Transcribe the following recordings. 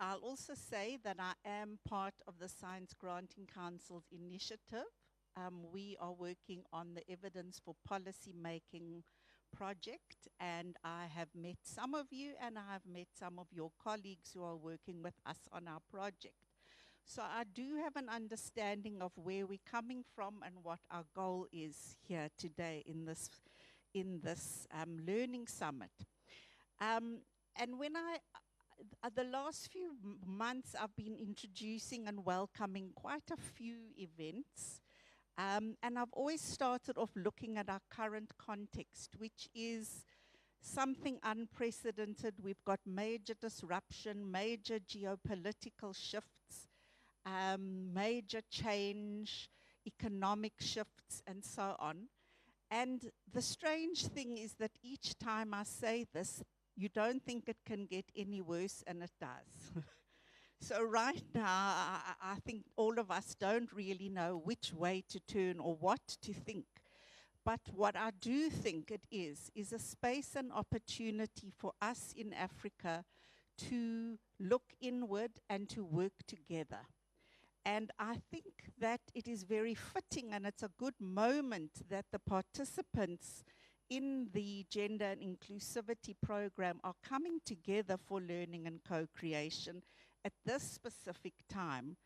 I'll also say that I am part of the Science Granting Council's initiative. We are working on the Evidence for Policy Making project, and I have met some of you and I have met some of your colleagues who are working with us on our project. So I do have an understanding of where we're coming from and what our goal is here today in this learning summit. And when the last few months I've been introducing and welcoming quite a few events. And I've always started off looking at our current context, which is something unprecedented. We've got major disruption, major geopolitical shifts, major change, economic shifts, and so on. And the strange thing is that each time I say this, you don't think it can get any worse, and it does. So right now, I think all of us don't really know which way to turn or what to think. But what I do think it is a space and opportunity for us in Africa to look inward and to work together. And I think that it is very fitting, and it's a good moment that the participants in the Gender and Inclusivity program are coming together for learning and co-creation at this specific time,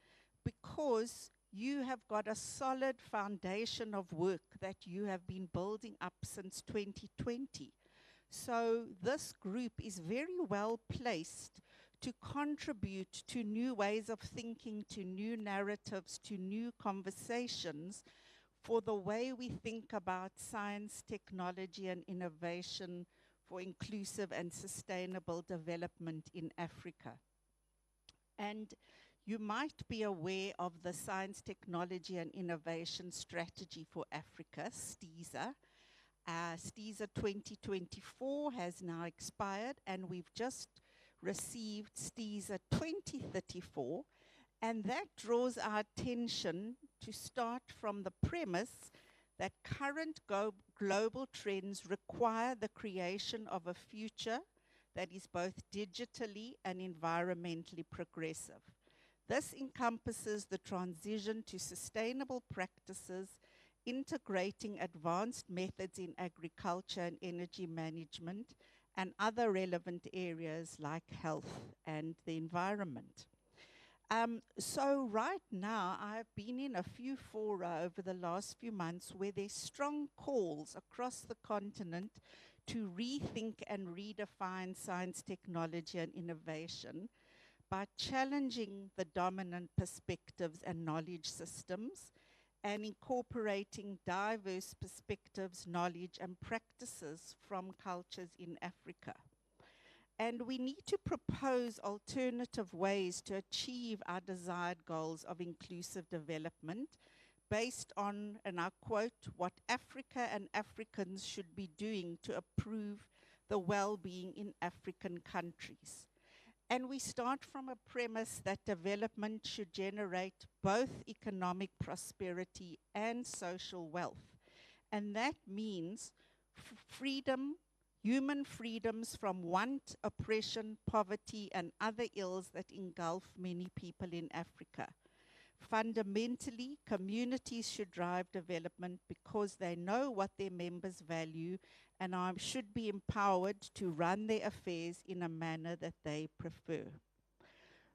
because you have got a solid foundation of work that you have been building up since 2020. So this group is very well placed to contribute to new ways of thinking, to new narratives, to new conversations for the way we think about science, technology, and innovation for inclusive and sustainable development in Africa. And you might be aware of the Science, Technology, and Innovation Strategy for Africa, STISA. STISA 2024 has now expired, and we've just received STISA 2034, and that draws our attention to start from the premise that current global trends require the creation of a future that is both digitally and environmentally progressive. This encompasses the transition to sustainable practices, integrating advanced methods in agriculture and energy management, and other relevant areas like health and the environment. So right now, I've been in a few fora over the last few months where there's strong calls across the continent to rethink and redefine science, technology, and innovation by challenging the dominant perspectives and knowledge systems and incorporating diverse perspectives, knowledge, and practices from cultures in Africa. And we need to propose alternative ways to achieve our desired goals of inclusive development based on, and I quote, what Africa and Africans should be doing to improve the well-being in African countries. And we start from a premise that development should generate both economic prosperity and social wealth. And that means freedom, human freedoms from want, oppression, poverty, and other ills that engulf many people in Africa. Fundamentally, communities should drive development because they know what their members value and should be empowered to run their affairs in a manner that they prefer.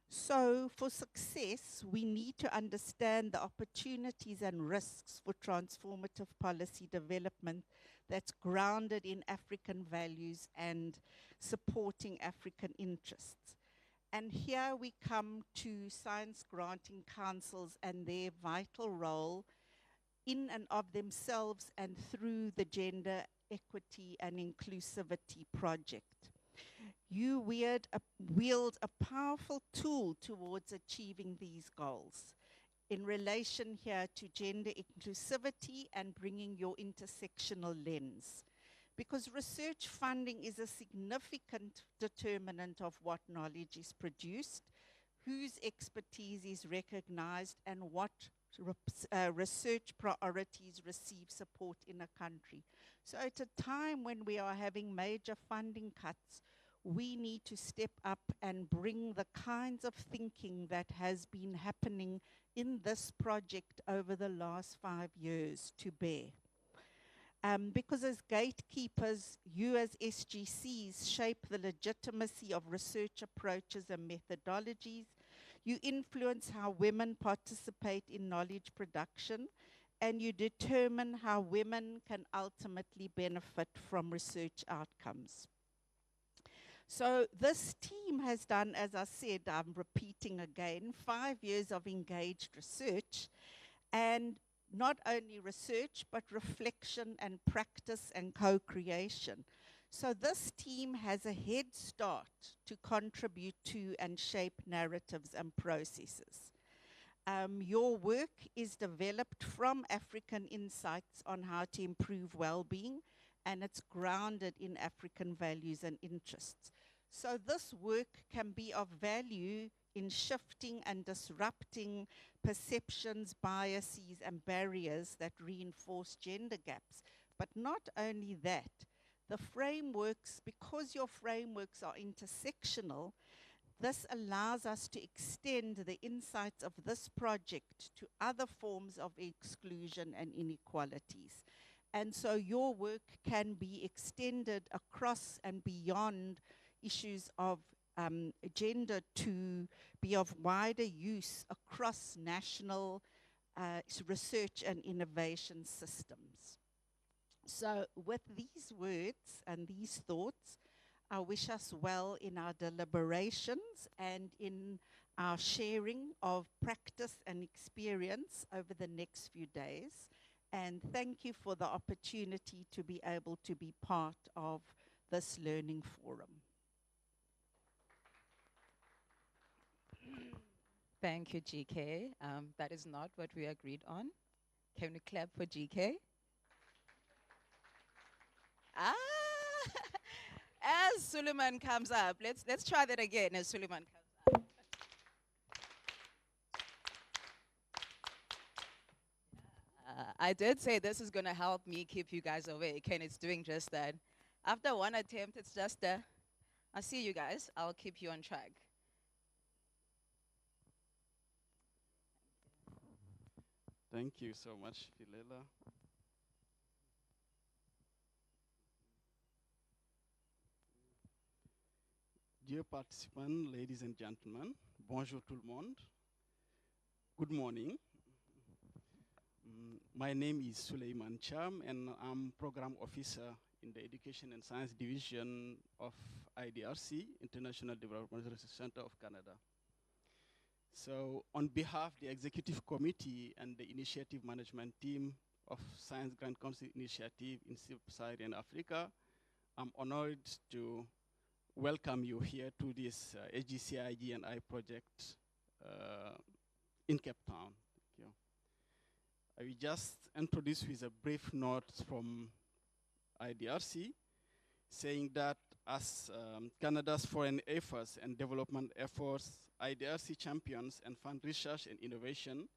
So for success, we need to understand the opportunities and risks for transformative policy development that's grounded in African values and supporting African interests. And here we come to science granting councils and their vital role in and of themselves and through the Gender Equity and Inclusivity Project. You wield a powerful tool towards achieving these goals in relation here to gender inclusivity and bringing your intersectional lens. Because research funding is a significant determinant of what knowledge is produced, whose expertise is recognized, and what research priorities receive support in a country. So at a time when we are having major funding cuts, we need to step up and bring the kinds of thinking that has been happening in this project over the last 5 years to bear. Because as gatekeepers, you as SGCs shape the legitimacy of research approaches and methodologies. You influence how women participate in knowledge production, and you determine how women can ultimately benefit from research outcomes. So this team has done, as I said, I'm repeating again, 5 years of engaged research, and not only research, but reflection and practice and co-creation. So this team has a head start to contribute to and shape narratives and processes. Your work is developed from African insights on how to improve well-being, and it's grounded in African values and interests. So this work can be of value in shifting and disrupting perceptions, biases, and barriers that reinforce gender gaps. But not only that, the frameworks, because your frameworks are intersectional, this allows us to extend the insights of this project to other forms of exclusion and inequalities. And so your work can be extended across and beyond issues of gender to be of wider use across national research and innovation systems. So with these words and these thoughts, I wish us well in our deliberations and in our sharing of practice and experience over the next few days. And thank you for the opportunity to be able to be part of this learning forum. Thank you, GK. That is not what we agreed on. Can we clap for GK? As Suleiman comes up, let's try that again as Suleiman comes up. I did say this is going to help me keep you guys awake, and it's doing just that. After one attempt, it's just I see you guys. I'll keep you on track. Thank you so much, Philela. Dear participants, ladies and gentlemen, bonjour tout le monde. Good morning. My name is Suleiman Cham, and I'm Program Officer in the Education and Science Division of IDRC, International Development Research Center of Canada. So on behalf of the Executive Committee and the Initiative Management Team of Science Grant Council Initiative in Sub-Saharan Africa, I'm honored to welcome you here to this SGCI GEI project in Cape Town. Thank you. I will just introduce with a brief note from IDRC, saying that as Canada's foreign efforts and development efforts, IDRC champions and fund research and innovation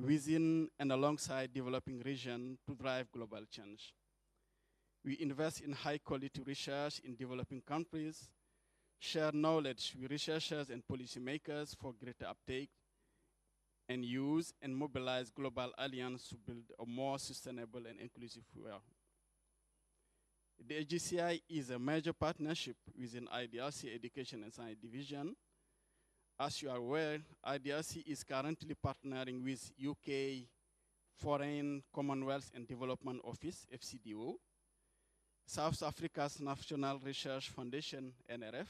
within and alongside developing regions to drive global change. We invest in high-quality research in developing countries, share knowledge with researchers and policymakers for greater uptake, and use and mobilize global alliances to build a more sustainable and inclusive world. The SGCI is a major partnership within IDRC Education and Science Division. As you are aware, IDRC is currently partnering with UK Foreign, Commonwealth and Development Office, FCDO, South Africa's National Research Foundation, NRF,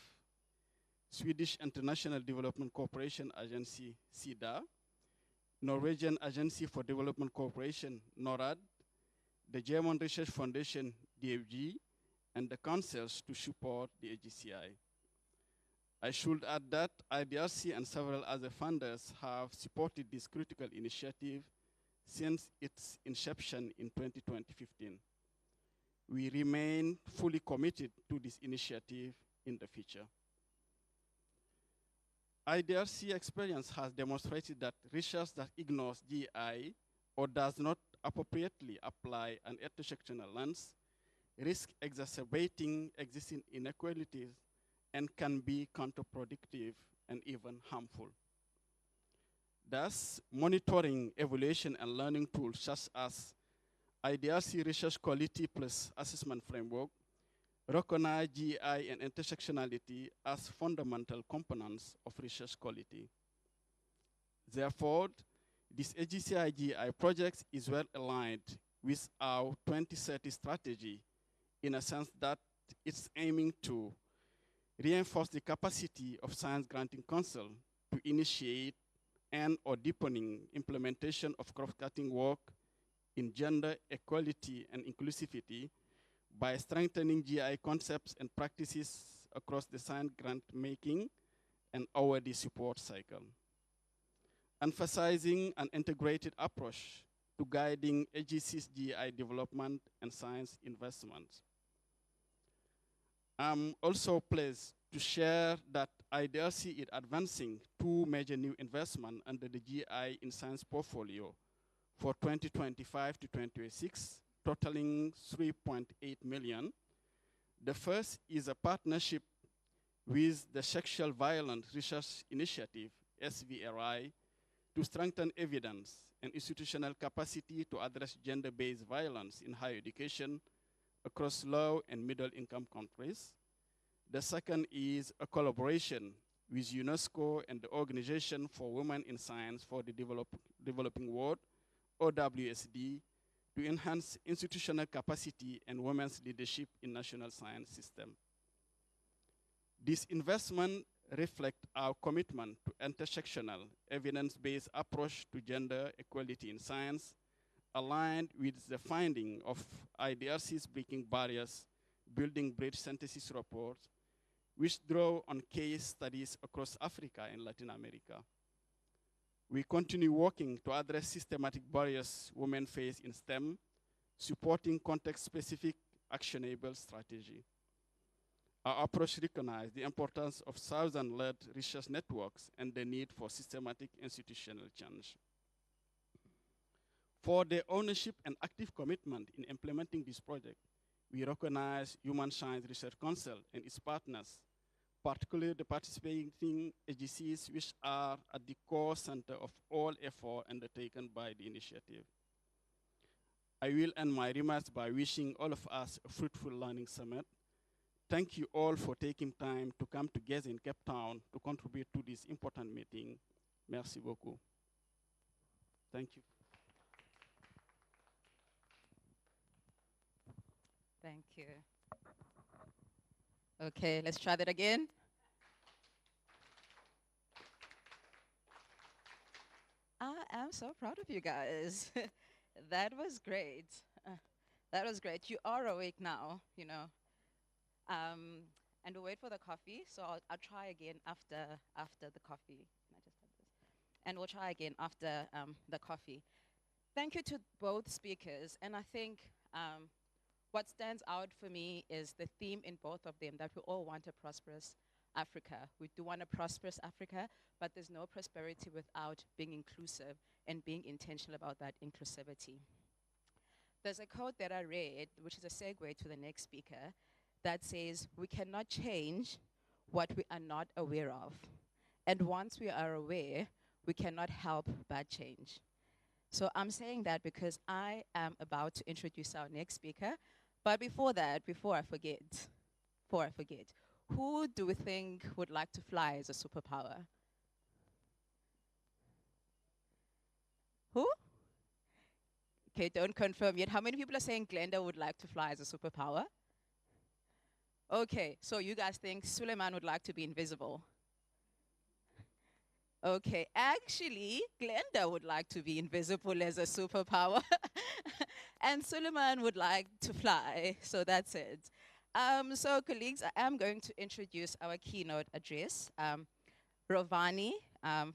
Swedish International Development Cooperation Agency, SIDA, Norwegian Agency for Development Cooperation, NORAD, the German Research Foundation, DFG, and the councils to support the SGCI. I should add that IDRC and several other funders have supported this critical initiative since its inception in 2015. We remain fully committed to this initiative in the future. IDRC experience has demonstrated that research that ignores GEI or does not appropriately apply an intersectional lens risks exacerbating existing inequalities and can be counterproductive and even harmful. Thus, monitoring, evaluation, and learning tools such as IDRC Research Quality Plus Assessment Framework recognize GEI and intersectionality as fundamental components of research quality. Therefore, this SGCI GEI project is well aligned with our 2030 strategy in a sense that it's aiming to reinforce the capacity of Science Granting Council to initiate and or deepening implementation of cross-cutting work in gender equality and inclusivity by strengthening GEI concepts and practices across the science grant making and awardee support cycle. Emphasizing an integrated approach to guiding SGCs GEI development and science investments. I'm also pleased to share that IDRC is advancing two major new investments under the GEI in science portfolio for 2025 to 2026, totaling 3.8 million. The first is a partnership with the Sexual Violence Research Initiative, SVRI, to strengthen evidence and institutional capacity to address gender-based violence in higher education across low and middle-income countries. The second is a collaboration with UNESCO and the Organization for Women in Science for the Developing World, OWSD, to enhance institutional capacity and women's leadership in national science system. This investment reflects our commitment to intersectional, evidence-based approach to gender equality in science, aligned with the finding of IDRC's Breaking Barriers, Building Bridge Synthesis report, which draw on case studies across Africa and Latin America. We continue working to address systematic barriers women face in STEM, supporting context-specific actionable strategy. Our approach recognizes the importance of Southern-led research networks and the need for systematic institutional change. For their ownership and active commitment in implementing this project, we recognize Human Science Research Council and its partners, particularly the participating SGCs, which are at the core center of all effort undertaken by the initiative. I will end my remarks by wishing all of us a fruitful learning summit. Thank you all for taking time to come together in Cape Town to contribute to this important meeting. Merci beaucoup. Thank you. Thank you. Okay, let's try that again. I am so proud of you guys. That was great. That was great. You are awake now, you know. And we'll wait for the coffee. So I'll try again after the coffee. Can I just have this? And we'll try again after the coffee. Thank you to both speakers. And I think what stands out for me is the theme in both of them, that we all want a prosperous Africa. We do want a prosperous Africa, but there's no prosperity without being inclusive and being intentional about that inclusivity. There's a quote that I read, which is a segue to the next speaker, that says, we cannot change what we are not aware of. And once we are aware, we cannot help but change. So I'm saying that because I am about to introduce our next speaker. But before that, before I forget, who do we think would like to fly as a superpower? Who? Okay, don't confirm yet. How many people are saying Glenda would like to fly as a superpower? Okay, so you guys think Suleiman would like to be invisible? Okay, actually, Glenda would like to be invisible as a superpower. And Suleiman would like to fly, so that's it. So colleagues, I am going to introduce our keynote address. Rovani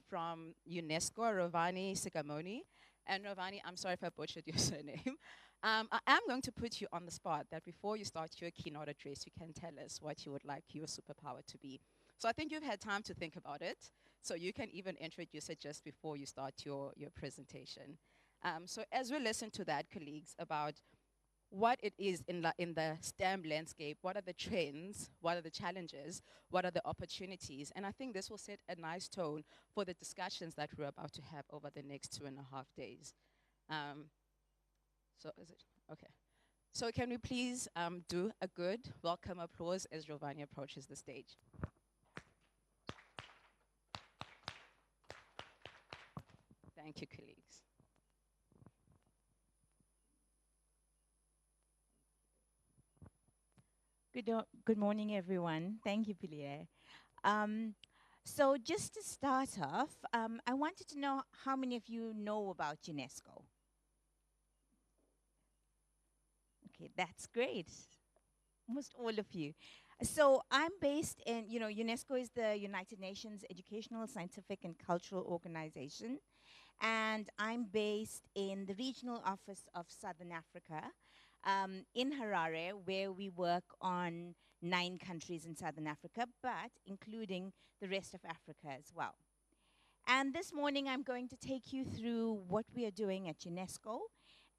from UNESCO, Rovani Sigamoni. And Rovani, I'm sorry if I butchered your surname. I am going to put you on the spot that before you start your keynote address, you can tell us what you would like your superpower to be. So I think you've had time to think about it. So you can even introduce it just before you start your presentation. So as we listen to that, colleagues, about what it is in the STEM landscape, what are the trends, what are the challenges, what are the opportunities. And I think this will set a nice tone for the discussions that we're about to have over the next 2.5 days. So is it, okay. So can we please do a good welcome applause as Giovanni approaches the stage. Thank you, colleagues. Good morning, everyone. Thank you, Pilie. So just to start off, I wanted to know how many of you know about UNESCO. Okay, that's great. Almost all of you. So I'm based in, UNESCO is the United Nations Educational, Scientific, and Cultural Organization. And I'm based in the regional office of Southern Africa, in Harare, where we work on 9 countries in Southern Africa, but including the rest of Africa as well. And this morning, I'm going to take you through what we are doing at UNESCO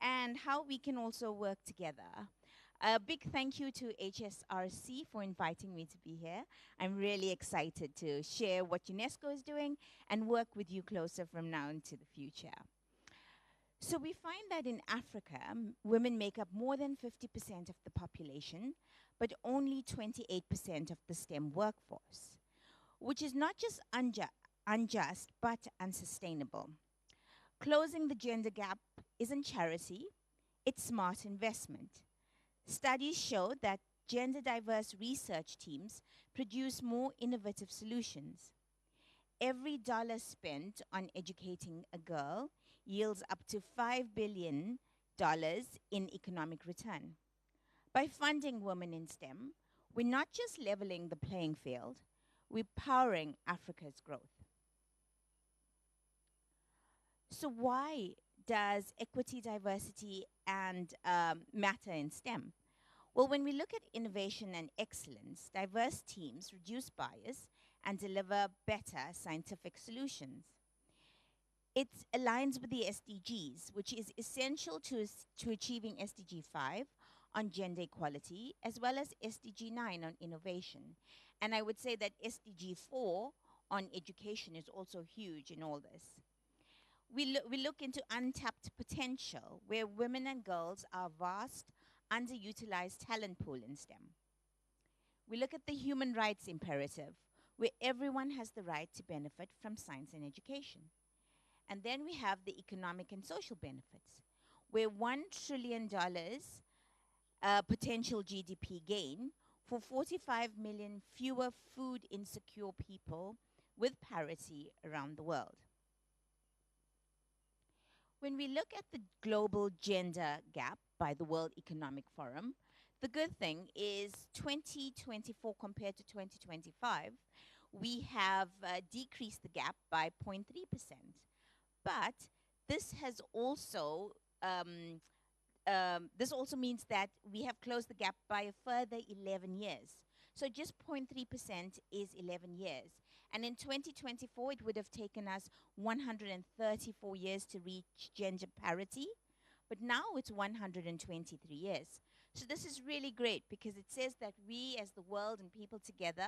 and how we can also work together. A big thank you to HSRC for inviting me to be here. I'm really excited to share what UNESCO is doing and work with you closer from now into the future. So we find that in Africa, women make up more than 50% of the population, but only 28% of the STEM workforce, which is not just unjust, but unsustainable. Closing the gender gap isn't charity, it's smart investment. Studies show that gender diverse research teams produce more innovative solutions. Every dollar spent on educating a girl yields up to $5 billion in economic return. By funding women in STEM, we're not just leveling the playing field, we're powering Africa's growth. So why does equity, diversity, and matter in STEM? Well, when we look at innovation and excellence, diverse teams reduce bias and deliver better scientific solutions. It aligns with the SDGs, which is essential to achieving SDG 5 on gender equality, as well as SDG 9 on innovation. And I would say that SDG 4 on education is also huge in all this. We look into untapped potential, where women and girls are vast, underutilized talent pool in STEM. We look at the human rights imperative, where everyone has the right to benefit from science and education. And then we have the economic and social benefits, where $1 trillion potential GDP gain for 45 million fewer food insecure people with parity around the world. When we look at the global gender gap by the World Economic Forum, the good thing is 2024 compared to 2025, we have decreased the gap by 0.3%. But this has also means that we have closed the gap by a further 11 years. So just 0.3% is 11 years. And in 2024, it would have taken us 134 years to reach gender parity, but now it's 123 years. So this is really great because it says that we as the world and people together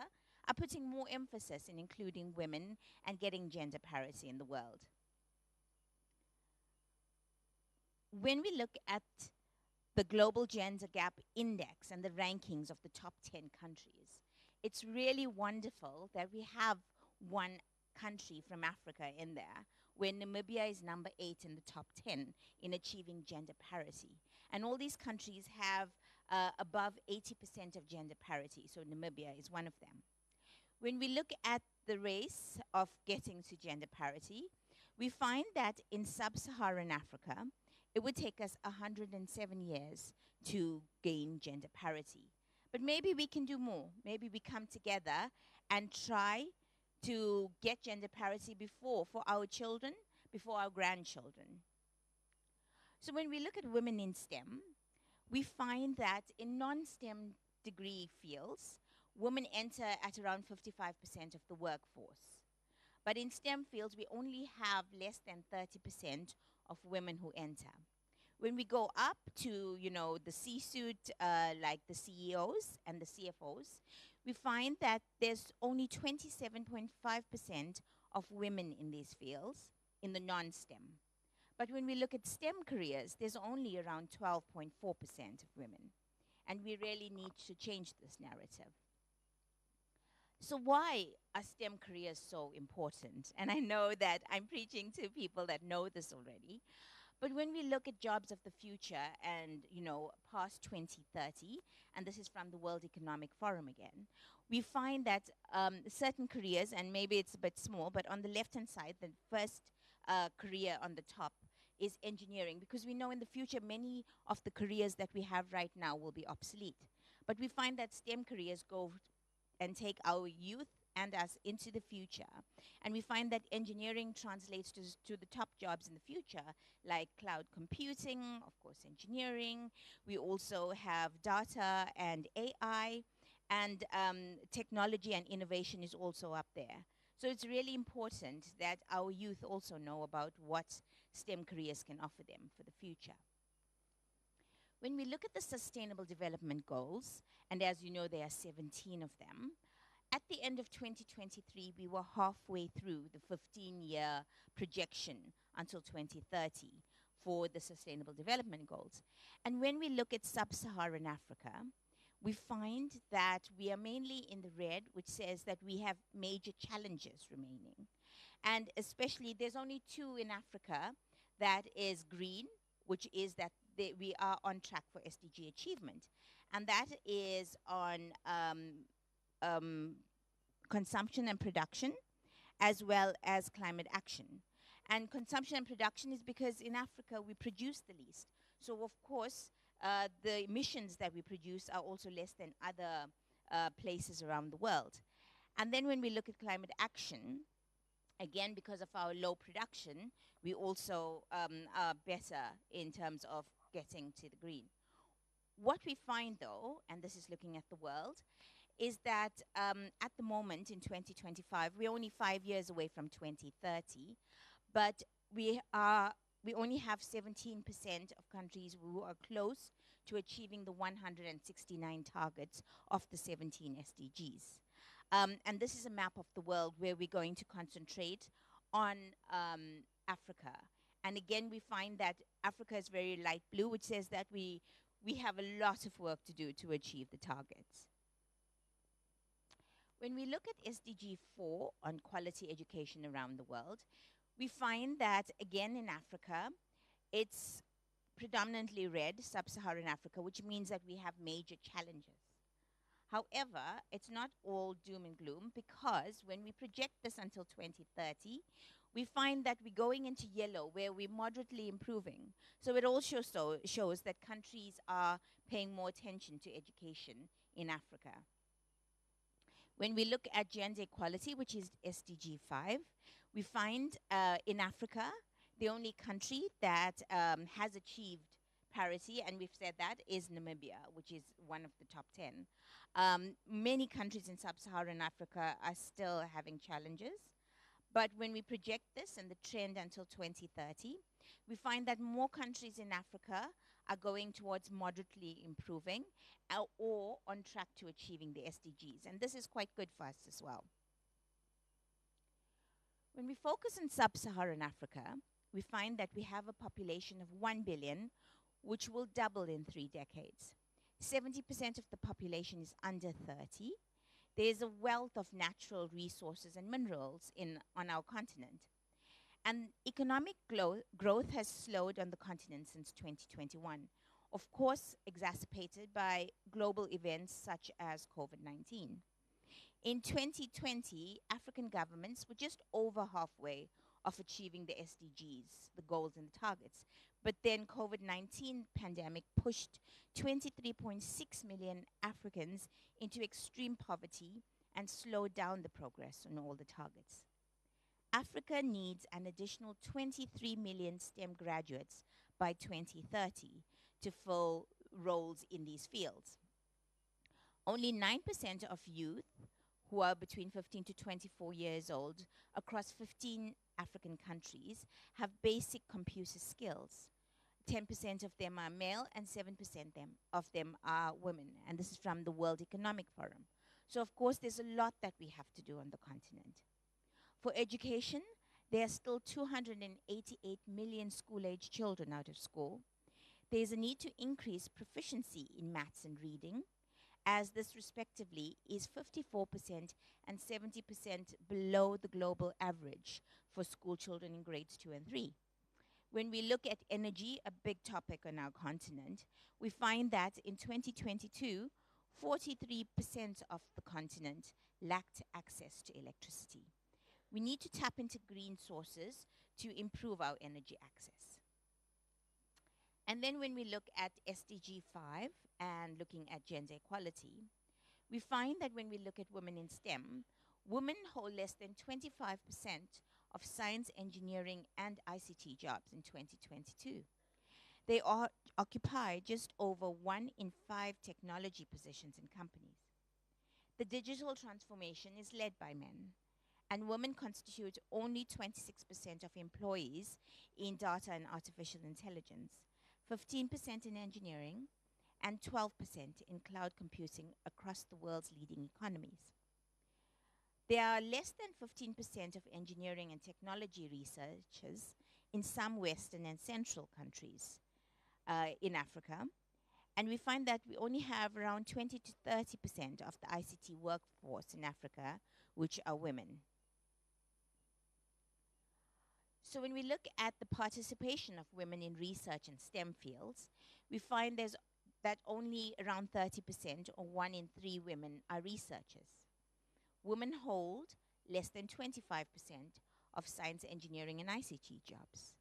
are putting more emphasis in including women and getting gender parity in the world. When we look at the Global Gender Gap Index and the rankings of the top 10 countries, it's really wonderful that we have one country from Africa in there, where Namibia is number 8 in the top 10 in achieving gender parity. And all these countries have above 80% of gender parity, so Namibia is one of them. When we look at the race of getting to gender parity, we find that in sub-Saharan Africa, it would take us 107 years to gain gender parity. But maybe we can do more. Maybe we come together and try to get gender parity before, for our children, before our grandchildren. So when we look at women in STEM, we find that in non-STEM degree fields, women enter at around 55% of the workforce. But in STEM fields, we only have less than 30% of women who enter. When we go up to, the C-suite, like the CEOs and the CFOs, we find that there's only 27.5% of women in these fields in the non-STEM. But when we look at STEM careers, there's only around 12.4% of women. And we really need to change this narrative. So why are STEM careers so important? And I know that I'm preaching to people that know this already. But when we look at jobs of the future and, past 2030, and this is from the World Economic Forum again, we find that certain careers, and maybe it's a bit small, but on the left-hand side, the first career on the top is engineering, because we know in the future many of the careers that we have right now will be obsolete. But we find that STEM careers go and take our youth and us into the future. And we find that engineering translates to the top jobs in the future, like cloud computing, of course, engineering. We also have data and AI, and technology and innovation is also up there. So it's really important that our youth also know about what STEM careers can offer them for the future. When we look at the Sustainable Development Goals, and as you know, there are 17 of them, at the end of 2023, we were halfway through the 15-year projection until 2030 for the Sustainable Development Goals. And when we look at sub-Saharan Africa, we find that we are mainly in the red, which says that we have major challenges remaining. And especially, there's only 2 in Africa that is green, which is that we are on track for SDG achievement. And that is on consumption and production, as well as climate action. And consumption and production is because in Africa we produce the least. So of course, the emissions that we produce are also less than other places around the world. And then when we look at climate action, again, because of our low production, we also are better in terms of getting to the green. What we find though, and this is looking at the world, is that at the moment in 2025, we're only 5 years away from 2030, but we only have 17% of countries who are close to achieving the 169 targets of the 17 SDGs. And this is a map of the world where we're going to concentrate on Africa. And again, we find that Africa is very light blue, which says that we have a lot of work to do to achieve the targets. When we look at SDG 4 on quality education around the world, we find that, again, in Africa, it's predominantly red, sub-Saharan Africa, which means that we have major challenges. However, it's not all doom and gloom, because when we project this until 2030, we find that we're going into yellow, where we're moderately improving. So it also shows that countries are paying more attention to education in Africa. When we look at gender equality, which is SDG 5, we find in Africa, the only country that has achieved parity, and we've said that, is Namibia, which is one of the top 10. Many countries in sub-Saharan Africa are still having challenges. But when we project this and the trend until 2030, we find that more countries in Africa are going towards moderately improving or on track to achieving the SDGs. And this is quite good for us as well. When we focus on sub-Saharan Africa, we find that we have a population of 1 billion, which will double in 3 decades. 70% of the population is under 30. There's a wealth of natural resources and minerals on our continent. And economic growth has slowed on the continent since 2021, of course exacerbated by global events such as COVID-19. In 2020, African governments were just over halfway of achieving the SDGs, the goals and the targets. But then COVID-19 pandemic pushed 23.6 million Africans into extreme poverty and slowed down the progress on all the targets. Africa needs an additional 23 million STEM graduates by 2030 to fill roles in these fields. Only 9% of youth who are between 15 to 24 years old across 15 African countries have basic computer skills. 10% of them are male, and 7% of them are women. And this is from the World Economic Forum. So, of course, there's a lot that we have to do on the continent. For education, there are still 288 million school-age children out of school. There is a need to increase proficiency in maths and reading, as this respectively is 54% and 70% below the global average for school children in grades 2 and 3. When we look at energy, a big topic on our continent, we find that in 2022, 43% of the continent lacked access to electricity. We need to tap into green sources to improve our energy access. And then when we look at SDG 5 and looking at gender equality, we find that when we look at women in STEM, women hold less than 25% of science, engineering, and ICT jobs in 2022. They occupy just over 1 in 5 technology positions in companies. The digital transformation is led by men, and women constitute only 26% of employees in data and artificial intelligence, 15% in engineering, and 12% in cloud computing across the world's leading economies. There are less than 15% of engineering and technology researchers in some Western and Central countries in Africa, and we find that we only have around 20 to 30% of the ICT workforce in Africa, which are women. So when we look at the participation of women in research and STEM fields, we find that only around 30% or 1 in 3 women are researchers. Women hold less than 25% of science, engineering, and ICT jobs.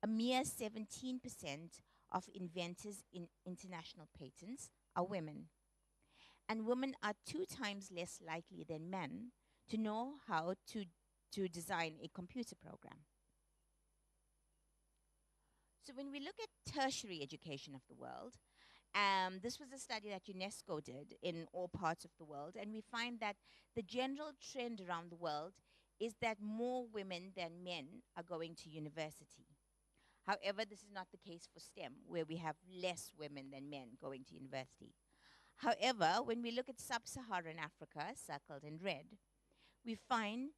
A mere 17% of inventors in international patents are women. And women are 2 times less likely than men to know how to design a computer program. So when we look at tertiary education of the world, this was a study that UNESCO did in all parts of the world, and we find that the general trend around the world is that more women than men are going to university. However, this is not the case for STEM, where we have less women than men going to university. However, when we look at sub-Saharan Africa, circled in red, we find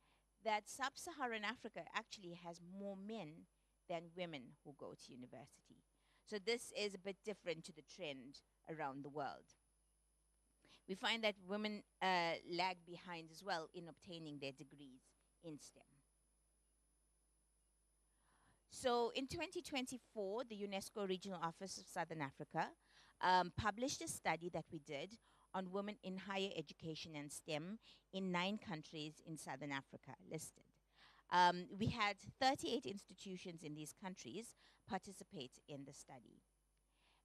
that sub-Saharan Africa actually has more men than women who go to university. So this is a bit different to the trend around the world. We find that women lag behind as well in obtaining their degrees in STEM. So in 2024, the UNESCO Regional Office of Southern Africa published a study that we did on women in higher education and STEM in 9 countries in Southern Africa listed. We had 38 institutions in these countries participate in the study.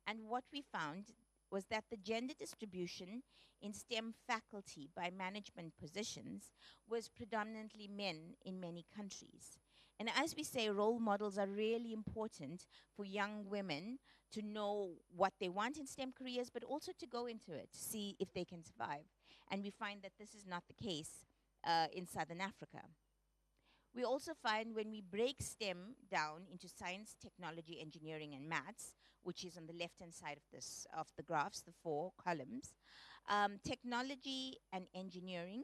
And what we found was that the gender distribution in STEM faculty by management positions was predominantly men in many countries. And as we say, role models are really important for young women to know what they want in STEM careers, but also to go into it, to see if they can survive. And we find that this is not the case in Southern Africa. We also find when we break STEM down into science, technology, engineering, and maths, which is on the left-hand side of the graphs, the 4 columns, technology and engineering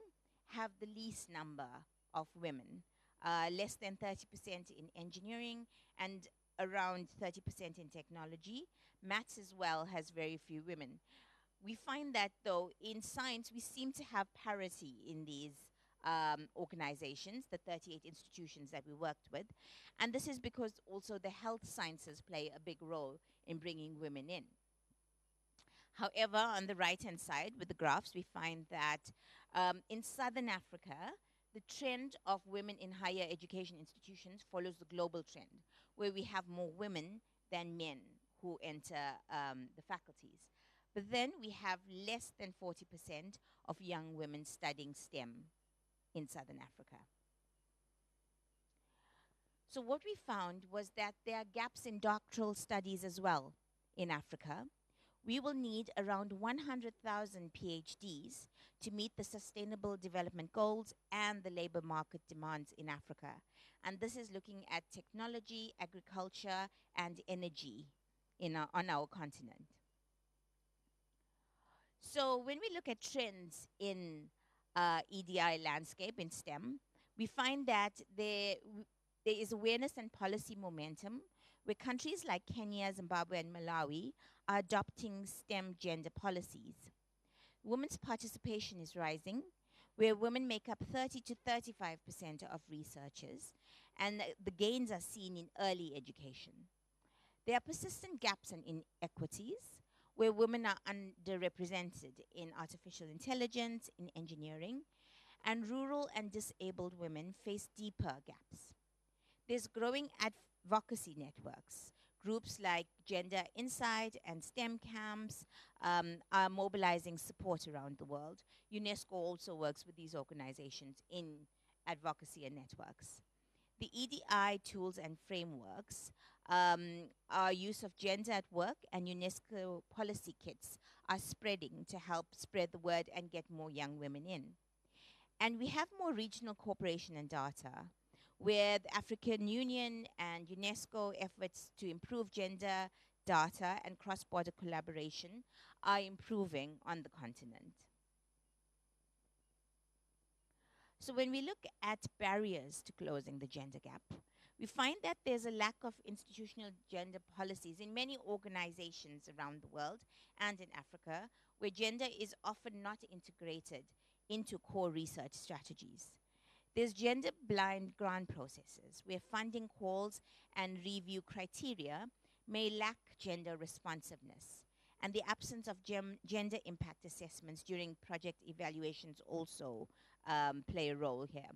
have the least number of women, less than 30% in engineering and around 30% in technology. Maths as well has very few women. We find that, though, in science, we seem to have parity in these organizations, the 38 institutions that we worked with. And this is because also the health sciences play a big role in bringing women in. However, on the right-hand side with the graphs, we find that in Southern Africa, the trend of women in higher education institutions follows the global trend, where we have more women than men who enter the faculties. But then we have less than 40% of young women studying STEM in Southern Africa. So what we found was that there are gaps in doctoral studies as well in Africa. We will need around 100,000 PhDs to meet the Sustainable Development Goals and the labor market demands in Africa. And this is looking at technology, agriculture, and energy on our continent. So when we look at trends in EDI landscape in STEM, we find that there is awareness and policy momentum where countries like Kenya, Zimbabwe, and Malawi are adopting STEM gender policies. Women's participation is rising, where women make up 30 to 35% of researchers, and the gains are seen in early education. There are persistent gaps and inequities, where women are underrepresented in artificial intelligence, in engineering, and rural and disabled women face deeper gaps. There's growing advocacy networks. Groups like Gender Insight and STEM camps are mobilizing support around the world. UNESCO also works with these organizations in advocacy and networks. The EDI tools and frameworks, our use of gender at work and UNESCO policy kits are spreading to help spread the word and get more young women in. And we have more regional cooperation and data, where the African Union and UNESCO efforts to improve gender data and cross-border collaboration are improving on the continent. So when we look at barriers to closing the gender gap, we find that there's a lack of institutional gender policies in many organizations around the world and in Africa, where gender is often not integrated into core research strategies. There's gender-blind grant processes where funding calls and review criteria may lack gender responsiveness. And the absence of gender impact assessments during project evaluations also play a role here.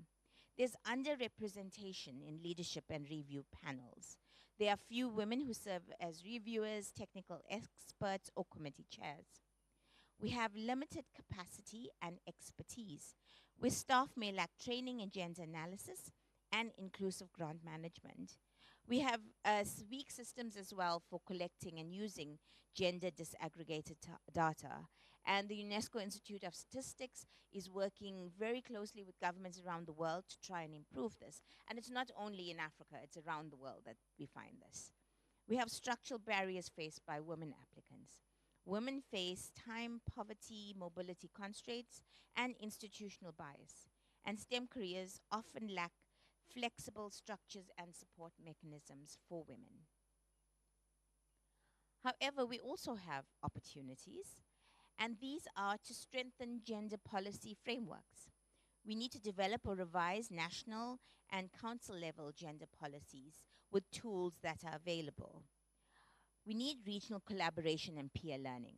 There's underrepresentation in leadership and review panels. There are few women who serve as reviewers, technical experts, or committee chairs. We have limited capacity and expertise, where staff may lack training in gender analysis and inclusive grant management. We have weak systems as well for collecting and using gender disaggregated data. And the UNESCO Institute of Statistics is working very closely with governments around the world to try and improve this. And it's not only in Africa, it's around the world that we find this. We have structural barriers faced by women applicants. Women face time, poverty, mobility constraints, and institutional bias. And STEM careers often lack flexible structures and support mechanisms for women. However, we also have opportunities, and these are to strengthen gender policy frameworks. We need to develop or revise national and council-level gender policies with tools that are available. We need regional collaboration and peer learning,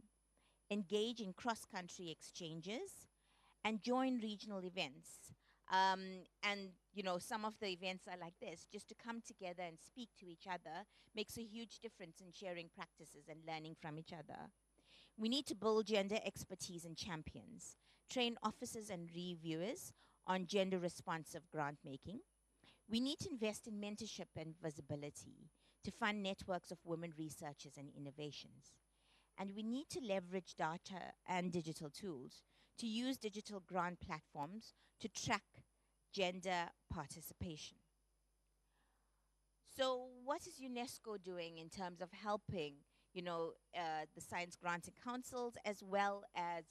engage in cross-country exchanges, and join regional events. And some of the events are like this. Just to come together and speak to each other makes a huge difference in sharing practices and learning from each other. We need to build gender expertise and champions, train officers and reviewers on gender-responsive grant making. We need to invest in mentorship and visibility to fund networks of women researchers and innovations. And we need to leverage data and digital tools to use digital grant platforms to track gender participation. So what is UNESCO doing in terms of helping, the science granting councils as well as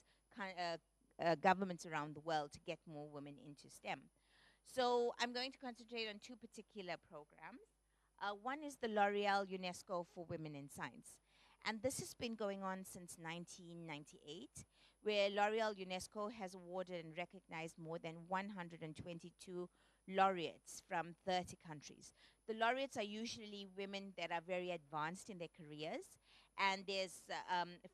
governments around the world to get more women into STEM? So I'm going to concentrate on two particular programs. One is the L'Oreal UNESCO for Women in Science. And this has been going on since 1998, where L'Oreal UNESCO has awarded and recognized more than 122 laureates from 30 countries. The laureates are usually women that are very advanced in their careers, and there's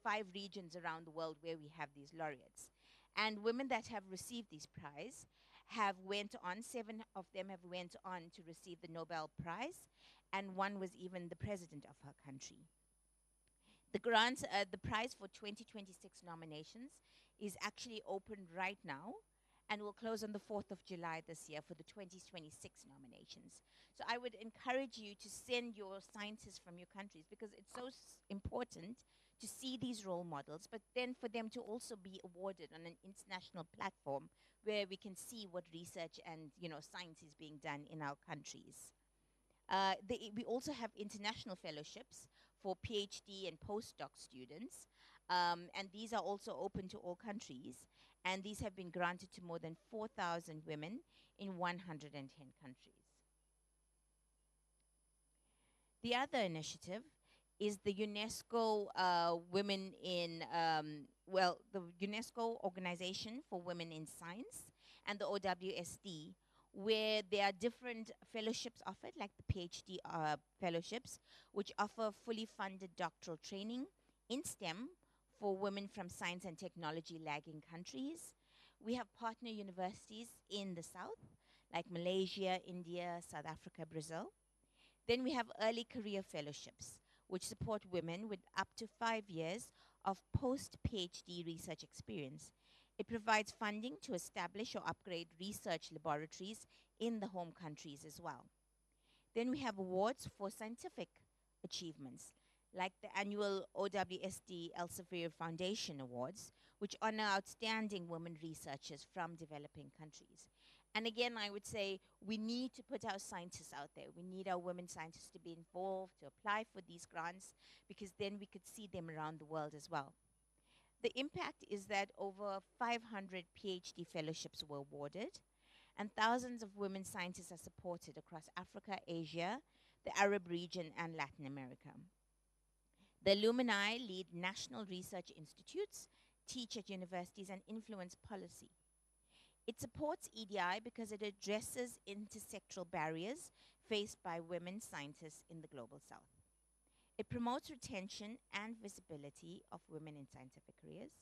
5 regions around the world where we have these laureates. And women that have received this prize have went on, 7 of them have went on to receive the Nobel Prize, and one was even the president of her country. The grants, the prize for 2026 nominations is actually open right now and will close on the 4th of July this year for the 2026 nominations. So I would encourage you to send your scientists from your countries, because it's so important to see these role models, but then for them to also be awarded on an international platform where we can see what research and science is being done in our countries. We also have international fellowships for PhD and postdoc students. And these are also open to all countries. And these have been granted to more than 4,000 women in 110 countries. The other initiative is the UNESCO Women in, the UNESCO Organization for Women in Science and the OWSD, where there are different fellowships offered, like the PhD fellowships, which offer fully funded doctoral training in STEM for women from science and technology lagging countries. We have partner universities in the south, like Malaysia, India, South Africa, Brazil. Then we have early career fellowships, which support women with up to 5 years of post-PhD research experience. It provides funding to establish or upgrade research laboratories in the home countries as well. Then we have awards for scientific achievements, like the annual OWSD Elsevier Foundation Awards, which honor outstanding women researchers from developing countries. And again, I would say we need to put our scientists out there. We need our women scientists to be involved, to apply for these grants, because then we could see them around the world as well. The impact is that over 500 PhD fellowships were awarded, and thousands of women scientists are supported across Africa, Asia, the Arab region, and Latin America. The alumni lead national research institutes, teach at universities, and influence policy. It supports EDI because it addresses intersectoral barriers faced by women scientists in the global south. It promotes retention and visibility of women in scientific careers,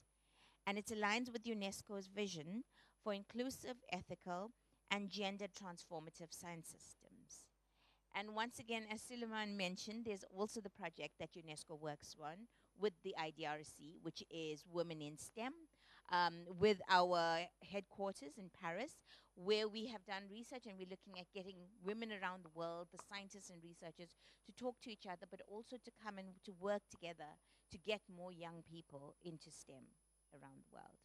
and it aligns with UNESCO's vision for inclusive, ethical, and gender transformative science systems. And once again, as Suleiman mentioned, there's also the project that UNESCO works on with the IDRC, which is Women in STEM, with our headquarters in Paris, where we have done research and we're looking at getting women around the world, the scientists and researchers, to talk to each other, but also to come and to work together to get more young people into STEM around the world.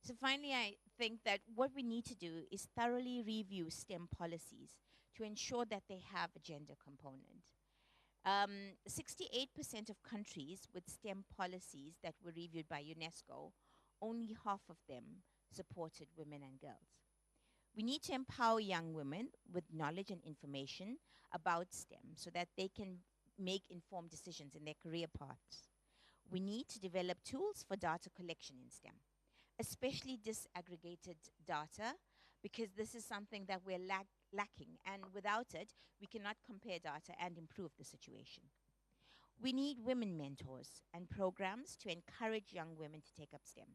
So finally, I think that what we need to do is thoroughly review STEM policies to ensure that they have a gender component. 68% of countries with STEM policies that were reviewed by UNESCO, only half of them supported women and girls. We need to empower young women with knowledge and information about STEM so that they can make informed decisions in their career paths. We need to develop tools for data collection in STEM, especially disaggregated data, because this is something that we're lacking, and without it, we cannot compare data and improve the situation. We need women mentors and programs to encourage young women to take up STEM.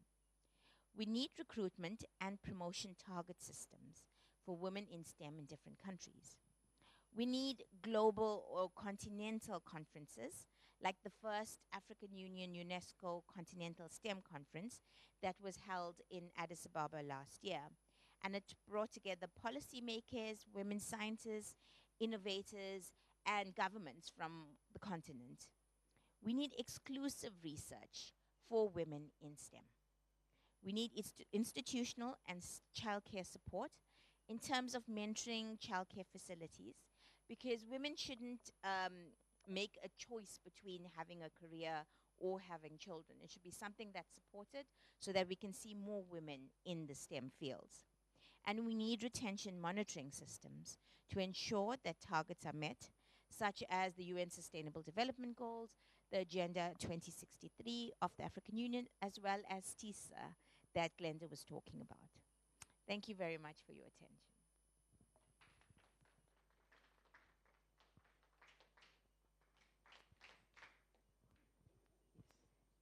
We need recruitment and promotion target systems for women in STEM in different countries. We need global or continental conferences, like the first African Union UNESCO Continental STEM Conference that was held in Addis Ababa last year. And it brought together policymakers, women scientists, innovators, and governments from the continent. We need exclusive research for women in STEM. We need institutional and childcare support in terms of mentoring childcare facilities, because women shouldn't make a choice between having a career or having children. It should be something that's supported so that we can see more women in the STEM fields. And we need retention monitoring systems to ensure that targets are met, such as the UN Sustainable Development Goals, the Agenda 2063 of the African Union, as well as TISA that Glenda was talking about. Thank you very much for your attention.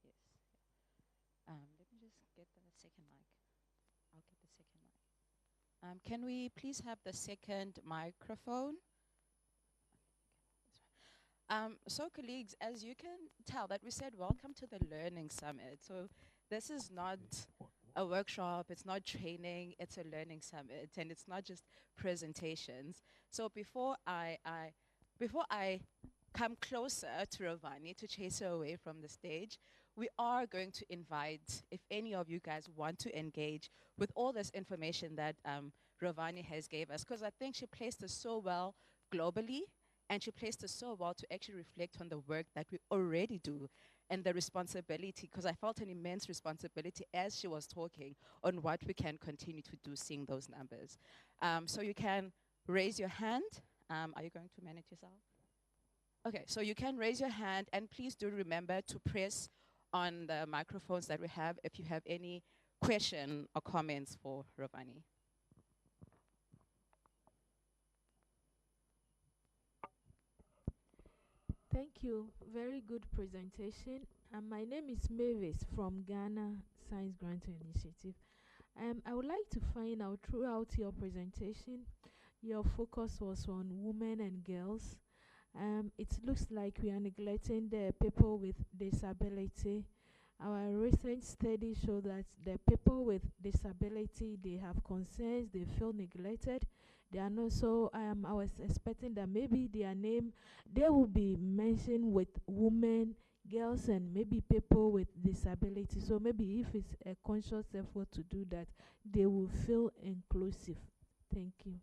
Yes. Let me just get the second mic. I'll get the second mic. Can we please have the second microphone? So colleagues, as you can tell that we said welcome to the Learning Summit. So this is not a workshop, it's not training, it's a learning summit, and it's not just presentations. So before I come closer to Rovani to chase her away from the stage, we are going to invite, if any of you guys want to engage with all this information that Rovani has gave us, because I think she placed us so well globally, And she placed us so well to actually reflect on the work that we already do and the responsibility, because I felt an immense responsibility as she was talking on what we can continue to do, seeing those numbers. So you can raise your hand. Are you going to manage yourself? Okay, so you can raise your hand, and please do remember to press on the microphones that we have if you have any question or comments for Ravani. Thank you. Very good presentation. My name is Mavis from Ghana Science Grant Initiative. I would like to find out throughout your presentation, your focus was on women and girls. It looks like we are neglecting the people with disability. Our recent studies show that the people with disability, they have concerns, they feel neglected. They are not so, I was expecting that maybe their name, they will be mentioned with women, girls, and maybe people with disability. So maybe if it's a conscious effort to do that, they will feel inclusive. Thank you.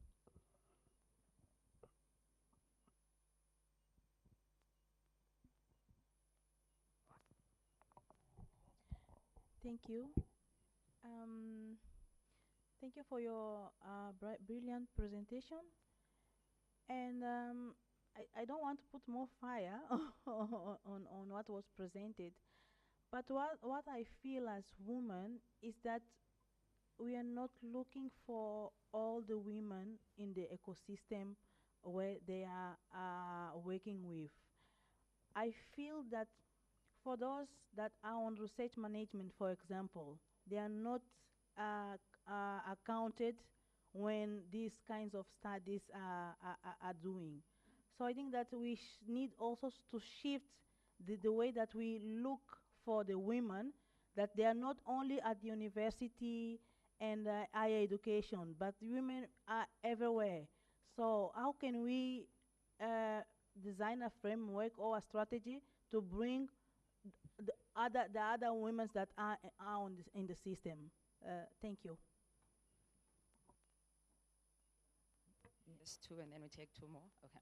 Thank you. Thank you for your brilliant presentation. And I don't want to put more fire on what was presented. But what I feel as women is that we are not looking for all the women in the ecosystem where they are working with. I feel that for those that are on research management, for example, they are not accounted when these kinds of studies are doing. So I think that we need also to shift the way that we look for the women, that they are not only at the university and higher education, but women are everywhere. So how can we design a framework or a strategy to bring the other women that are on in the system? Thank you. Yes, two, and then we take two more. Okay.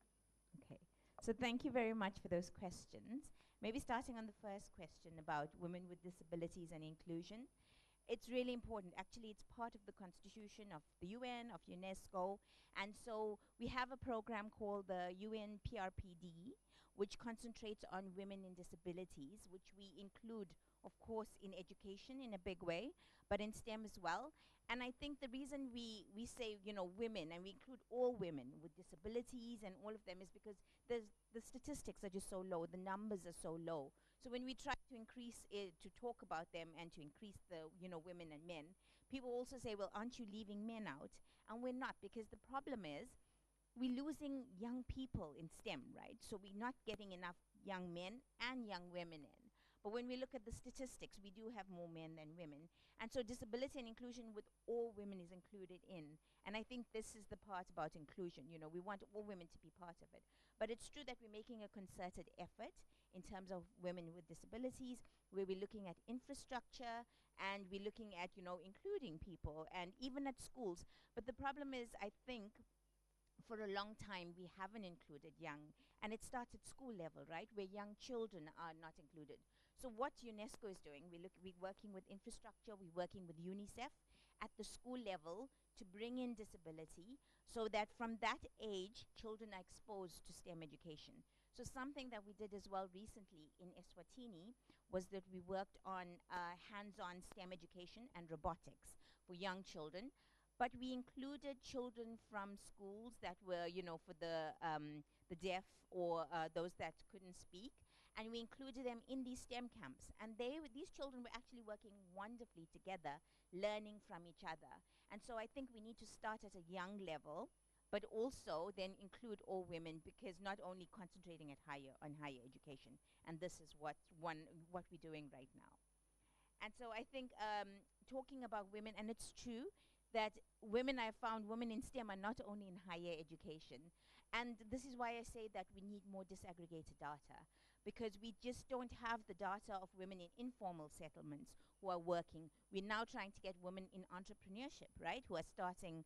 Okay. So thank you very much for those questions. Maybe starting on the first question about women with disabilities and inclusion. It's really important. Actually, it's part of the constitution of the UN, of UNESCO. And so we have a program called the UN PRPD, which concentrates on women in disabilities, which we include, of course, in education in a big way, but in STEM as well. And I think the reason we say, you know, women, and we include all women with disabilities and all of them, is because the statistics are just so low, the numbers are so low. So when we try to increase it, to talk about them and to increase the, you know, women and men, people also say, well, aren't you leaving men out? And we're not, because the problem is we're losing young people in STEM, right? So we're not getting enough young men and young women in. But when we look at the statistics, we do have more men than women. And so disability and inclusion with all women is included in. And I think this is the part about inclusion. You know, we want all women to be part of it. But it's true that we're making a concerted effort in terms of women with disabilities, where we're looking at infrastructure and we're looking at, you know, including people and even at schools. But the problem is, I think, for a long time we haven't included young, and it starts at school level, right, where young children are not included. So what UNESCO is doing, we're working with infrastructure, we're working with UNICEF at the school level to bring in disability, so that from that age children are exposed to STEM education. So something that we did as well recently in Eswatini was that we worked on hands-on STEM education and robotics for young children. But we included children from schools that were, you know, for the deaf or those that couldn't speak. And we included them in these STEM camps. And these children were actually working wonderfully together, learning from each other. And so I think we need to start at a young level, but also then include all women, because not only concentrating at higher education. And this is what we're doing right now. And so I think talking about women, and it's true, that women, I found women in STEM are not only in higher education. And this is why I say that we need more disaggregated data, because we just don't have the data of women in informal settlements who are working. We're now trying to get women in entrepreneurship, right, who are starting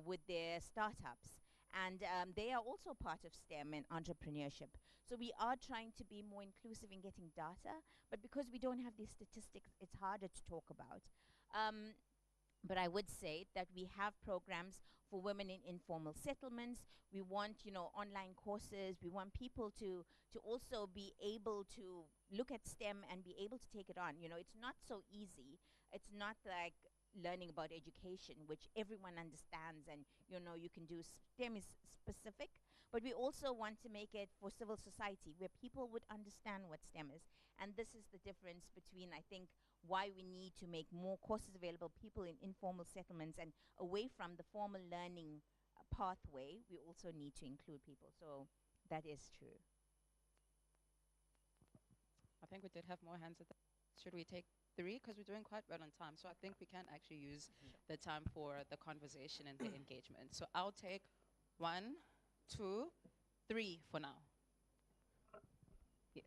with their startups. And they are also part of STEM and entrepreneurship. So we are trying to be more inclusive in getting data, but because we don't have these statistics, it's harder to talk about. But I would say that we have programs for women in informal settlements. We want, online courses. We want people to also be able to look at STEM and be able to take it on. It's not so easy. It's not like learning about education, which everyone understands, and you can do. STEM is specific, but we also want to make it for civil society where people would understand what STEM is. And this is the difference between, I think, why we need to make more courses available, people in informal settlements, and away from the formal learning pathway, we also need to include people. So that is true. I think we did have more hands at the. Should we take 3? Because we're doing quite well on time. So I think we can actually use the time for the conversation and the engagement. So I'll take 1, 2, 3 for now. Yes.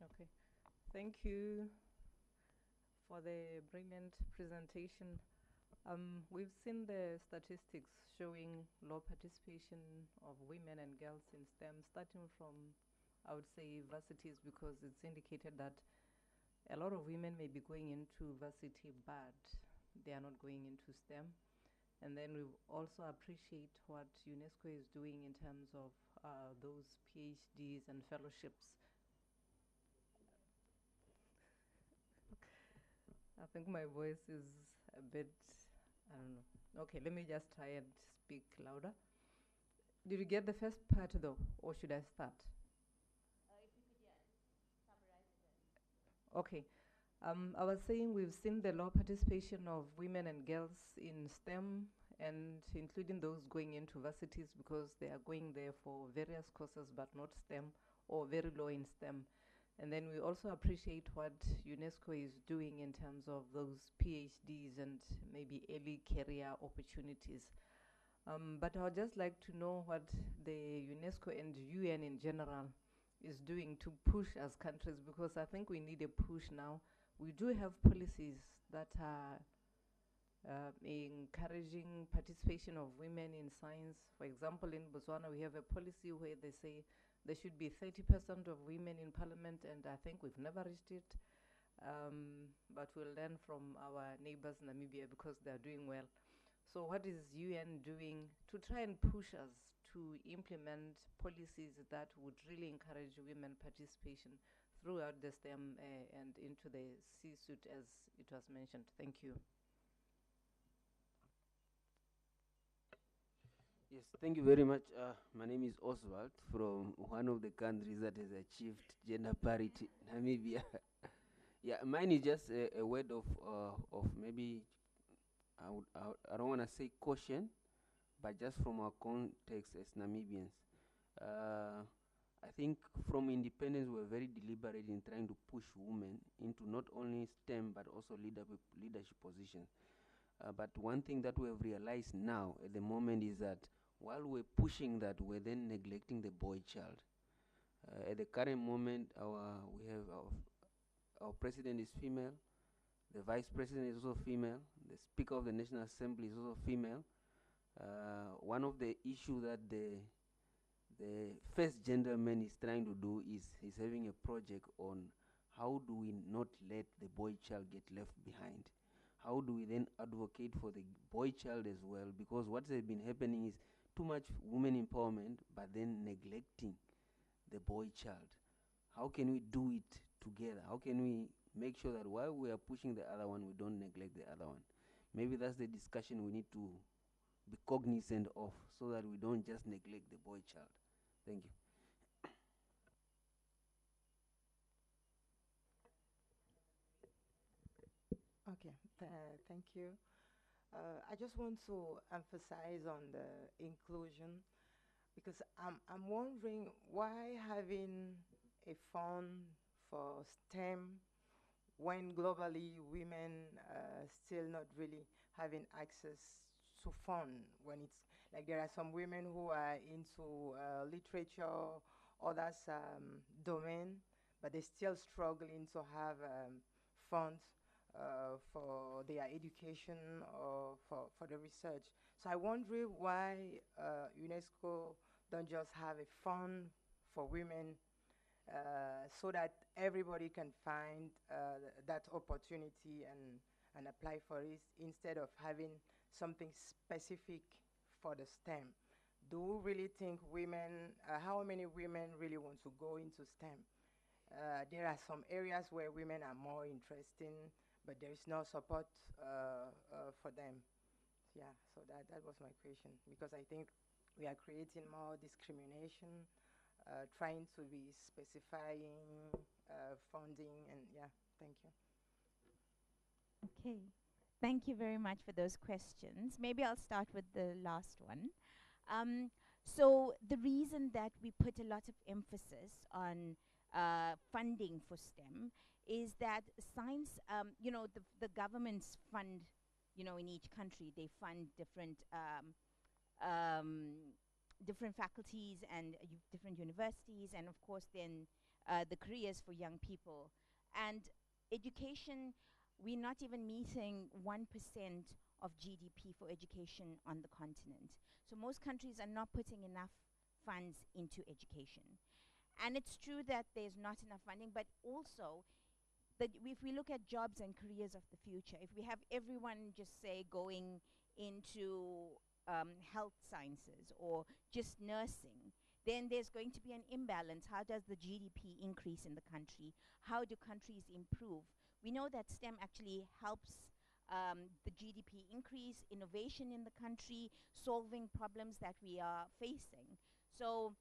Okay. Thank you for the brilliant presentation. We've seen the statistics showing low participation of women and girls in STEM, starting from, I would say, varsities, because it's indicated that a lot of women may be going into varsity, but they are not going into STEM. And then we also appreciate what UNESCO is doing in terms of those PhDs and fellowships. I think my voice is a bit, I don't know. Okay, let me just try and speak louder. Did you get the first part though, or should I start? If you could, summarize it. Okay. I was saying we've seen the low participation of women and girls in STEM, and including those going into varsities because they are going there for various courses but not STEM, or very low in STEM. And then we also appreciate what UNESCO is doing in terms of those PhDs and maybe early career opportunities. But I would just like to know what the UNESCO and UN in general is doing to push as countries, because I think we need a push now. We do have policies that are encouraging participation of women in science. For example, in Botswana, we have a policy where they say there should be 30% of women in parliament, and I think we've never reached it. But we'll learn from our neighbors in Namibia because they're doing well. So what is UN doing to try and push us to implement policies that would really encourage women participation throughout the STEM and into the C-suite, as it was mentioned? Thank you. Yes, thank you very much. My name is Oswald from one of the countries that has achieved gender parity, Namibia. Yeah, mine is just a word of maybe, I don't want to say caution, but just from our context as Namibians. I think from independence, we're very deliberate in trying to push women into not only STEM, but also leadership positions. But one thing that we have realized now at the moment is that while we're pushing that, we're then neglecting the boy child. At the current moment, our president is female, the vice president is also female, the speaker of the National Assembly is also female. One of the issues that the first gentleman is trying to do is he's having a project on how do we not let the boy child get left behind. How do we then advocate for the boy child as well? Because what has been happening is too much women empowerment, but then neglecting the boy child. How can we do it together? How can we make sure that while we are pushing the other one, we don't neglect the other one? Maybe that's the discussion we need to be cognizant of, so that we don't just neglect the boy child. Thank you. Okay, thank you. I just want to emphasize on the inclusion, because I'm wondering why having a fund for STEM when globally women still not really having access to fund, when it's like there are some women who are into literature, others domain, but they're still struggling to have funds for their education or for the research. So I wonder why UNESCO don't just have a fund for women so that everybody can find that opportunity and apply for it instead of having something specific for the STEM. Do you really think women, how many women really want to go into STEM? There are some areas where women are more interested, but there is no support for them. Yeah, so that was my question, because I think we are creating more discrimination, trying to be specifying funding, and yeah, thank you. Okay. Thank you very much for those questions. Maybe I'll start with the last one. So the reason that we put a lot of emphasis on funding for STEM is that science, the governments fund, in each country, they fund different faculties and different universities, and of course then the careers for young people. And education, we're not even meeting 1% of GDP for education on the continent. So most countries are not putting enough funds into education. And it's true that there's not enough funding, but also that if we look at jobs and careers of the future, if we have everyone just say going into health sciences or just nursing, then there's going to be an imbalance. How does the GDP increase in the country? How do countries improve? We know that STEM actually helps the GDP increase, innovation in the country, solving problems that we are facing. So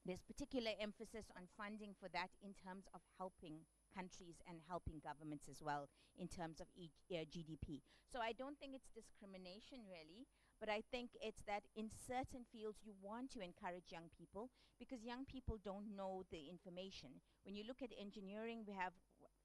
there's particular emphasis on funding for that in terms of helping countries and helping governments as well in terms of GDP. So I don't think it's discrimination really, but I think it's that in certain fields you want to encourage young people because young people don't know the information. When you look at engineering, we have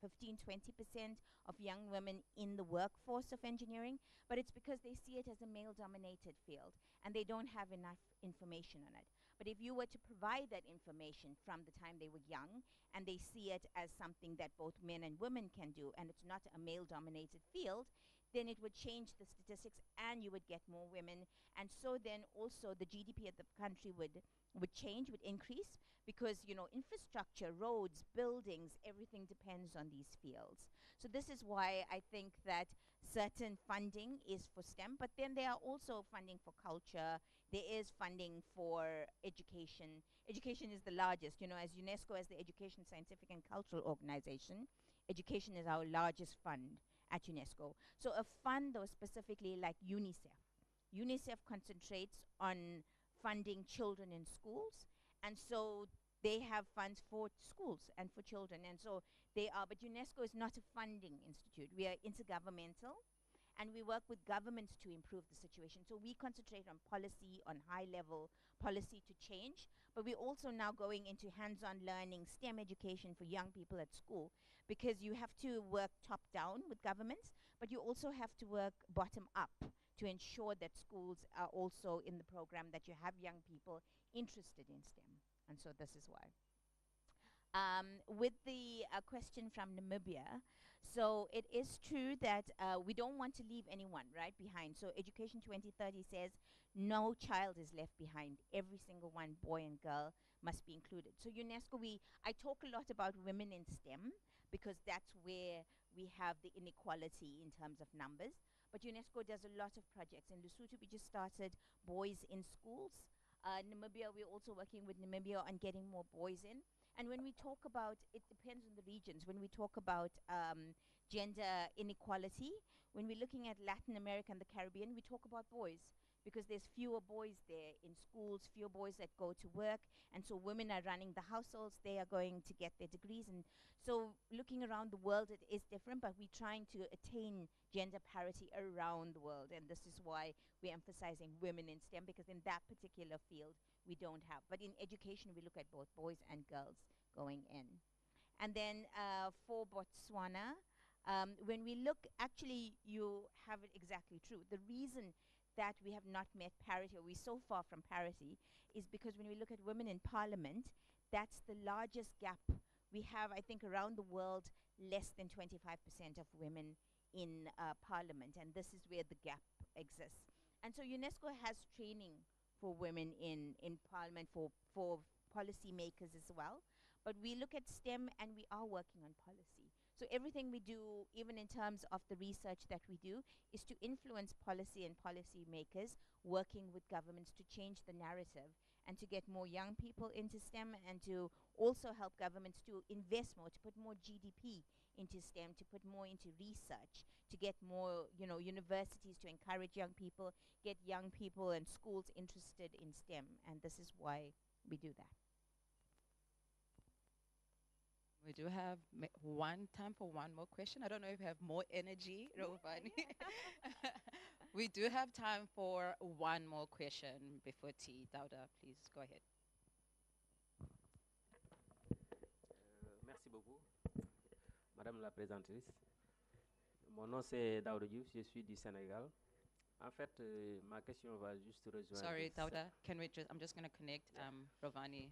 15–20% of young women in the workforce of engineering, but it's because they see it as a male-dominated field and they don't have enough information on it. But if you were to provide that information from the time they were young and they see it as something that both men and women can do and it's not a male-dominated field, then it would change the statistics and you would get more women. And so then also the GDP of the country would change, would increase, because, infrastructure, roads, buildings, everything depends on these fields. So this is why I think that certain funding is for STEM, but then there are also funding for culture. There is funding for education. Education is the largest, as UNESCO, as the Education, Scientific and Cultural Organization, education is our largest fund at UNESCO. So a fund, though, specifically like UNICEF. UNICEF concentrates on funding children in schools, and so they have funds for schools and for children, and so they are, but UNESCO is not a funding institute. We are intergovernmental, and we work with governments to improve the situation. So we concentrate on policy, on high-level policy to change, but we're also now going into hands-on learning, STEM education for young people at school, because you have to work top-down with governments, but you also have to work bottom-up to ensure that schools are also in the program, that you have young people interested in STEM. And so this is why. With the question from Namibia, so it is true that we don't want to leave anyone right behind. So Education 2030 says no child is left behind. Every single one, boy and girl, must be included. So UNESCO, I talk a lot about women in STEM because that's where we have the inequality in terms of numbers. But UNESCO does a lot of projects. In Lesotho, we just started boys in schools. Namibia, we're also working with Namibia on getting more boys in. And when we talk about, it depends on the regions, when we talk about gender inequality, when we're looking at Latin America and the Caribbean, we talk about boys because there's fewer boys there in schools, fewer boys that go to work, and so women are running the households, they are going to get their degrees. And so looking around the world, it is different, but we're trying to attain gender parity around the world, and this is why we're emphasizing women in STEM, because in that particular field, we don't have. But in education, we look at both boys and girls going in. And then for Botswana, when we look, actually, you have it exactly true. The reason that we have not met parity, or we're so far from parity, is because when we look at women in parliament, that's the largest gap. We have, I think, around the world, less than 25% of women in Parliament, and this is where the gap exists. And so UNESCO has training for women in Parliament, for policymakers as well. But we look at STEM and we are working on policy. So everything we do, even in terms of the research that we do, is to influence policy and policymakers working with governments to change the narrative and to get more young people into STEM, and to also help governments to invest more, to put more GDP into STEM, to put more into research, to get more, universities to encourage young people, get young people and schools interested in STEM. And this is why we do that. We do have time for one more question. I don't know if you have more energy, Rovani. We do have time for one more question before tea. Dauda, please go ahead. Merci beaucoup, Madame la présentatrice. Mon nom c'est Daouda Diouf, je suis du Sénégal. En fait, ma question va juste rejoindre... Sorry, Dauda, I'm just going to connect Rovani.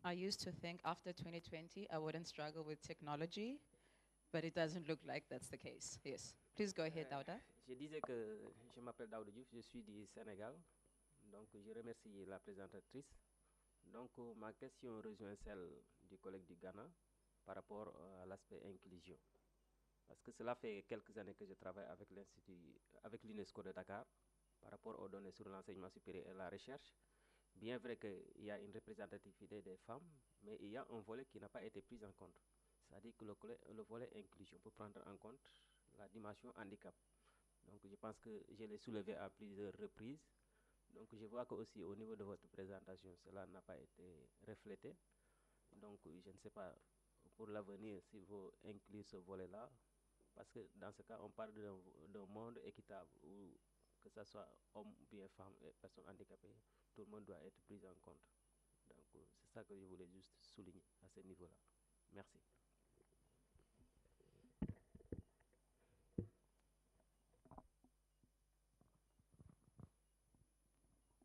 I used to think after 2020 I wouldn't struggle with technology, but it doesn't look like that's the case. Yes, please go ahead, Dauda. Je disais que je m'appelle Daouda Diouf, je suis du Sénégal. Donc je remercie la présentatrice. Donc ma question rejoint celle du collègue du Ghana par rapport à l'aspect inclusion. Parce que cela fait quelques années que je travaille avec l'UNESCO de Dakar par rapport aux données sur l'enseignement supérieur et la recherche. Bien vrai qu'il y a une représentativité des femmes, mais il y a un volet qui n'a pas été pris en compte. C'est-à-dire que le volet inclusion pour prendre en compte la dimension handicap. Donc je pense que je l'ai soulevé à plusieurs reprises. Donc je vois que aussi au niveau de votre présentation, cela n'a pas été reflété. Donc je ne sais pas pour l'avenir s'il faut inclure ce volet-là. Parce que dans ce cas, on parle d'un monde équitable où que ce soit homme ou bien femme et personnes handicapées, tout le monde doit être pris en compte. Donc c'est ça que je voulais juste souligner à ce niveau-là. Merci.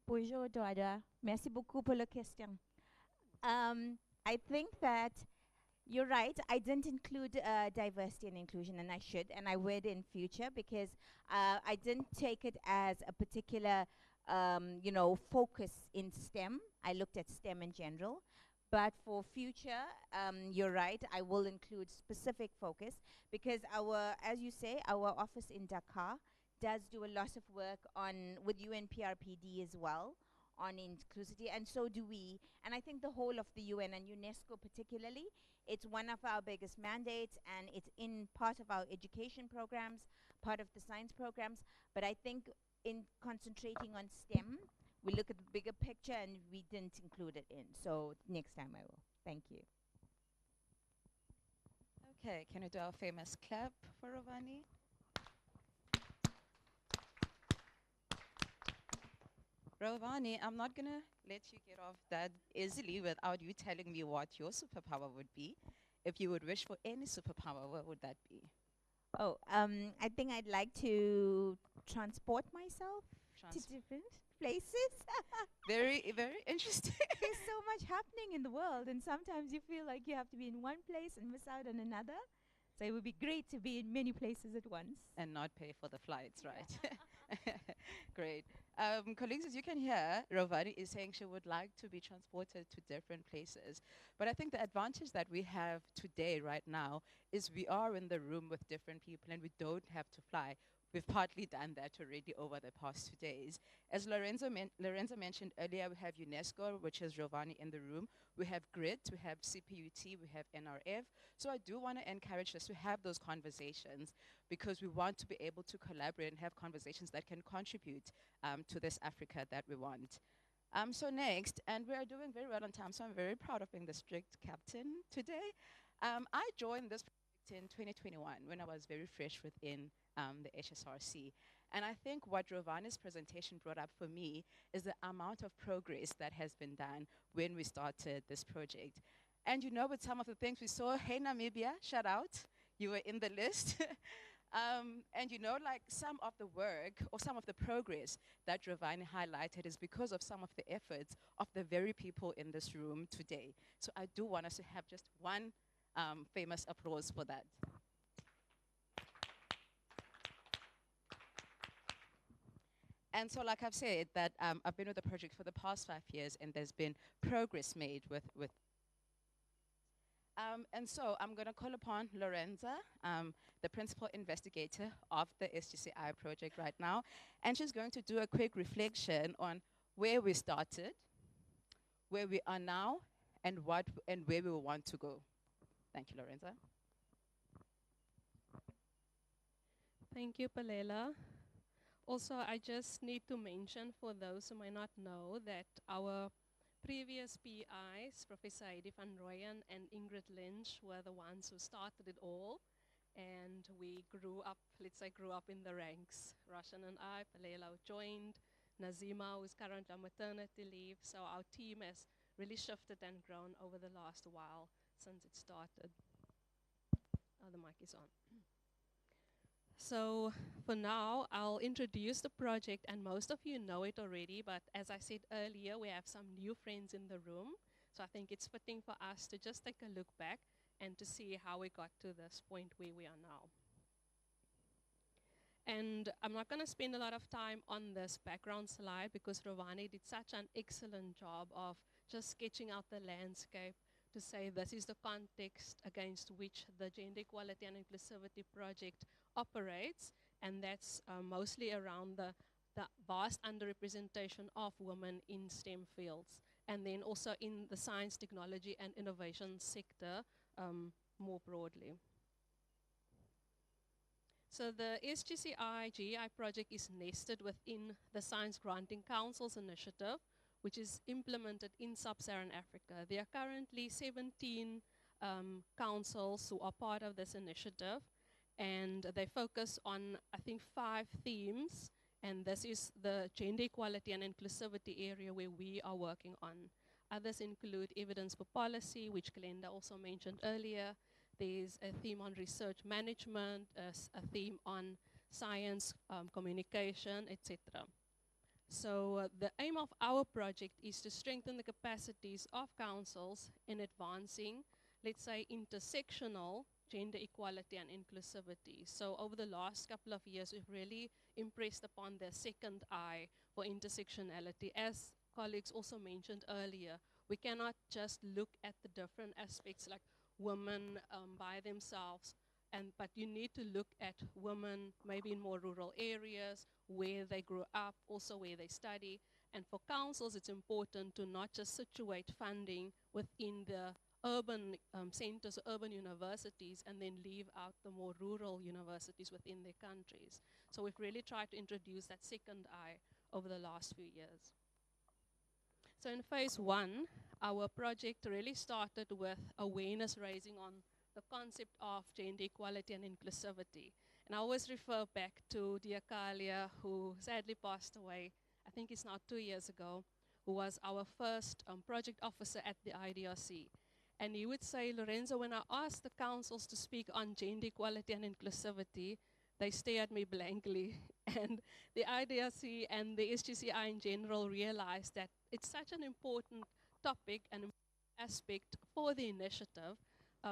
Bonjour, Dauda. Merci beaucoup pour la question. I think that you're right. I didn't include diversity and inclusion, and I should, and I would in future, because I didn't take it as a particular, focus in STEM. I looked at STEM in general. But for future, you're right, I will include specific focus, because as you say, our office in Dakar does do a lot of work with UNPRPD as well, on inclusivity, and so do we. And I think the whole of the UN and UNESCO particularly, it's one of our biggest mandates, and it's in part of our education programs, part of the science programs. But I think in concentrating on STEM, we look at the bigger picture and we didn't include it in. So next time I will. Thank you. Okay, can we do our famous clap for Rovani? Rovani, I'm not going to let you get off that easily without you telling me what your superpower would be. If you would wish for any superpower, what would that be? Oh, I think I'd like to transport myself to different places. Very, very interesting. There's so much happening in the world, and sometimes you feel like you have to be in one place and miss out on another. So it would be great to be in many places at once. And not pay for the flights, right? Great. Colleagues, as you can hear, Rovani is saying she would like to be transported to different places. But I think the advantage that we have today, right now, is we are in the room with different people and we don't have to fly. We've partly done that already over the past 2 days. As Lorenzo mentioned earlier, we have UNESCO, which is Rovani in the room. We have GRID, we have CPUT, we have NRF. So I do want to encourage us to have those conversations, because we want to be able to collaborate and have conversations that can contribute to this Africa that we want. So next, and we are doing very well on time, so I'm very proud of being the strict captain today. I joined this project in 2021 when I was very fresh within the HSRC. And I think what Rovani's presentation brought up for me is the amount of progress that has been done when we started this project. And you know, with some of the things we saw, hey Namibia, shout out, you were in the list. And you know, like some of the work or some of the progress that Rovani highlighted is because of some of the efforts of the very people in this room today. So I do want us to have just one famous applause for that. And so, like I've said, that I've been with the project for the past 5 years, and there's been progress made with. And so I'm going to call upon Lorenza, the principal investigator of the SGCI project right now, and she's going to do a quick reflection on where we started, where we are now, and where we want to go. Thank you, Lorenza. Thank you, Palela. Also, I just need to mention for those who may not know that our previous PIs, Professor Heidi van Rooyen and Ingrid Lynch, were the ones who started it all. And we grew up, let's say, grew up in the ranks. Roshan and I, Palela joined, Nazima, who's currently on maternity leave. So our team has really shifted and grown over the last while since it started. Oh, the mic is on. So for now, I'll introduce the project, and most of you know it already, but as I said earlier, we have some new friends in the room. So I think it's fitting for us to just take a look back and to see how we got to this point where we are now. And I'm not going to spend a lot of time on this background slide because Rovani did such an excellent job of just sketching out the landscape to say this is the context against which the Gender Equality and Inclusivity Project operates, and that's mostly around the vast underrepresentation of women in STEM fields, and then also in the science, technology, and innovation sector more broadly. So the SGCI GEI project is nested within the Science Granting Council's initiative, which is implemented in sub-Saharan Africa. There are currently 17 councils who are part of this initiative, and they focus on, I think, 5 themes, and this is the gender equality and inclusivity area where we are working on. Others include evidence for policy, which Glenda also mentioned earlier. There's a theme on research management, a theme on science, communication, etc. So the aim of our project is to strengthen the capacities of councils in advancing, let's say, intersectional gender equality and inclusivity. So over the last couple of years, we've really impressed upon the second I for intersectionality. As colleagues also mentioned earlier, we cannot just look at the different aspects like women by themselves, but you need to look at women maybe in more rural areas, where they grew up, also where they study. And for councils, it's important to not just situate funding within the urban centers, urban universities, and then leave out the more rural universities within their countries. So we've really tried to introduce that second I over the last few years. So in phase 1, our project really started with awareness raising on the concept of gender equality and inclusivity. And I always refer back to Diakalia, who sadly passed away, I think it's now 2 years ago, who was our first project officer at the IDRC. And he would say, Lorenzo, when I asked the councils to speak on gender equality and inclusivity, they stare at me blankly. And the IDRC and the SGCI in general realized that it's such an important topic and aspect for the initiative,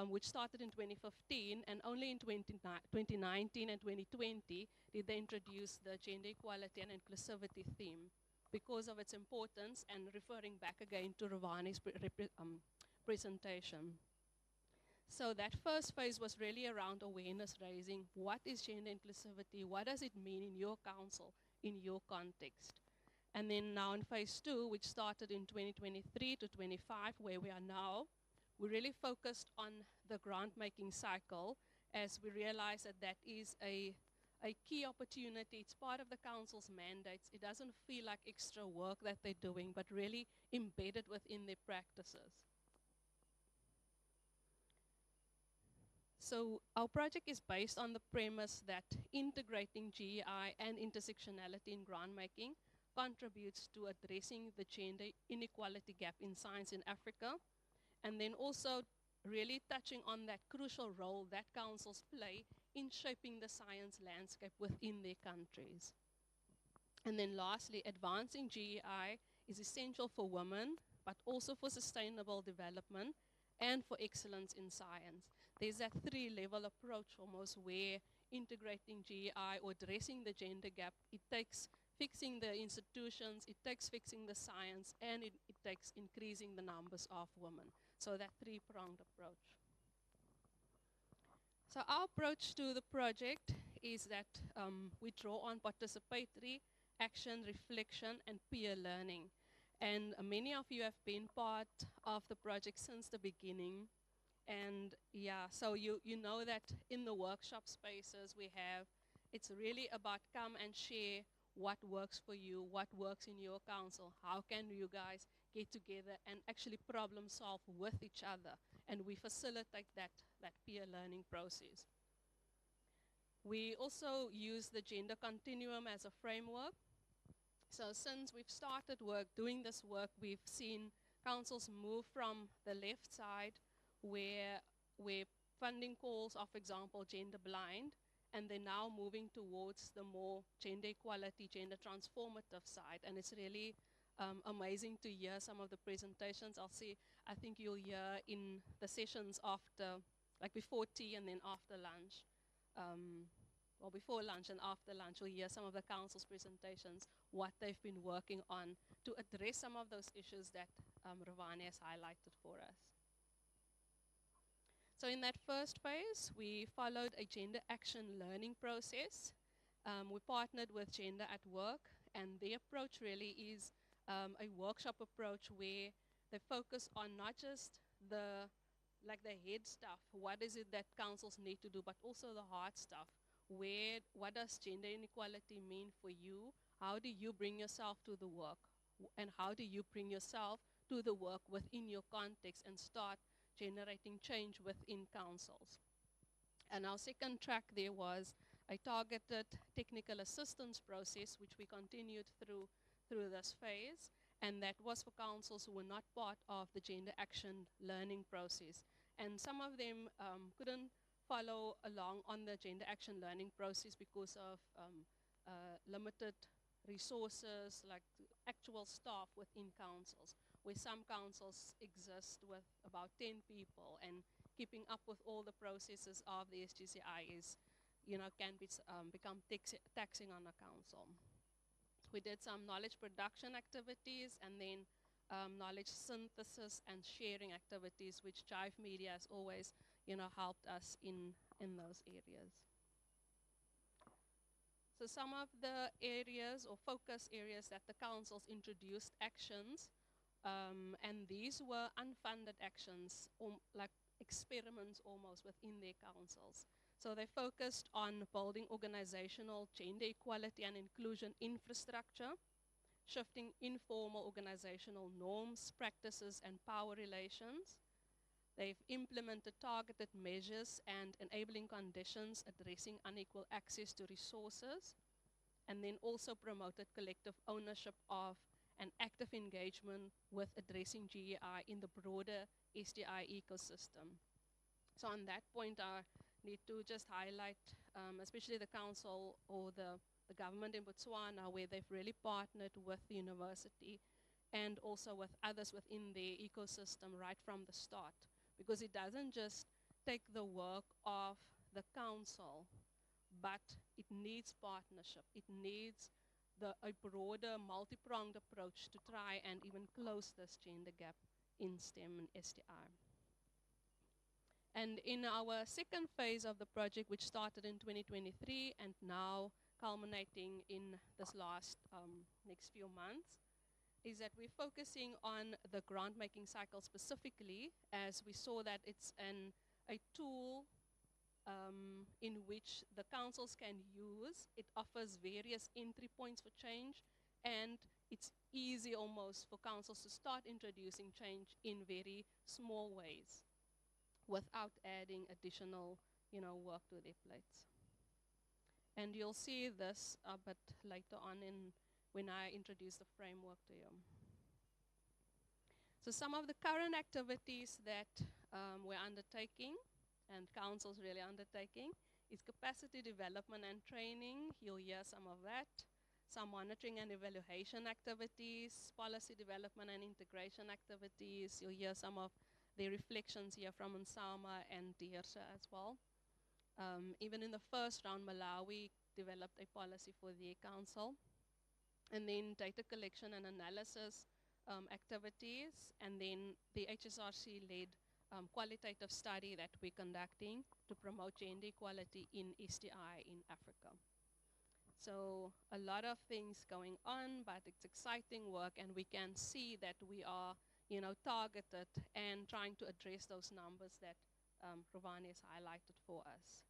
which started in 2015, and only in 2019 and 2020 did they introduce the gender equality and inclusivity theme because of its importance, and referring back again to Rovani's presentation. So that first phase was really around awareness raising. What is gender inclusivity? What does it mean in your council, in your context? And then now in phase 2, which started in 2023 to 25, where we are now, we really focused on the grant-making cycle, as we realize that that is a key opportunity. It's part of the council's mandates. It doesn't feel like extra work that they're doing, but really embedded within their practices. So our project is based on the premise that integrating GEI and intersectionality in grant making contributes to addressing the gender inequality gap in science in Africa, and then also really touching on that crucial role that councils play in shaping the science landscape within their countries. And then lastly, advancing GEI is essential for women, but also for sustainable development and for excellence in science. There's that three-level approach almost where integrating GEI or addressing the gender gap, it takes fixing the institutions, it takes fixing the science, and it takes increasing the numbers of women. So that three-pronged approach. So our approach to the project is that we draw on participatory action, reflection, and peer learning. And many of you have been part of the project since the beginning. And yeah, so you know that in the workshop spaces we have, it's really about come and share what works for you, what works in your council, how can you guys get together and actually problem solve with each other. And we facilitate that peer learning process. We also use the gender continuum as a framework. So since we've started doing this work, we've seen councils move from the left side where funding calls are, for example, gender blind, and they're now moving towards the more gender equality, gender transformative side. And it's really amazing to hear some of the presentations. I think you'll hear in the sessions after, like before tea and then after lunch. Well, before lunch and after lunch, you'll hear some of the council's presentations, what they've been working on to address some of those issues that Ravani has highlighted for us. So in that first phase, we followed a gender action learning process. We partnered with Gender at Work, and the approach really is a workshop approach where they focus on not just the head stuff, what is it that councils need to do, but also the hard stuff. What does gender inequality mean for you? How do you bring yourself to the work? And how do you bring yourself to the work within your context and start generating change within councils? And our second track there was a targeted technical assistance process, which we continued through this phase. And that was for councils who were not part of the gender action learning process. And some of them couldn't follow along on the gender action learning process because of limited resources, like actual staff within councils, where some councils exist with about 10 people, and keeping up with all the processes of the SGCI is, can become taxing on a council. We did some knowledge production activities and then knowledge synthesis and sharing activities, which Jive Media has always helped us in those areas. So some of the areas or focus areas that the councils introduced actions, and these were unfunded actions, like experiments almost within their councils. So they focused on building organizational gender equality and inclusion infrastructure, shifting informal organizational norms, practices, and power relations. They've implemented targeted measures and enabling conditions addressing unequal access to resources, and then also promoted collective ownership of and active engagement with addressing GEI in the broader SDI ecosystem. So on that point, I need to just highlight, especially the council or the government in Botswana, where they've really partnered with the university and also with others within their ecosystem right from the start. Because it doesn't just take the work of the council, but it needs partnership. It needs a broader, multi-pronged approach to try and even close this gender gap in STEM and STI. And in our second phase of the project, which started in 2023 and now culminating in this next few months, is that we're focusing on the grant-making cycle specifically, as we saw that it's a tool in which the councils can use. It offers various entry points for change, and it's easy almost for councils to start introducing change in very small ways without adding additional work to their plates. And you'll see this a bit later on when I introduce the framework to you. So some of the current activities that we're undertaking and council's really undertaking is capacity development and training. You'll hear some of that. Some monitoring and evaluation activities, policy development and integration activities. You'll hear some of the reflections here from Nsama and Diersha as well. Even in the first round, Malawi developed a policy for their council. And then data collection and analysis activities, and then the HSRC-led qualitative study that we're conducting to promote gender equality in STI in Africa. So a lot of things going on, but it's exciting work, and we can see that we are, targeted and trying to address those numbers that Ravani has highlighted for us.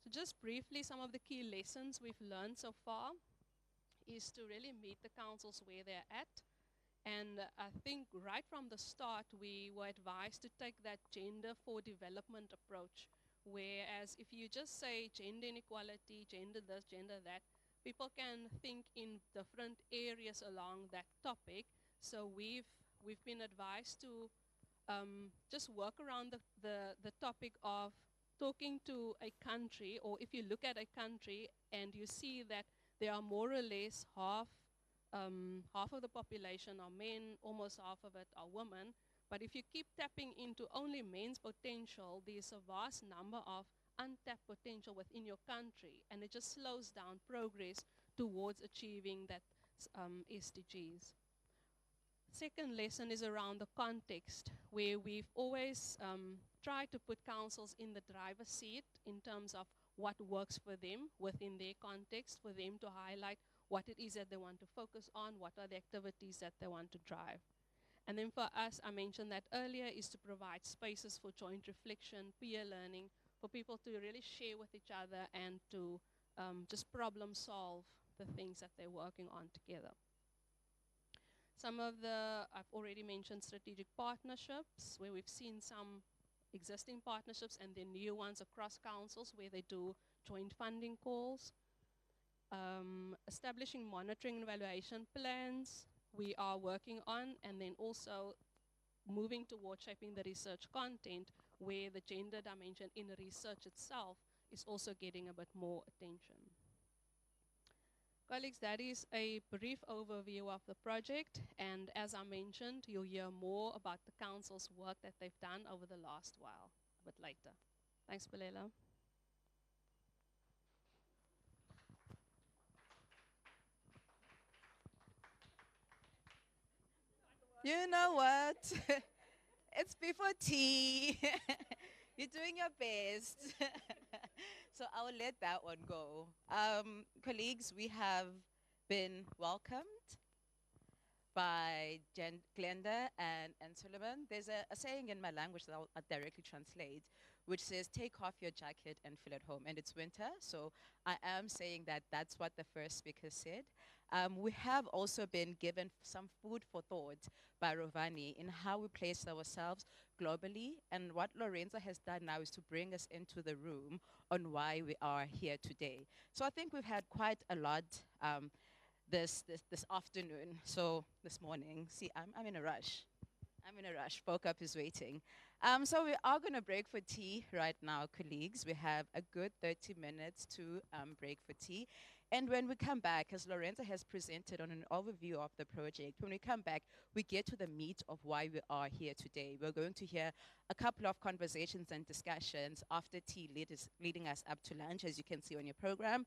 So just briefly, some of the key lessons we've learned so far is to really meet the councils where they're at. And I think right from the start, we were advised to take that gender for development approach. Whereas if you just say gender inequality, gender this, gender that, people can think in different areas along that topic. So we've been advised to just work around the topic of talking to a country, or if you look at a country and you see that there are more or less half of the population are men, almost half of it are women. But if you keep tapping into only men's potential, there's a vast number of untapped potential within your country, and it just slows down progress towards achieving that SDGs. Second lesson is around the context, where we've always tried to put councils in the driver's seat in terms of what works for them within their context, for them to highlight what it is that they want to focus on, what are the activities that they want to drive. And then for us, I mentioned that earlier, is to provide spaces for joint reflection, peer learning, for people to really share with each other and to just problem solve the things that they're working on together. Some of I've already mentioned strategic partnerships, where we've seen some existing partnerships and then new ones across councils where they do joint funding calls. Establishing monitoring and evaluation plans we are working on, and then also moving towards shaping the research content where the gender dimension in the research itself is also getting a bit more attention. Colleagues, that is a brief overview of the project, and as I mentioned, you'll hear more about the council's work that they've done over the last while, a bit later. Thanks, Belela. You know what? It's before tea. You're doing your best. So I'll let that one go. Colleagues, we have been welcomed by Glenda and Suleiman. There's a saying in my language that I'll directly translate, which says, take off your jacket and feel at home. And it's winter, so I am saying that that's what the first speaker said. We have also been given some food for thought by Rovani in how we place ourselves globally, and what Lorenzo has done now is to bring us into the room on why we are here today. So I think we've had quite a lot this afternoon, so this morning. See, I'm in a rush. I'm in a rush. Folk Up is waiting. So we are going to break for tea right now, colleagues. We have a good 30 minutes to break for tea. And when we come back, as Lorenzo has presented on an overview of the project, when we come back, we get to the meat of why we are here today. We're going to hear a couple of conversations and discussions after tea leading us up to lunch, as you can see on your program.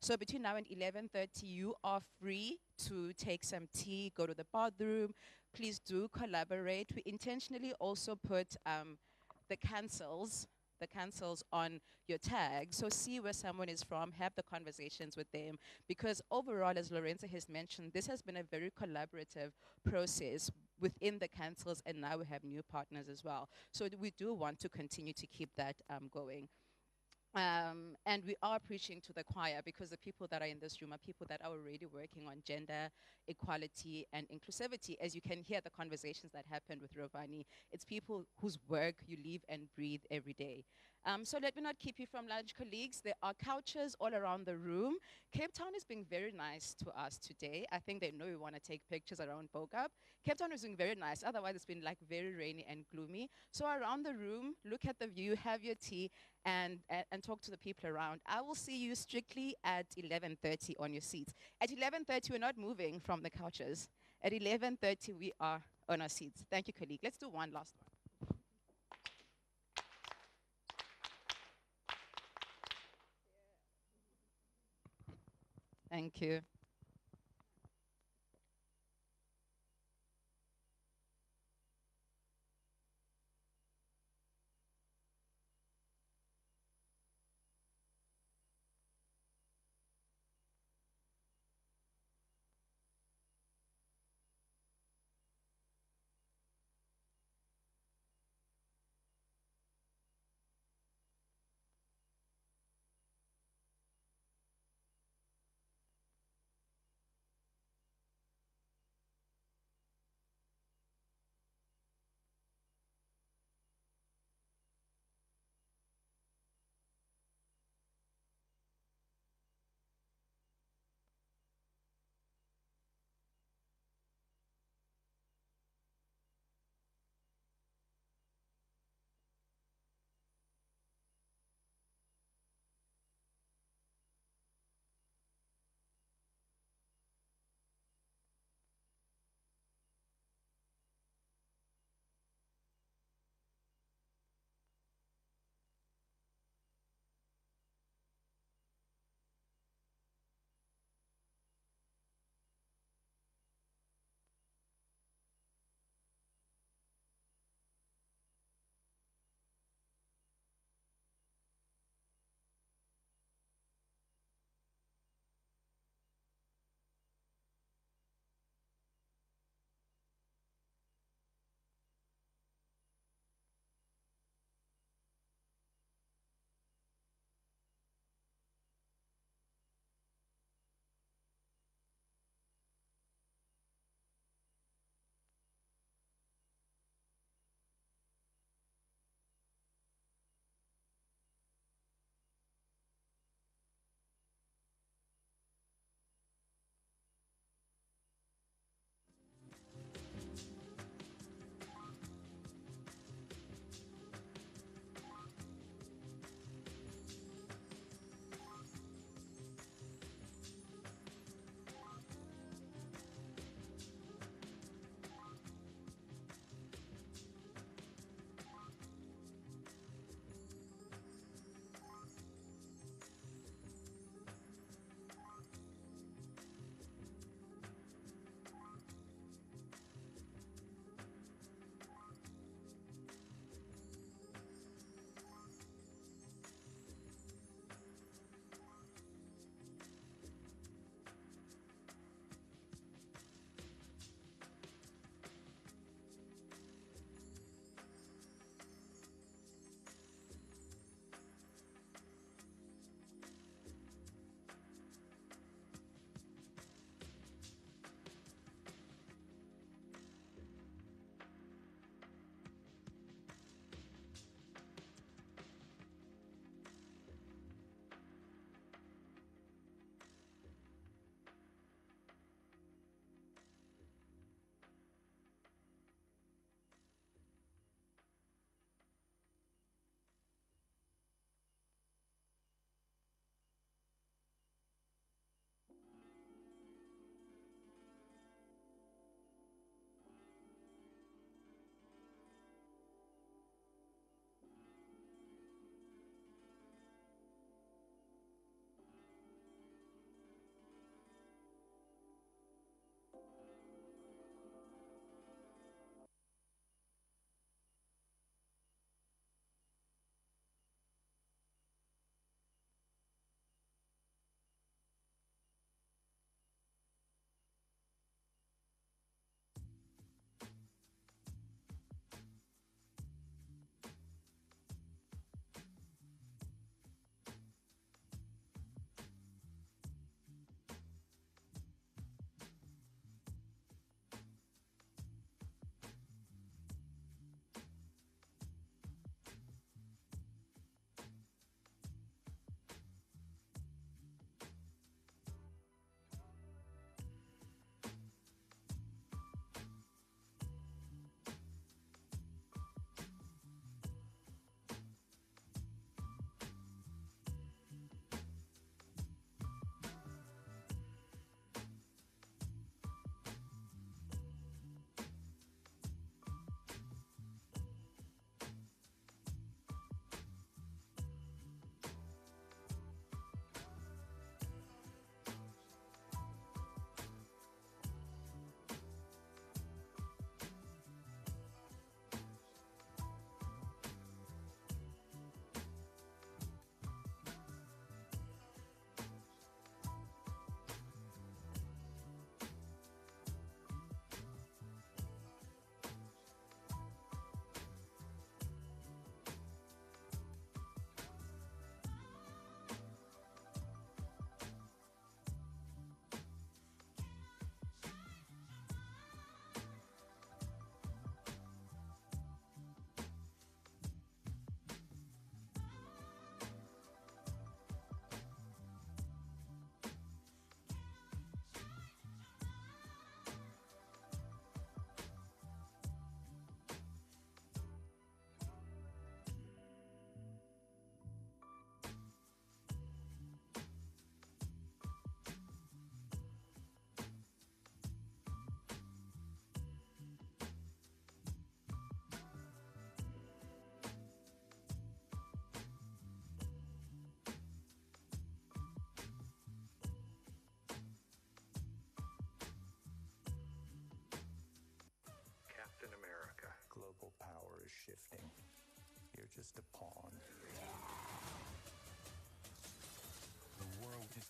So between now and 11:30, you are free to take some tea, go to the bathroom. Please do collaborate. We intentionally also put the cancels on your tag. So see where someone is from, have the conversations with them, because overall, as Lorenzo has mentioned, this has been a very collaborative process within the councils, and now we have new partners as well. So we do want to continue to keep that going. And we are preaching to the choir, because the people that are in this room are people that are already working on gender equality and inclusivity. As you can hear the conversations that happened with Rovani, it's people whose work you live and breathe every day. So let me not keep you from lunch, colleagues. There are couches all around the room. Cape Town is being very nice to us today. I think they know we want to take pictures around Bokap. Cape Town is being very nice. Otherwise, it's been like very rainy and gloomy. So around the room, look at the view, have your tea, and talk to the people around. I will see you strictly at 11:30 on your seats. At 11:30, we're not moving from the couches. At 11:30, we are on our seats. Thank you, colleague. Let's do one last one. Thank you.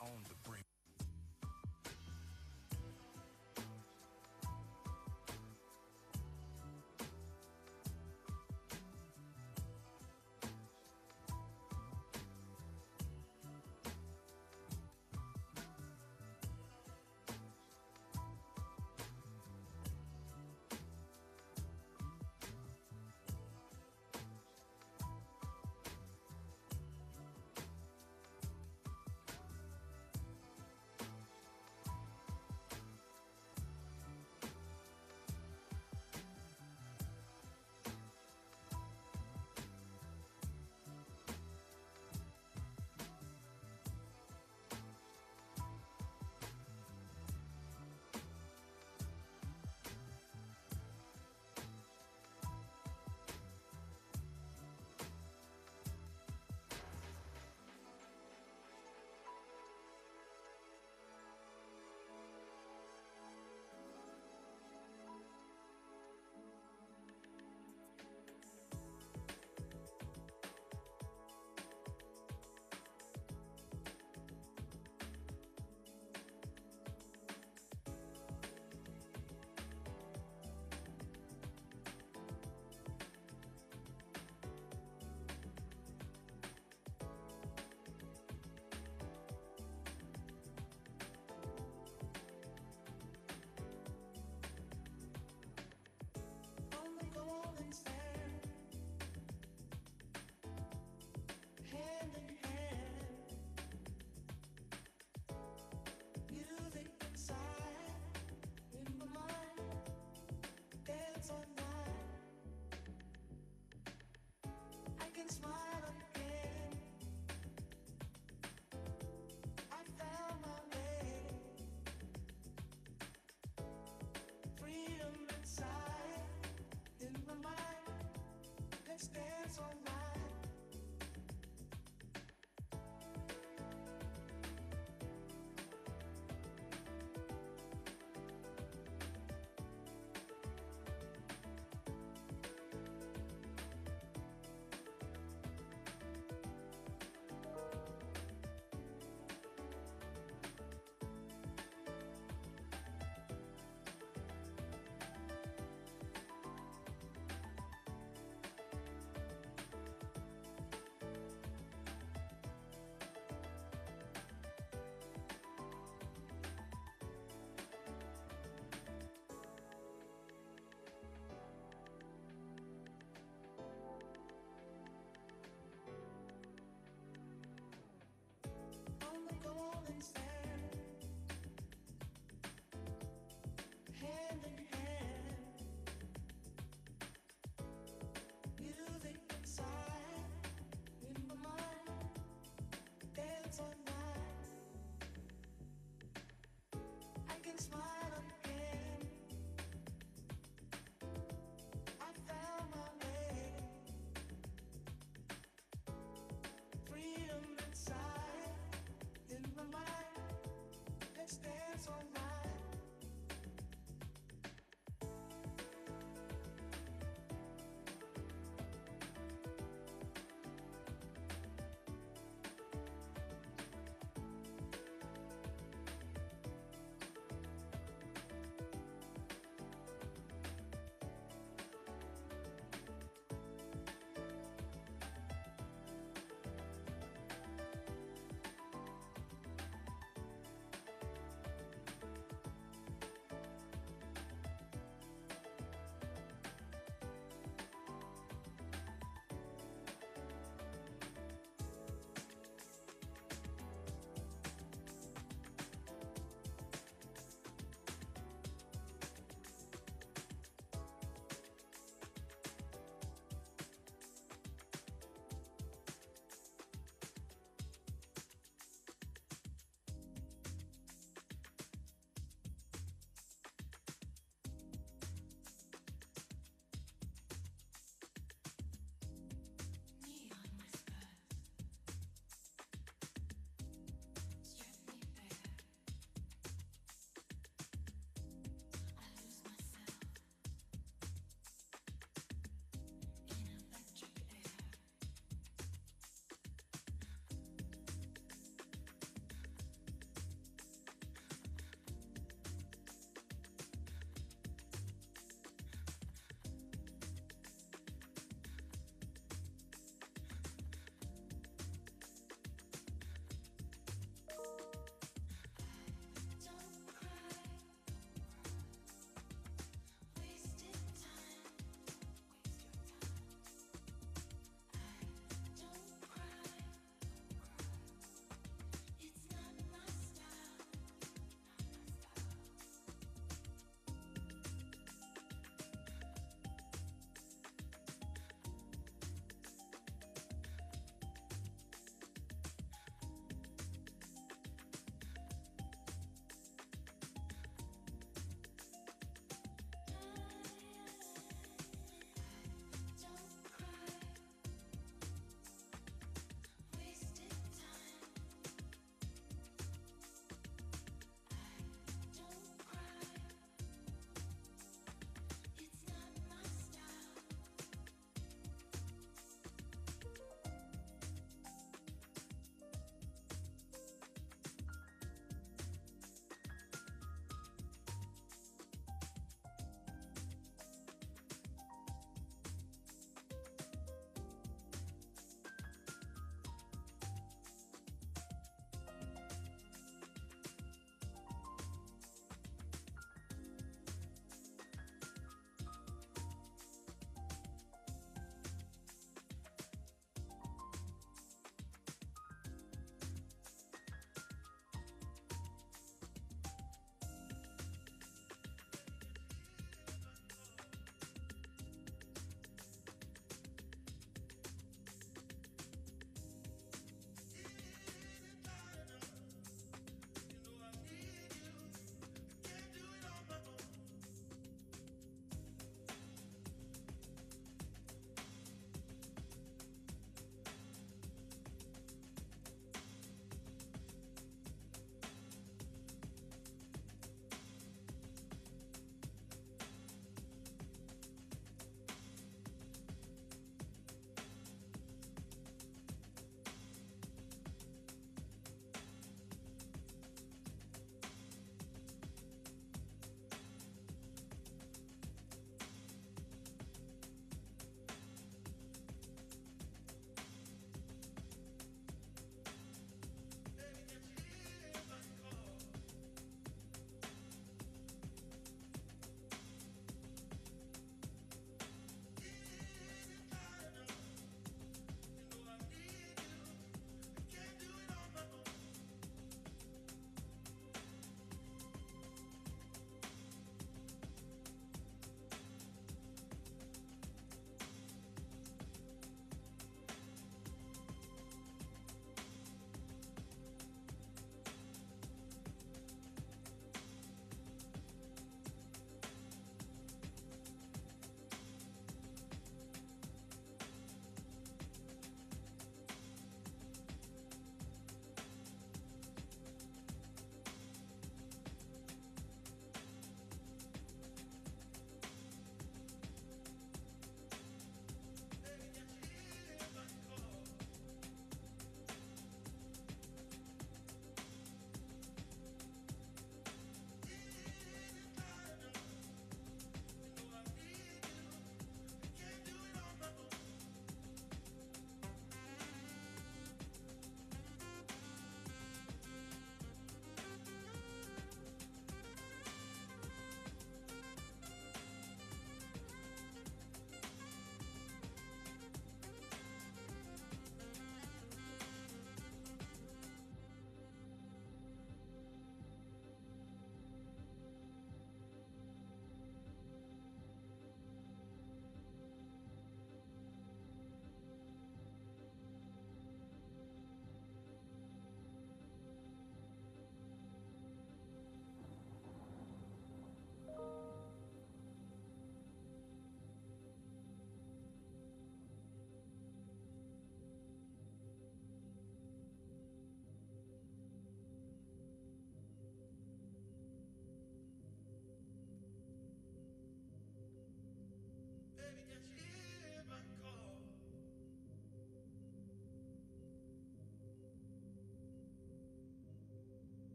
on the brink.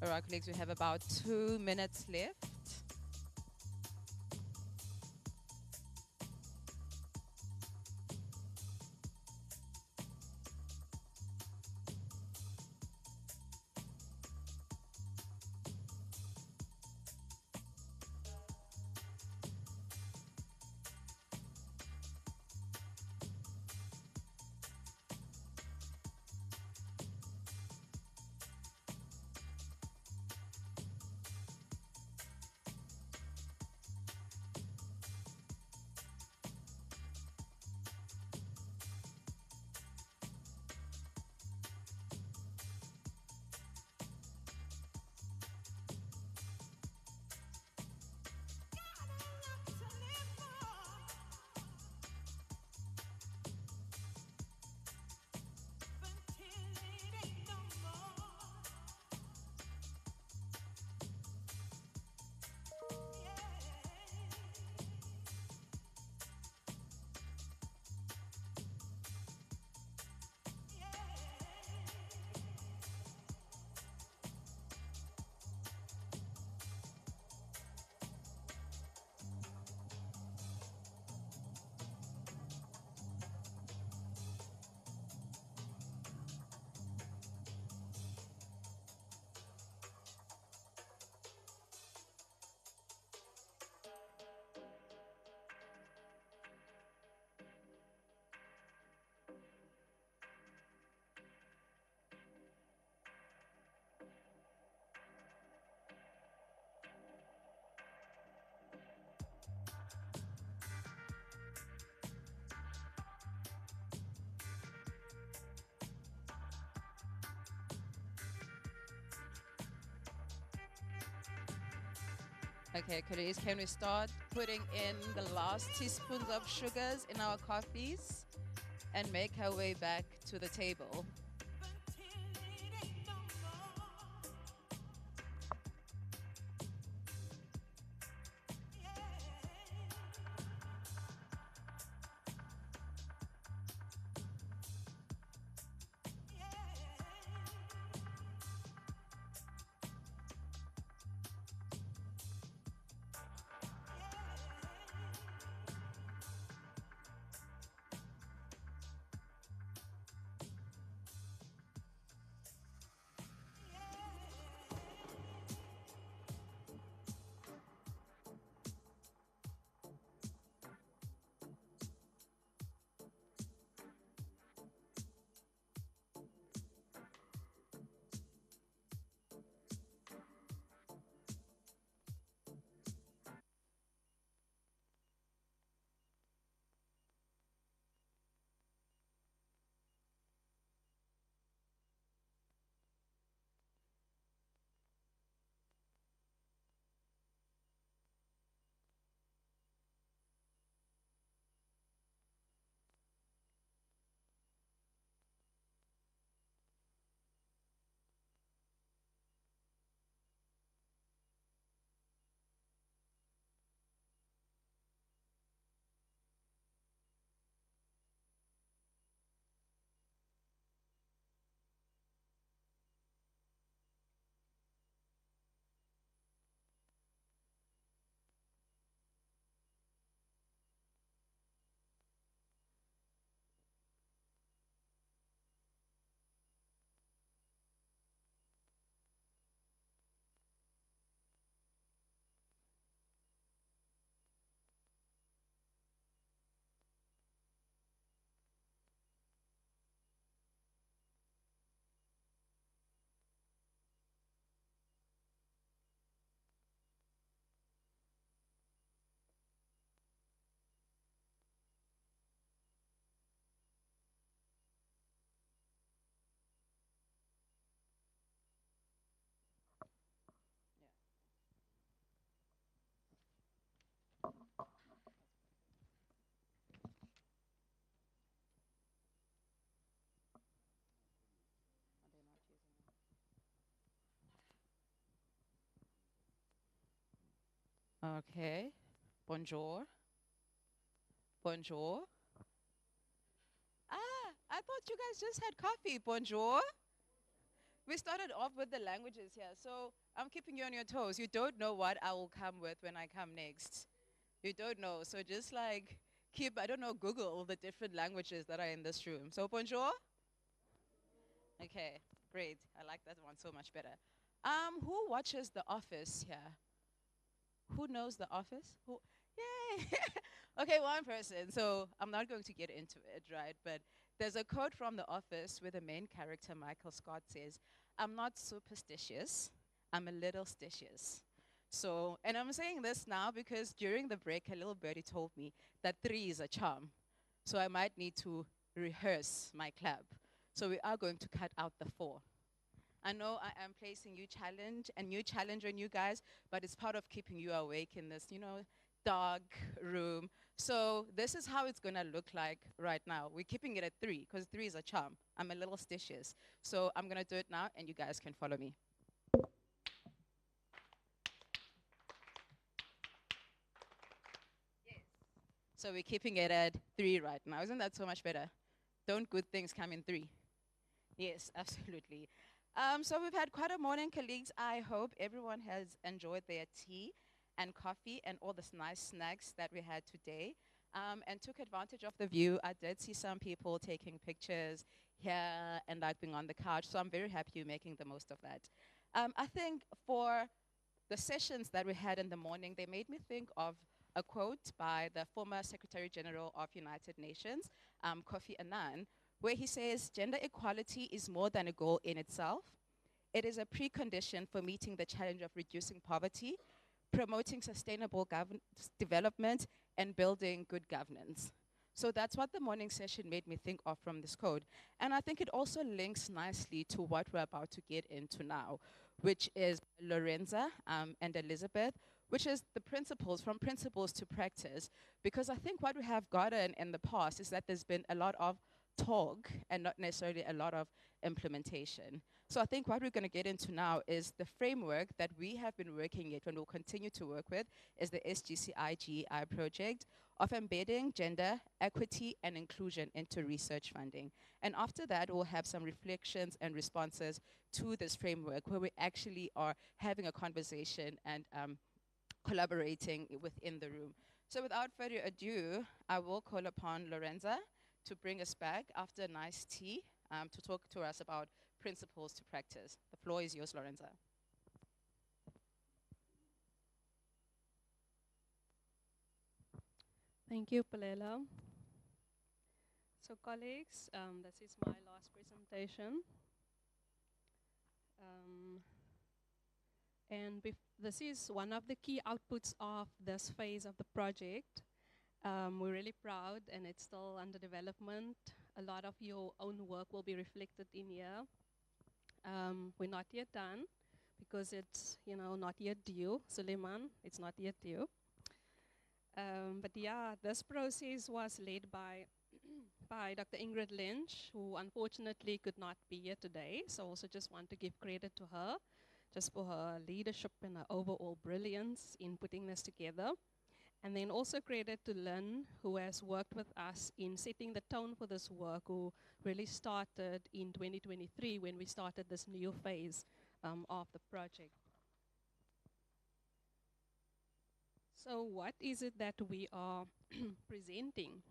All right, colleagues, we have about 2 minutes left. Okay, colleagues, can we start putting in the last teaspoons of sugars in our coffees and make our way back to the table? Okay. Bonjour. Bonjour. Ah, I thought you guys just had coffee. Bonjour. we started off with the languages here. So I'm keeping you on your toes. You don't know what I will come with when I come next. You don't know. So just like keep, I don't know, Google the different languages that are in this room. So bonjour. Okay, great. I like that one so much better. Who watches The Office here? Who knows The Office? Who? Yay! Okay, one person. So I'm not going to get into it, right? But there's a quote from The Office where the main character, Michael Scott, says, "I'm not superstitious, I'm a little stitious." So, and I'm saying this now because during the break, a little birdie told me that 3 is a charm. So I might need to rehearse my clap. So we are going to cut out the 4. I know I am placing a new challenge on you guys, but it's part of keeping you awake in this, dark room. So this is how it's gonna look like right now. We're keeping it at 3, because 3 is a charm. I'm a little stitious. So I'm gonna do it now, and you guys can follow me. Yes. So we're keeping it at 3 right now. Isn't that so much better? Don't good things come in 3? Yes, absolutely. So we've had quite a morning, colleagues. I hope everyone has enjoyed their tea and coffee and all the nice snacks that we had today, and took advantage of the view. I did see some people taking pictures here and like being on the couch, so I'm very happy you're making the most of that. I think for the sessions that we had in the morning, they made me think of a quote by the former Secretary General of United Nations, Kofi Annan, where he says, "Gender equality is more than a goal in itself. It is a precondition for meeting the challenge of reducing poverty, promoting sustainable development, and building good governance." So that's what the morning session made me think of from this code. And I think it also links nicely to what we're about to get into now, which is Lorenza and Elizabeth, which is the principles, from principles to practice. Because I think what we have gotten in the past is that there's been a lot of talk and not necessarily a lot of implementation. So I think what we're going to get into now is the framework that we have been working at and will continue to work with is the SGCI GEI project of embedding gender, equity, and inclusion into research funding. And after that, we'll have some reflections and responses to this framework where we actually are having a conversation and collaborating within the room. So without further ado, I will call upon Lorenza to bring us back after a nice tea to talk to us about principles to practice. The floor is yours, Lorenza. Thank you, Palela. So colleagues, this is my last presentation. And this is one of the key outputs of this phase of the project. We're really proud, and it's still under development. A lot of your own work will be reflected in here. We're not yet done because it's, not yet due. Suleiman, it's not yet due. But yeah, this process was led by by Dr. Ingrid Lynch, who unfortunately could not be here today. So also just want to give credit to her, just for her leadership and her overall brilliance in putting this together. And then also credit to Lynn, who has worked with us in setting the tone for this work, who really started in 2023 when we started this new phase of the project. So what is it that we are presenting?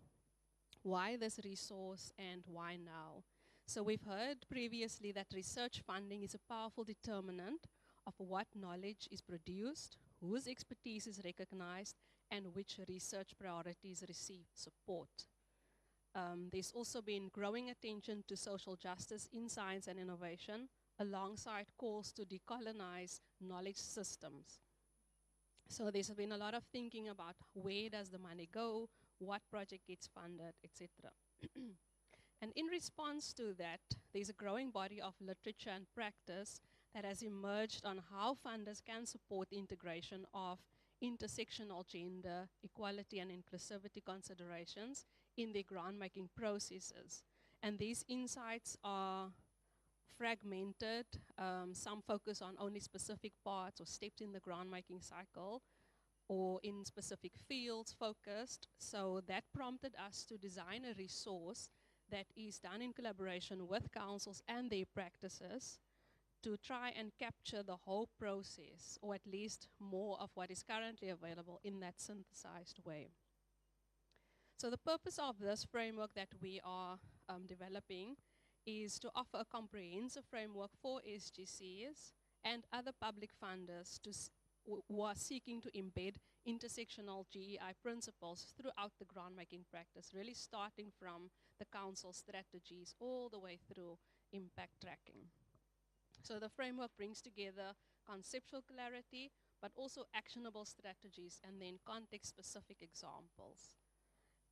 Why this resource and why now? So we've heard previously that research funding is a powerful determinant of what knowledge is produced, whose expertise is recognized, and which research priorities receive support. There's also been growing attention to social justice in science and innovation, alongside calls to decolonize knowledge systems. So there's been a lot of thinking about where does the money go, what project gets funded, etc. And in response to that, there's a growing body of literature and practice that has emerged on how funders can support integration of intersectional gender, equality, and inclusivity considerations in their grant-making processes. And these insights are fragmented. Some focus on only specific parts or steps in the grant-making cycle, or in specific fields focused. So that prompted us to design a resource that is done in collaboration with councils and their practices to try and capture the whole process, or at least more of what is currently available in that synthesized way. So the purpose of this framework that we are developing is to offer a comprehensive framework for SGCs and other public funders who are seeking to embed intersectional GEI principles throughout the grant-making practice, really starting from the council strategies all the way through impact tracking. So the framework brings together conceptual clarity, but also actionable strategies and then context-specific examples.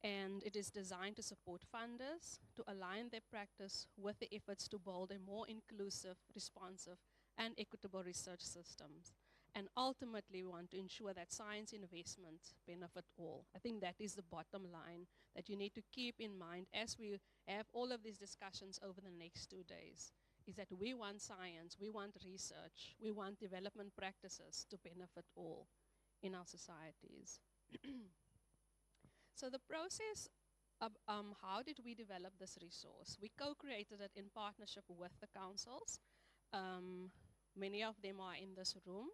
And it is designed to support funders to align their practice with the efforts to build a more inclusive, responsive, and equitable research systems. And ultimately, we want to ensure that science investments benefit all. I think that is the bottom line that you need to keep in mind as we have all of these discussions over the next 2 days, is that we want science, we want research, we want development practices to benefit all in our societies. So the process of how did we develop this resource? We co-created it in partnership with the councils. Many of them are in this room.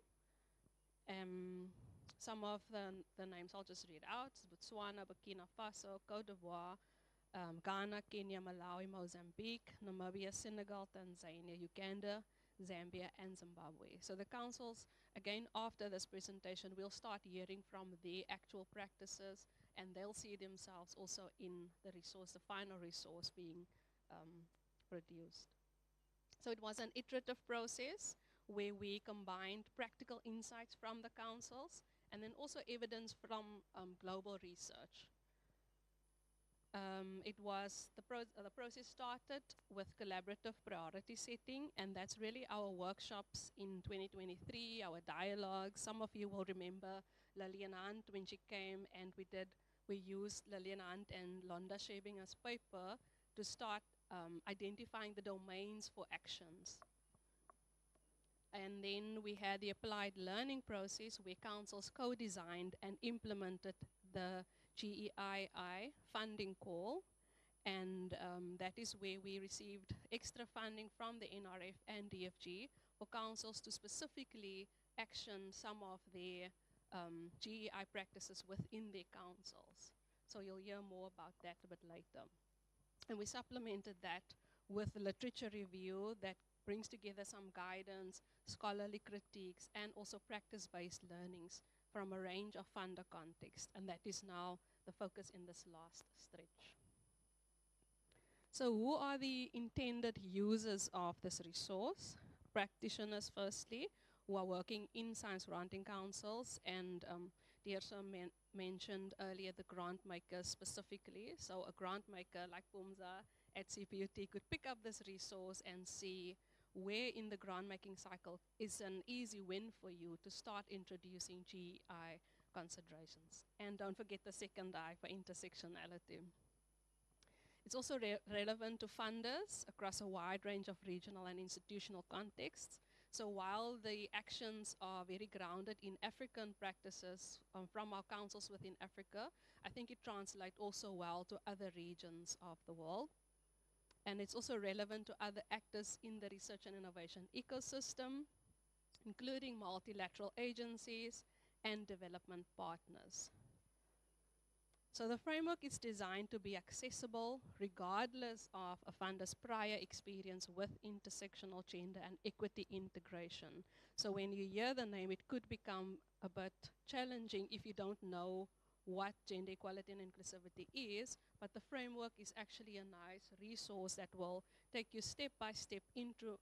Some of the names I'll just read out: Botswana, Burkina Faso, Cote d'Ivoire, Ghana, Kenya, Malawi, Mozambique, Namibia, Senegal, Tanzania, Uganda, Zambia, and Zimbabwe. So the councils, again, after this presentation, will start hearing from the actual practices, and they'll see themselves also in the resource, the final resource being produced. So it was an iterative process where we combined practical insights from the councils and then also evidence from global research. The process started with collaborative priority setting, and that's really our workshops in 2023, our dialogues. Some of you will remember Lillian Hunt when she came, and we used Lillian Hunt and Londa Shebinga's paper to start identifying the domains for actions. And then we had the applied learning process where councils co-designed and implemented the GEII funding call, and that is where we received extra funding from the NRF and DFG for councils to specifically action some of their GEI practices within their councils. So you'll hear more about that a bit later. And we supplemented that with literature review that brings together some guidance, scholarly critiques, and also practice-based learnings from a range of funder contexts, and that is now the focus in this last stretch. So who are the intended users of this resource? Practitioners, firstly, who are working in science granting councils, and Deersa mentioned earlier the grant makers specifically. So a grant maker like Pumza at CPUT could pick up this resource and see where in the grant making cycle is an easy win for you to start introducing GEI considerations. And don't forget the second I for intersectionality. It's also relevant to funders across a wide range of regional and institutional contexts. So while the actions are very grounded in African practices from our councils within Africa, I think it translates also well to other regions of the world. And it's also relevant to other actors in the research and innovation ecosystem, including multilateral agencies and development partners. So the framework is designed to be accessible regardless of a funder's prior experience with intersectional gender and equity integration. So when you hear the name, it could become a bit challenging if you don't know what gender equality and inclusivity is, but the framework is actually a nice resource that will take you step by step into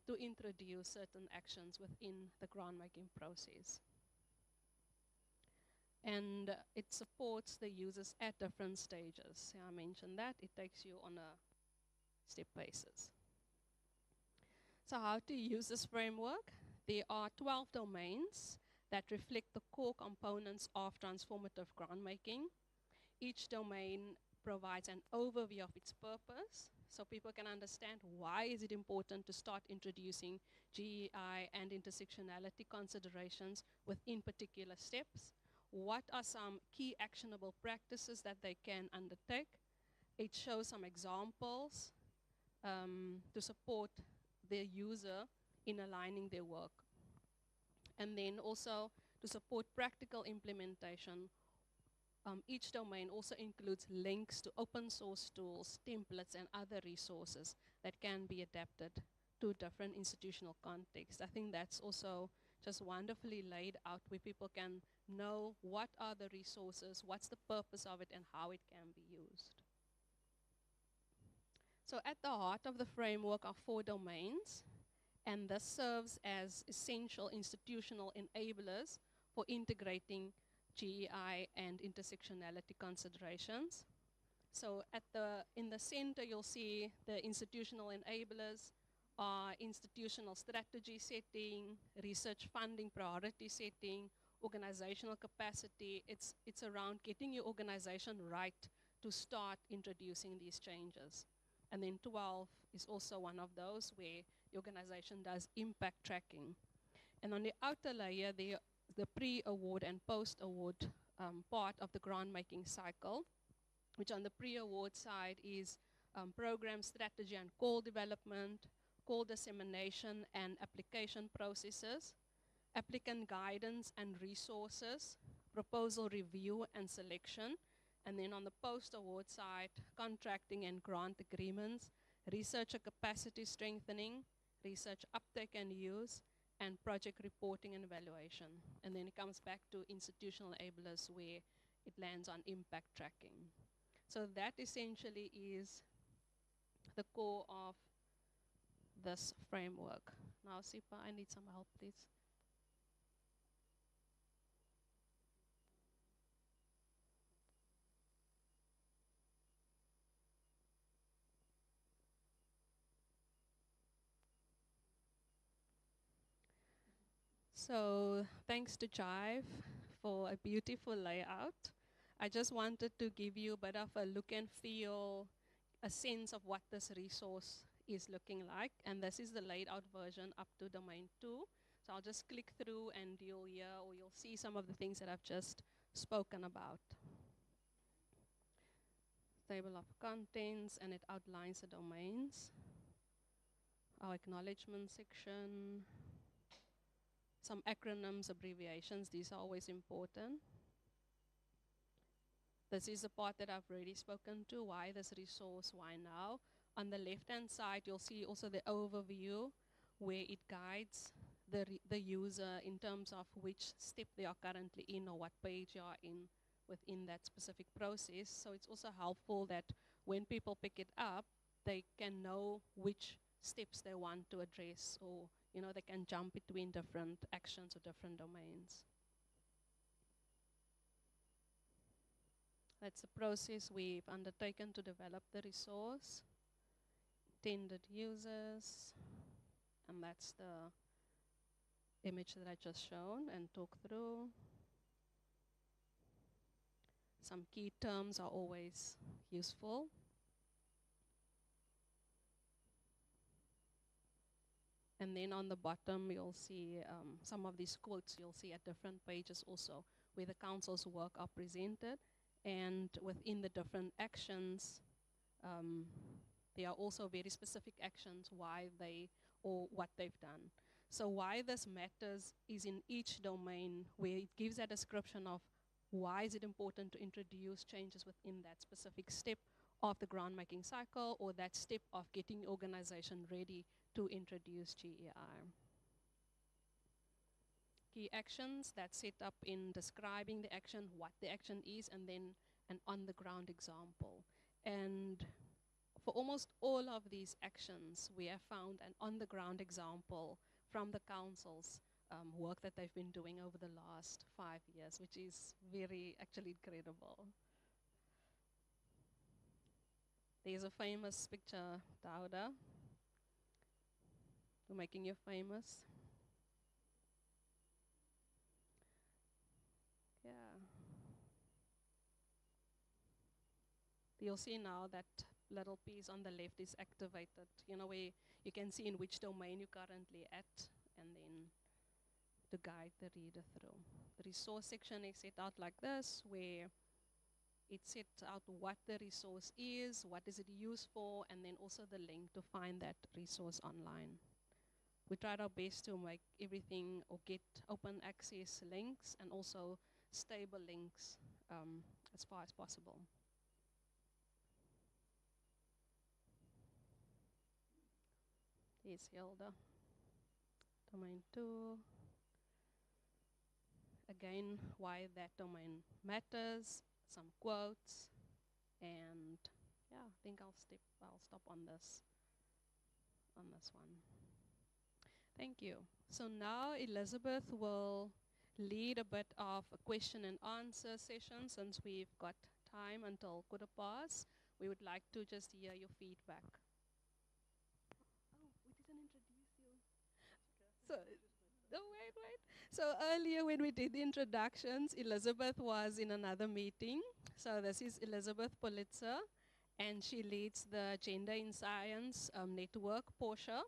to introduce certain actions within the grant-making process. And it supports the users at different stages. Yeah, I mentioned that. It takes you on a step basis. So how to use this framework? There are 12 domains that reflect the core components of transformative grant making. Each domain provides an overview of its purpose, so people can understand why is it important to start introducing GEI and intersectionality considerations within particular steps. What are some key actionable practices that they can undertake? It shows some examples to support the user in aligning their work. And then also to support practical implementation, each domain also includes links to open source tools, templates, and other resources that can be adapted to different institutional contexts. I think that's also just wonderfully laid out where people can know what are the resources, what's the purpose of it, and how it can be used. So at the heart of the framework are 4 domains, and this serves as essential institutional enablers for integrating GEI and intersectionality considerations. So in the center, you'll see the institutional enablers are institutional strategy setting, research funding priority setting, organizational capacity. It's around getting your organization right to start introducing these changes. And then 12 is also one of those where the organization does impact tracking. And on the outer layer, the pre-award and post-award part of the grant-making cycle, which on the pre-award side is program strategy and call development, call dissemination and application processes, applicant guidance and resources, proposal review and selection, and then on the post-award side, contracting and grant agreements, researcher capacity strengthening, research uptake and use, and project reporting and evaluation. And then it comes back to institutional enablers where it lands on impact tracking. So that essentially is the core of this framework. Now, Sipa, I need some help, please. So thanks to Jive for a beautiful layout. I just wanted to give you a bit of a look and feel, a sense of what this resource is looking like. And this is the laid out version up to domain 2. So I'll just click through and you'll hear or you'll see some of the things that I've just spoken about. Table of contents, and it outlines the domains. Our acknowledgement section. Some acronyms, abbreviations, these are always important. This is the part that I've already spoken to, why this resource, why now. On the left-hand side, you'll see also the overview where it guides the user in terms of which step they are currently in or what page you are in within that specific process. So it's also helpful that when people pick it up, they can know which steps they want to address, or they can jump between different actions or different domains. That's the process we've undertaken to develop the resource. Intended users, and that's the image that I just shown and talked through. Some key terms are always useful. And then on the bottom, you'll see some of these quotes you'll see at different pages also, where the council's work are presented. And within the different actions, there are also very specific actions why they, or what they've done. So why this matters is in each domain where it gives a description of why is it important to introduce changes within that specific step of the grant-making cycle, or that step of getting your organization ready to introduce GEI. Key actions that's set up in describing the action, what the action is, and then an on-the-ground example. And for almost all of these actions, we have found an on-the-ground example from the council's work that they've been doing over the last 5 years, which is very actually incredible. There's a famous picture, Dauda, making you famous. Yeah. You'll see now that little piece on the left is activated, where you can see in which domain you're currently at, and then to guide the reader through. The resource section is set out like this, where it sets out what the resource is, what is it used for, and then also the link to find that resource online. we tried our best to make everything or get open access links and also stable links as far as possible. Yes, Hilda. Domain 2. Again, why that domain matters, some quotes, and yeah, I think I'll stop on this one. Thank you. So now Elizabeth will lead a bit of a question and answer session since we've got time until 15:15. We would like to just hear your feedback. Oh, we didn't introduce you. So, oh, wait. So earlier when we did the introductions, Elizabeth was in another meeting. So this is Elizabeth Politzer, and she leads the Gender in Science network, Portia.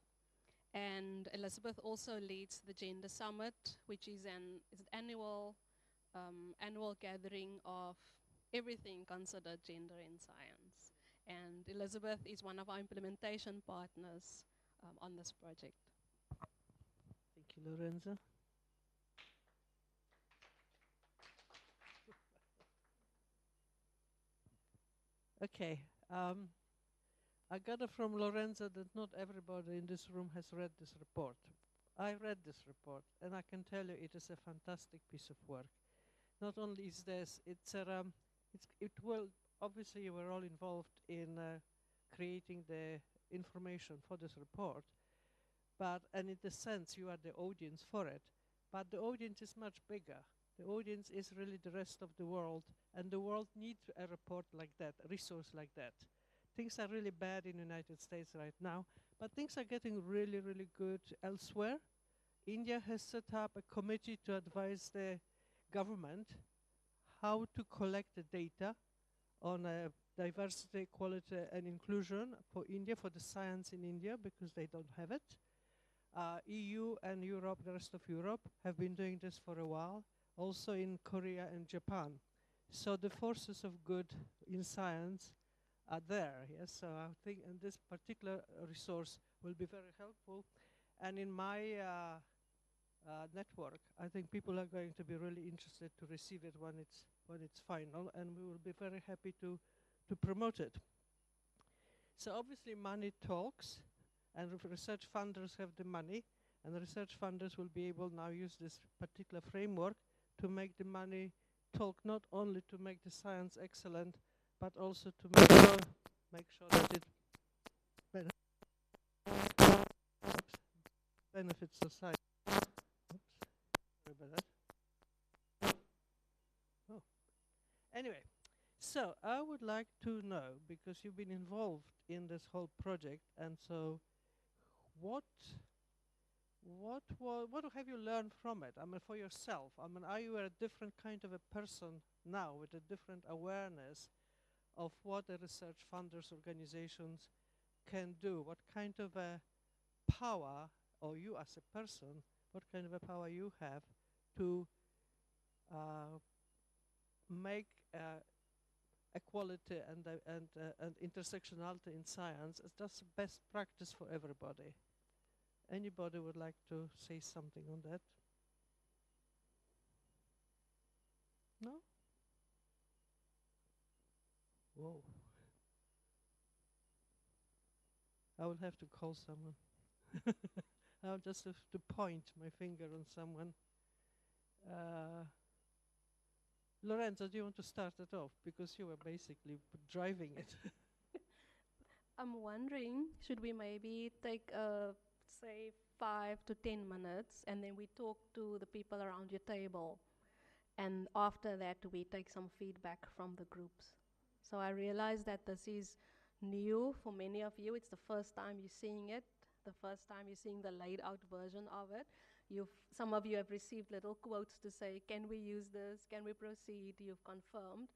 And Elizabeth also leads the Gender Summit, which is an annual gathering of everything considered gender in science. And Elizabeth is one of our implementation partners on this project. Thank you, Lorenzo. Okay. I gather from Lorenzo that not everybody in this room has read this report. I read this report, and I can tell you it is a fantastic piece of work. Not only is this, it will, obviously you were all involved in creating the information for this report, and in the sense you are the audience for it, but the audience is much bigger. The audience is really the rest of the world, and the world needs a report like that, a resource like that. Things are really bad in the United States right now, but things are getting really, really good elsewhere. India has set up a committee to advise the government how to collect the data on diversity, equality, and inclusion for India, for the science in India, because they don't have it. EU and Europe, the rest of Europe, have been doing this for a while, also in Korea and Japan. So the forces of good in science are there, yes. So I think and this particular resource will be very helpful. And in my network, I think people are going to be really interested to receive it when it's final, and we will be very happy to promote it. So obviously money talks, and research funders have the money, and the research funders will be able now use this particular framework to make the money talk, not only to make the science excellent, but also to make sure that it benefits society. Oops, sorry about that. Oh. Anyway, so I would like to know, because you've been involved in this whole project, and so what have you learned from it? I mean, for yourself. I mean, are you a different kind of a person now with a different awareness of what the research funders organizations can do? What kind of a power, or you as a person, what kind of a power you have to make equality and intersectionality in science as just best practice for everybody? Anybody would like to say something on that? No? Whoa. I will have to call someone. I'll just have to point my finger on someone. Lorenzo, do you want to start it off? Because you were basically driving it. I'm wondering, should we maybe take say 5 to 10 minutes, and then we talk to the people around your table, and after that we take some feedback from the groups. So I realize that this is new for many of you. It's the first time you're seeing it, the first time you're seeing the laid out version of it. Some of you have received little quotes to say, can we use this, can we proceed, you've confirmed,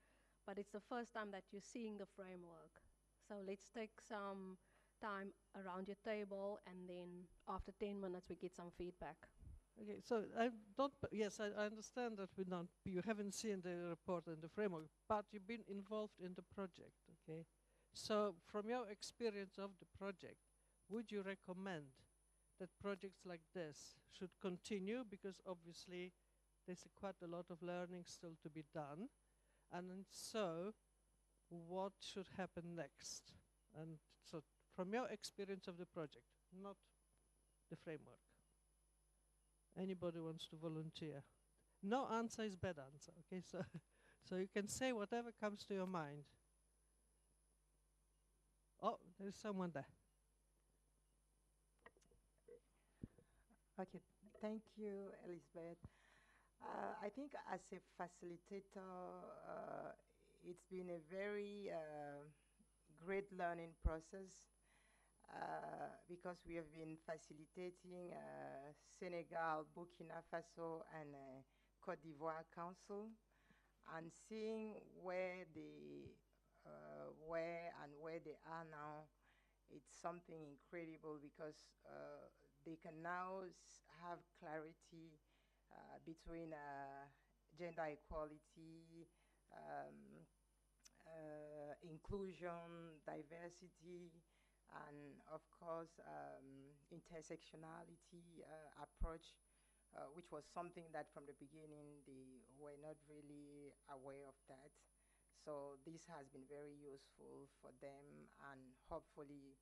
but it's the first time that you're seeing the framework. So let's take some time around your table, and then after 10 minutes we get some feedback. Okay, so yes, I understand that you haven't seen the report and the framework, but you've been involved in the project, okay? So from your experience of the project, would you recommend that projects like this should continue, because obviously there's quite a lot of learning still to be done. And so what should happen next? And so from your experience of the project, not the framework. Anybody wants to volunteer? No answer is bad answer, okay? So, so you can say whatever comes to your mind. Oh, there's someone there. Okay, thank you, Elizabeth. I think as a facilitator, it's been a very great learning process because we have been facilitating Senegal, Burkina Faso, and Côte d'Ivoire Council, and seeing where they where they are now. It's something incredible because they can now have clarity between gender equality, inclusion, diversity, and of course intersectionality approach, which was something that from the beginning they were not really aware of that. So this has been very useful for them, and hopefully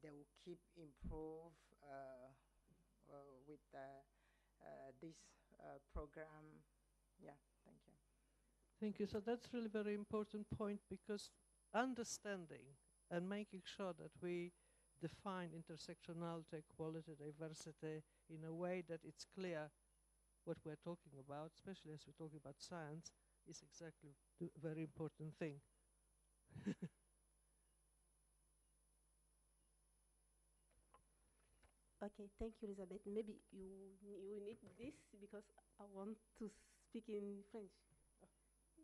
they will keep improve with this program. Yeah, thank you. Thank you. So that's really very important point, because understanding and making sure that we define intersectionality, equality, diversity in a way that it's clear what we're talking about, especially as we're talking about science, is exactly the very important thing. Okay, thank you, Elizabeth. Maybe you need this because I want to speak in French.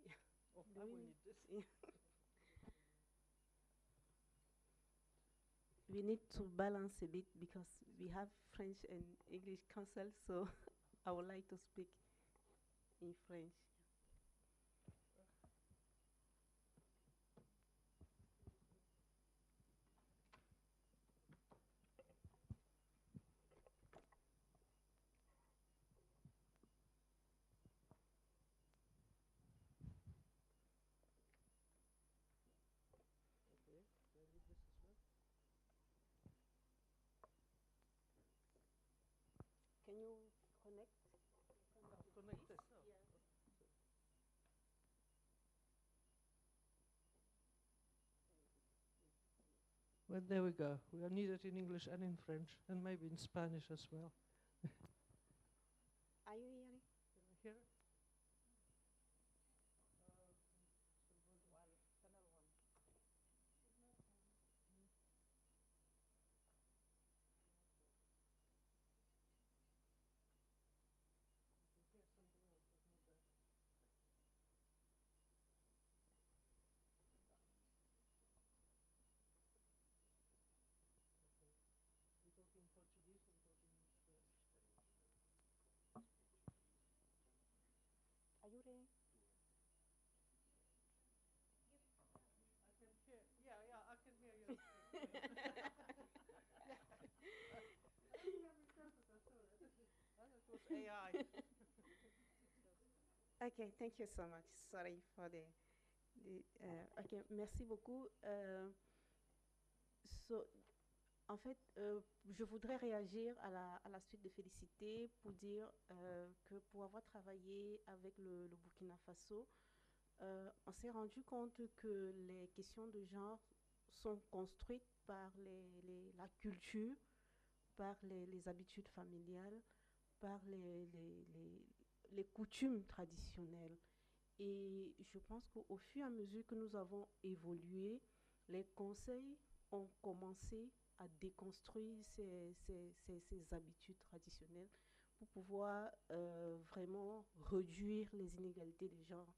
Yeah. Oh, I will need this. Yeah. We need to balance a bit because we have French and English council, so I would like to speak in French. Can you connect? Connect this. Oh. Yeah. Well, there we go. We are needed in English and in French, and maybe in Spanish as well. Are you hearing? Can I hear it? In Portuguese and talking in Spanish. Are you hearing? I can hear. Yeah, I can hear you. That was AI. Okay, thank you so much. Sorry for the okay, merci beaucoup. So, en fait, je voudrais réagir à la suite de féliciter pour dire que pour avoir travaillé avec le Burkina Faso, on s'est rendu compte que les questions de genre sont construites par la culture, par les habitudes familiales, par les coutumes traditionnelles. Et je pense qu'au fur et à mesure que nous avons évolué, les conseils ont commencé à déconstruire ces habitudes traditionnelles pour pouvoir vraiment réduire les inégalités de genre.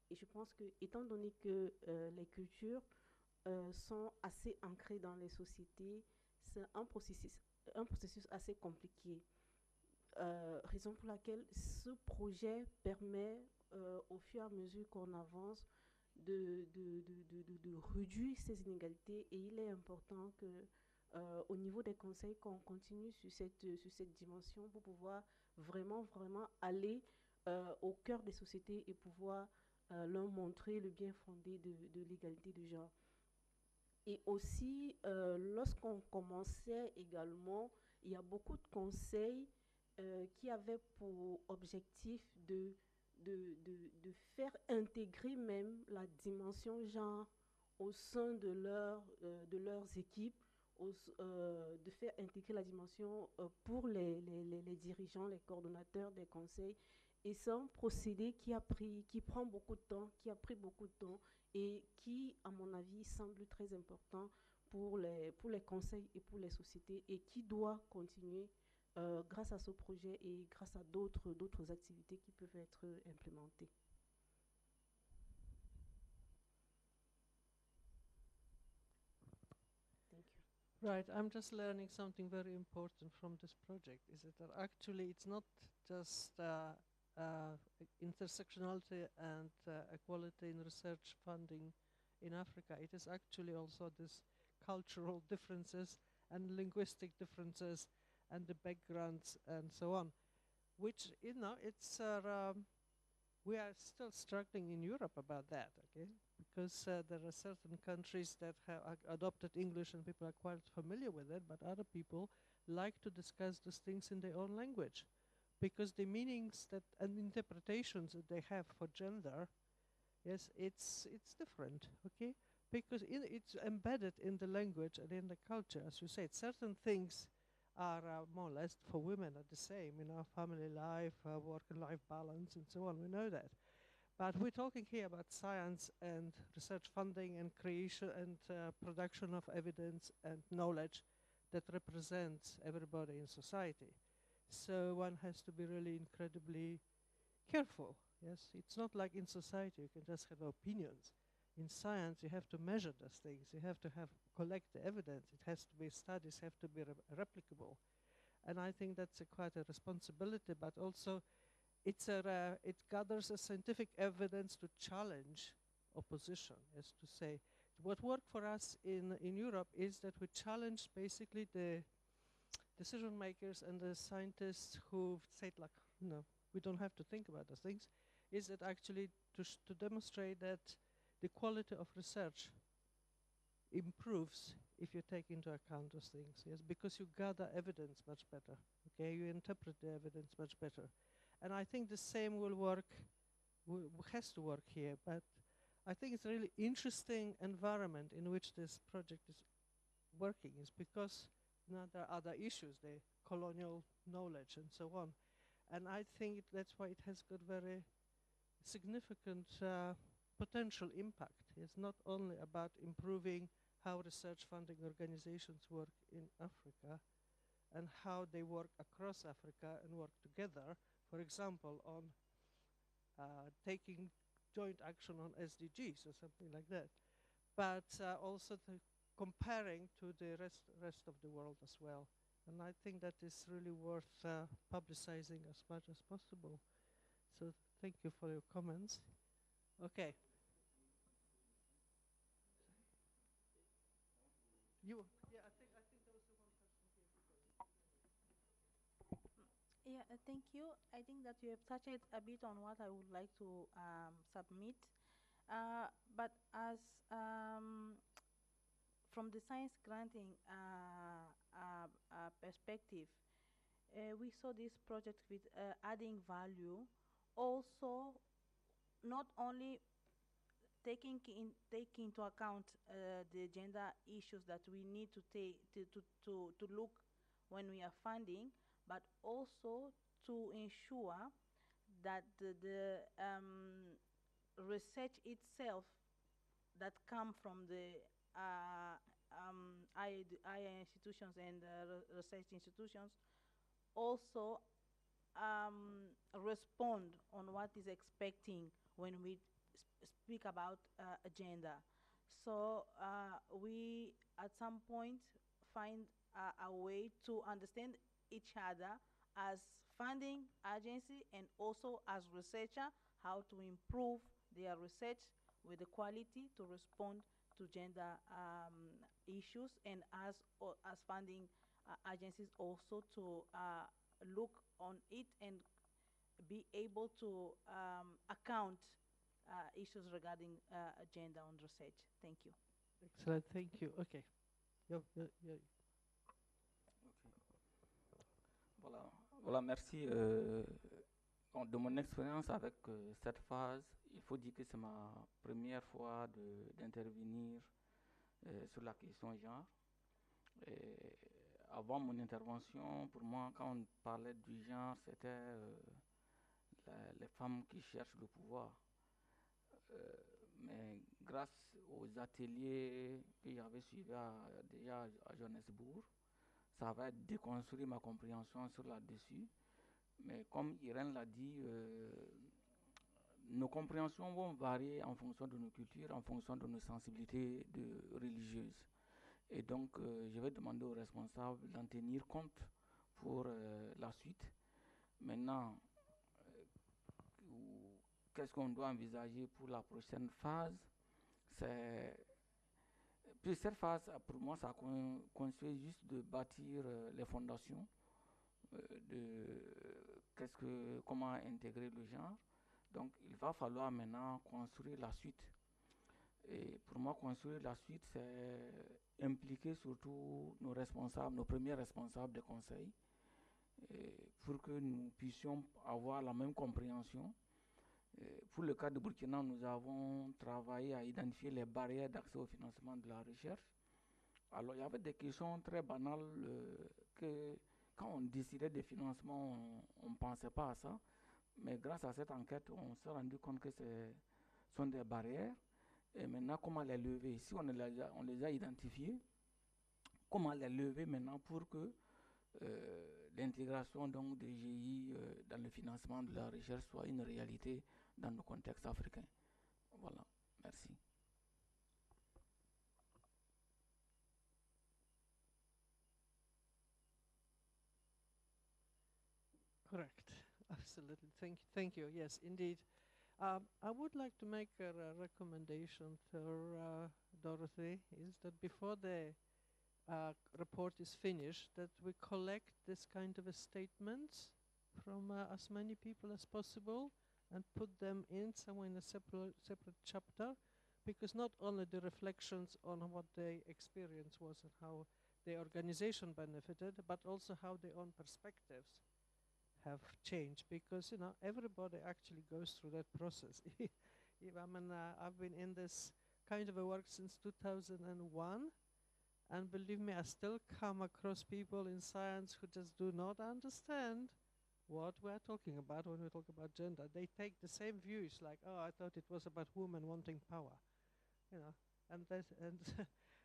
Et je pense que, étant donné que les cultures sont assez ancrées dans les sociétés, c'est un processus assez compliqué. Raison pour laquelle ce projet permet, au fur et à mesure qu'on avance, de réduire ces inégalités, et il est important que au niveau des conseils qu'on continue sur cette dimension pour pouvoir vraiment aller au cœur des sociétés et pouvoir leur montrer le bien fondé de l'égalité de genre. Et aussi, lorsqu'on commençait également, il y a beaucoup de conseils qui avaient pour objectif de faire intégrer même la dimension genre au sein de leurs équipes, de faire intégrer la dimension pour les dirigeants, les coordonnateurs des conseils. Et c'est un procédé qui prend beaucoup de temps, qui a pris beaucoup de temps et qui, à mon avis, semble très important pour les conseils et pour les sociétés et qui doit continuer grâce à ce projet et grâce à d'autres activités qui peuvent être implémentées. Thank you. Right, I'm just learning something very important from this project, is that actually it's not just intersectionality and equality in research funding in Africa. It is actually also this cultural differences and linguistic differences and the backgrounds and so on, which, you know, it's we are still struggling in Europe about that, okay? Because there are certain countries that have adopted English and people are quite familiar with it, but other people like to discuss these things in their own language, because the meanings that and interpretations that they have for gender, yes, it's different, okay? Because it's embedded in the language and in the culture, as you said. Certain things are more or less for women are the same, you know, family life, work and life balance, and so on. We know that. But we're talking here about science and research funding and creation and production of evidence and knowledge that represents everybody in society. So one has to be really incredibly careful. Yes, it's not like in society you can just have opinions. In science, you have to measure those things. You have to collect the evidence. It has to be studies have to be replicable, and I think that's quite a responsibility. But also, it gathers a scientific evidence to challenge opposition. As to say, what worked for us in Europe is that we challenged basically the decision makers and the scientists who said, like, no, we don't have to think about those things. Is that actually to demonstrate that the quality of research improves if you take into account those things, yes, because you gather evidence much better, okay, you interpret the evidence much better. And I think the same will work, has to work here, but I think it's a really interesting environment in which this project is working, is because now there are other issues, the colonial knowledge and so on. And I think that's why it has got very significant potential impact. It's not only about improving how research funding organizations work in Africa and how they work across Africa and work together, for example, on taking joint action on SDGs or something like that, but also comparing to the rest of the world as well. And I think that is really worth publicizing as much as possible. So thank you for your comments. Okay. You, yeah, I think there was one question here. Yeah, thank you. I think that you have touched a bit on what I would like to submit. But as from the science granting perspective, we saw this project with adding value, also not only taking into account the gender issues that we need to take to look when we are funding, but also to ensure that the research itself that come from the higher institutions and research institutions also respond on what is expecting when we speak about agenda. So we at some point find a way to understand each other as funding agency and also as researcher, how to improve their research with the quality to respond to gender issues, and as funding agencies also to look on it and be able to account issues regarding gender on research. Thank you. Excellent, thank you. Okay. Voilà, voilà, merci. De mon expérience avec cette phase, il faut dire que c'est ma première fois d'intervenir sur la question genre. Et avant mon intervention, pour moi, quand on parlait du genre, c'était les femmes qui cherchent le pouvoir. Mais grâce aux ateliers que j'avais suivis déjà à Johannesburg, ça va déconstruire ma compréhension sur là-dessus. Mais comme Irène l'a dit, nos compréhensions vont varier en fonction de nos cultures, en fonction de nos sensibilités religieuses. Et donc, je vais demander aux responsables d'en tenir compte pour la suite. Maintenant, qu'est-ce qu'on doit envisager pour la prochaine phase? Puis cette phase, pour moi, ça consiste juste de bâtir les fondations de comment intégrer le genre. Donc, il va falloir maintenant construire la suite. Et pour moi, construire la suite, c'est impliquer surtout nos responsables, nos premiers responsables de conseil, pour que nous puissions avoir la même compréhension. Pour le cas de Burkina, nous avons travaillé à identifier les barrières d'accès au financement de la recherche. Alors, il y avait des questions très banales que, quand on décidait des financements, on ne pensait pas à ça. Mais grâce à cette enquête, on s'est rendu compte que ce sont des barrières. Et maintenant, comment les lever? Si on les a identifiées, comment les lever maintenant pour que l'intégration donc des GEI dans le financement de la recherche soit une réalité dans nos contextes africains? Voilà, merci. Correct, absolutely. Thank you. Yes, indeed. I would like to make a recommendation to Dorothy, is that before the report is finished, that we collect this kind of a statements from as many people as possible and put them in somewhere in a separate chapter, because not only the reflections on what their experience was and how the organization benefited, but also how their own perspectives have changed, because everybody actually goes through that process. I've been in this kind of a work since 2001, and believe me, I still come across people in science who just do not understand what we're talking about when we talk about gender. They take the same views, like, oh, I thought it was about women wanting power,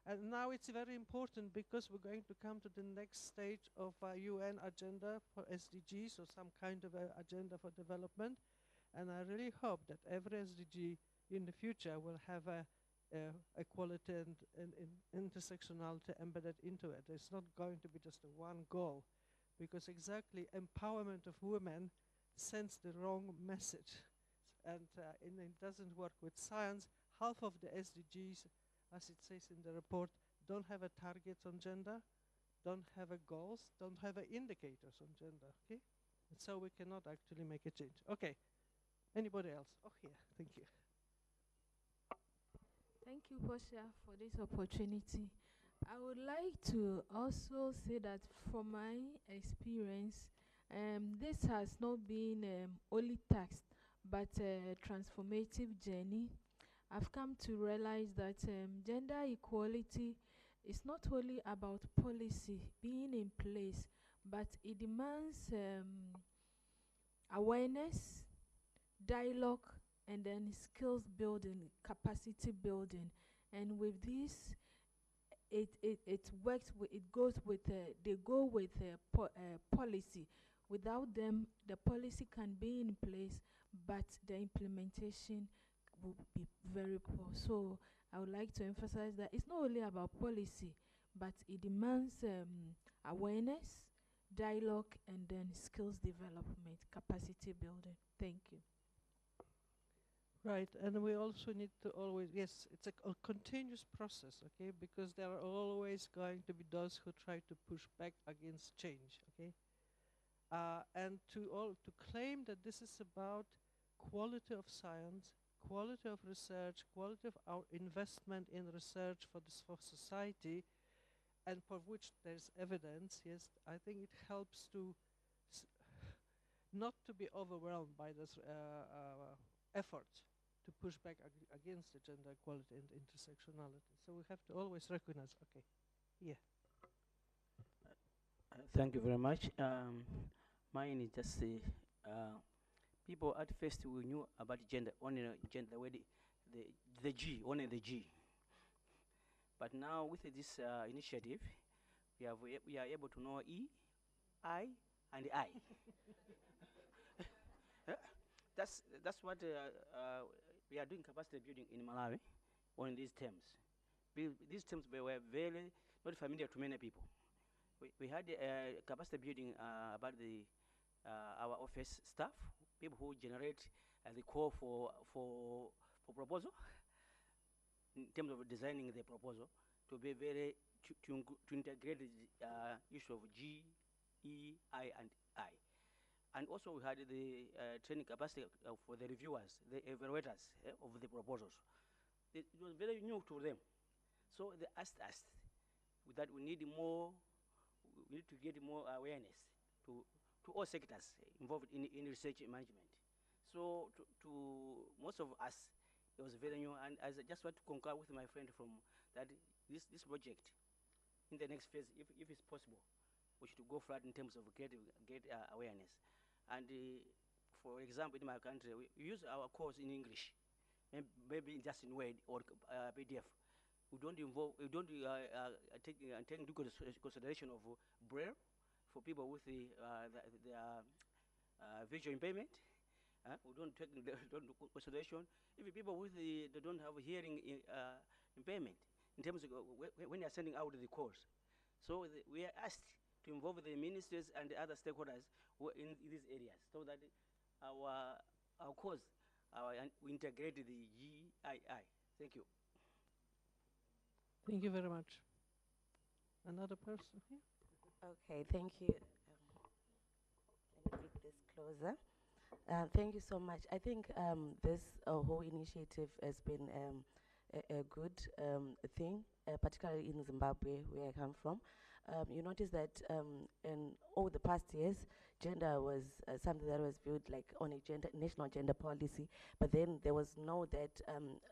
and now it's very important, because we're going to come to the next stage of UN agenda for SDGs, or some kind of agenda for development. And I really hope that every SDG in the future will have equality and intersectionality embedded into it. It's not going to be just a one goal, because exactly empowerment of women sends the wrong message. And it doesn't work with science. Half of the SDGs, as it says in the report, don't have a target on gender, don't have a goals, don't have a indicators on gender, okay? And so we cannot actually make a change. Okay, anybody else? Oh, yeah, thank you. Thank you, Portia, for this opportunity. I would like to also say that from my experience, this has not been only task, but a transformative journey. I've come to realize that gender equality is not only about policy being in place, but it demands awareness, dialogue, and then skills building, capacity building. And with this, it works with, it goes with, they go with policy. Without them, the policy can be in place, but the implementation will be very poor. So I would like to emphasize that it's not only about policy, but it demands awareness, dialogue, and then skills development, capacity building. Thank you. Right, and we also need to always, yes, it's a continuous process, okay, because there are always going to be those who try to push back against change, okay, and to claim that this is about quality of science, quality of research, quality of our investment in research for society, and for which there's evidence, yes, I think it helps to not to be overwhelmed by this effort to push back against the gender equality and intersectionality. So we have to always recognize, okay, yeah. Thank you very much. Mine is just people at first we knew about gender, only gender, the way the G, only the G. But now with this initiative, we are able to know E, I, and I. That's what we are doing capacity building in Malawi on these terms. These terms were very not familiar to many people. We had capacity building about our office staff, people who generate the call for proposal, in terms of designing the proposal, to be very to integrate the issue of G, E, I, and I. And also we had the training capacity for the reviewers, the evaluators of the proposals. It was very new to them. So they asked us that we need to get more awareness to all sectors involved in research management. So to most of us, it was very new, and I just want to concur with my friend from that this project, in the next phase, if it's possible, we should go further in terms of get awareness. And for example, in my country, we use our course in English, maybe just in Word or PDF. We don't take into consideration of Braille for people with the visual impairment. We don't take into consideration if people with they don't have hearing impairment in terms of when they are sending out the course. So we are asked to involve the ministers and the other stakeholders who are in these areas, so that our course we integrate the GEII. Thank you. Thank you very much. Another person here? Okay, thank you. Let me bring this closer. Thank you so much. I think this whole initiative has been a good thing, particularly in Zimbabwe, where I come from. You notice that in all the past years, gender was something that was built like on a national gender policy, but then there was no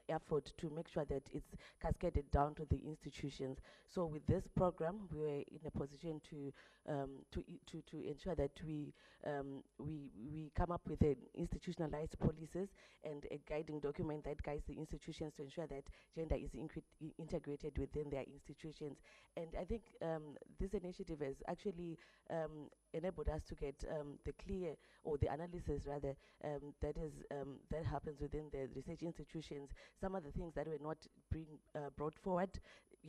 effort to make sure that it's cascaded down to the institutions. So with this program, we were in a position to ensure that we come up with institutionalized policies and a guiding document that guides the institutions to ensure that gender is integrated within their institutions. And I think this initiative has actually enabled us to get the clear, or the analysis rather, that happens within the research institutions. Some of the things that were not being brought forward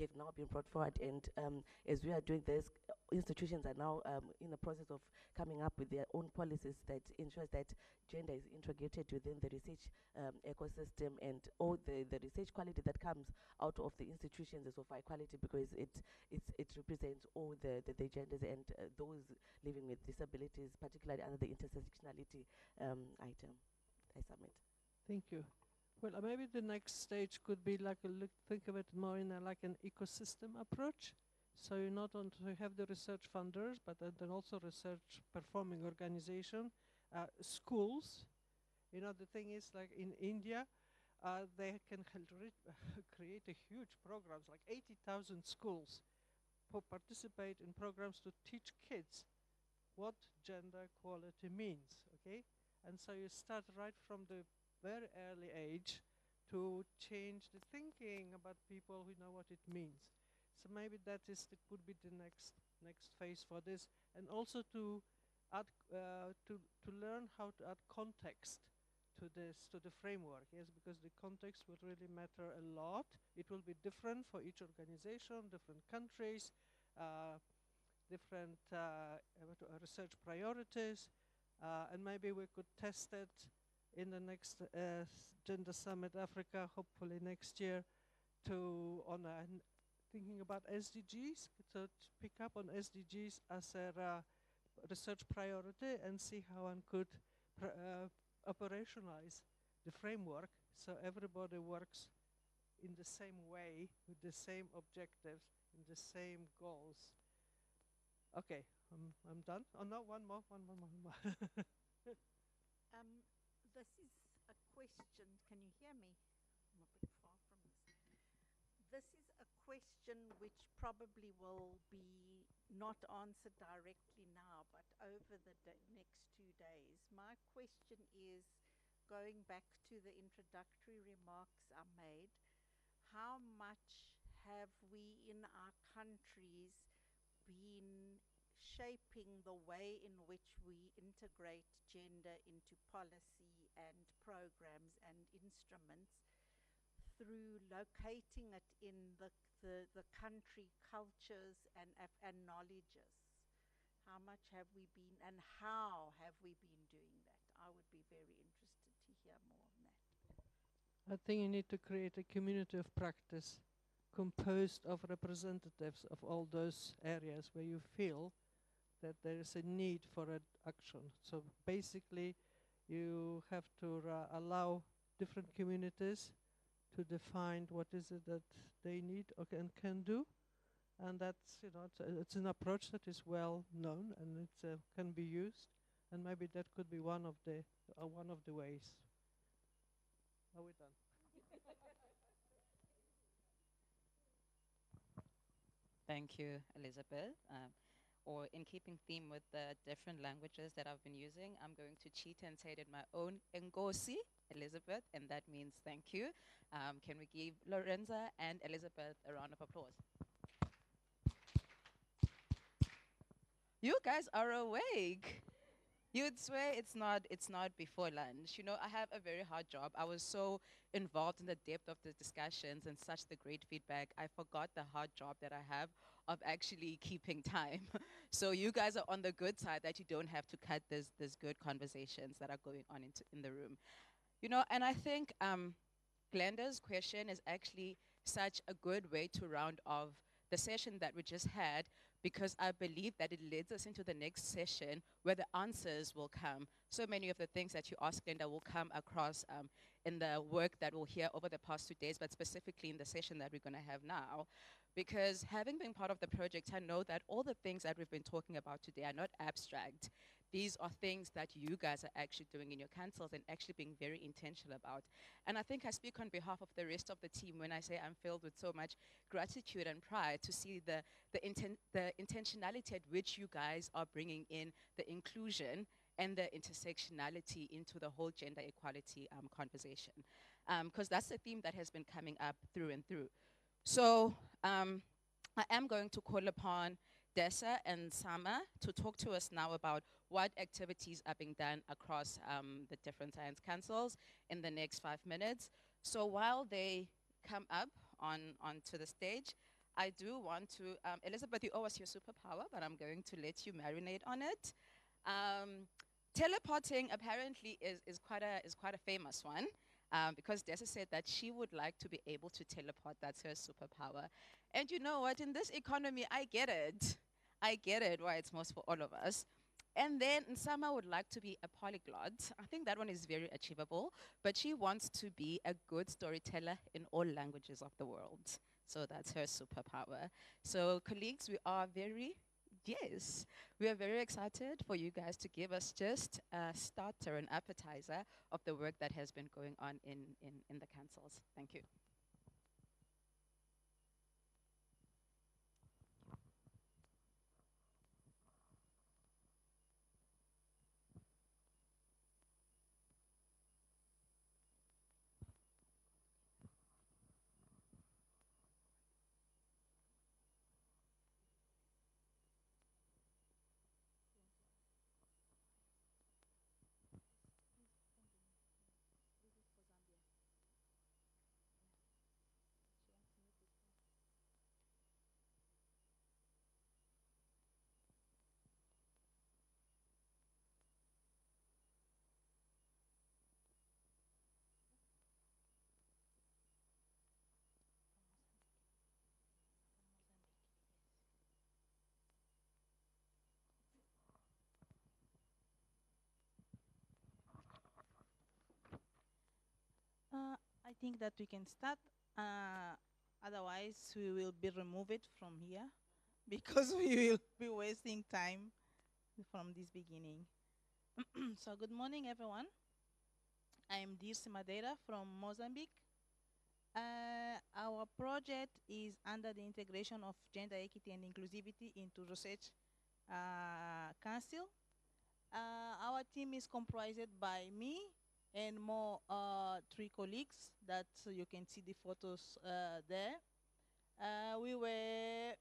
have now been brought forward, and as we are doing this, institutions are now in the process of coming up with their own policies that ensures that gender is integrated within the research ecosystem, and all the research quality that comes out of the institutions is of high quality, because it represents all the genders and those living with disabilities, particularly under the intersectionality item. I submit. Thank you. Well, maybe the next stage could be like think of it more in like an ecosystem approach. So you not only have the research funders, but then also research performing organization, schools. You know, the thing is, like in India, they can create a huge programs, like 80,000 schools who participate in programs to teach kids what gender equality means, okay? And so you start right from the very early age to change the thinking about people who know what it means. So maybe could be the next phase for this, and also to add to learn how to add context to the framework. Yes, because the context will really matter a lot. It will be different for each organization, different countries, different research priorities, and maybe we could test it in the next Gender Summit Africa, hopefully next year, thinking about SDGs, to pick up on SDGs as a research priority and see how one could operationalize the framework so everybody works in the same way, with the same objectives, in the same goals. Okay, I'm done. Oh no, one more. This is a question. Can you hear me? I'm a bit far from this. This is a question which probably will be not answered directly now, but over the next 2 days. My question is, going back to the introductory remarks I made, how much have we in our countries been shaping the way in which we integrate gender into policy and programs and instruments through locating it in the country cultures and knowledges? How much have we been, and how have we been doing that? I would be very interested to hear more on that. I think you need to create a community of practice composed of representatives of all those areas where you feel that there is a need for action. So basically, you have to allow different communities to define what is it that they need and can do. And that's, it's an approach that is well known and it can be used. And maybe that could be one of the ways. Are we done? Thank you, Elizabeth. Or in keeping theme with the different languages that I've been using, I'm going to cheat and say it in my own Ngosi, Elizabeth, and that means thank you. Can we give Lorenza and Elizabeth a round of applause? You guys are awake. You'd swear it's not before lunch. I have a very hard job. I was so involved in the depth of the discussions and such the great feedback. I forgot the hard job that I have of actually keeping time. So you guys are on the good side that you don't have to cut these good conversations that are going on in the room. And I think Glenda's question is actually such a good way to round off the session that we just had, because I believe that it leads us into the next session where the answers will come. So many of the things that you asked, Glenda, will come across in the work that we'll hear over the past 2 days, but specifically in the session that we're going to have now. Because having been part of the project, I know that all the things that we've been talking about today are not abstract. These are things that you guys are actually doing in your councils and actually being very intentional about. And I think I speak on behalf of the rest of the team when I say I'm filled with so much gratitude and pride to see the intentionality at which you guys are bringing in the inclusion and the intersectionality into the whole gender equality conversation. Because that's the theme that has been coming up through and through. So I am going to call upon Dessa and Sama to talk to us now about what activities are being done across the different science councils in the next 5 minutes. So while they come up onto the stage, I do want to, Elizabeth, you owe us your superpower, but I'm going to let you marinate on it. Teleporting apparently is quite a famous one. Because Dessa said that she would like to be able to teleport. That's her superpower. And you know what? In this economy, I get it. I get it, why it's most for all of us. And then Nsama would like to be a polyglot. I think that one is very achievable. But she wants to be a good storyteller in all languages of the world. So that's her superpower. So colleagues, we are very excited for you guys to give us just a starter, an appetizer of the work that has been going on in the councils. Thank you. think that we can start. Otherwise, we will be removed from here because we will be wasting time from this beginning. So good morning, everyone. I am Dirce Madeira from Mozambique. Our project is under the integration of gender equity and inclusivity into research council. Our team is comprised by me and more 3 colleagues that you can see the photos there. We were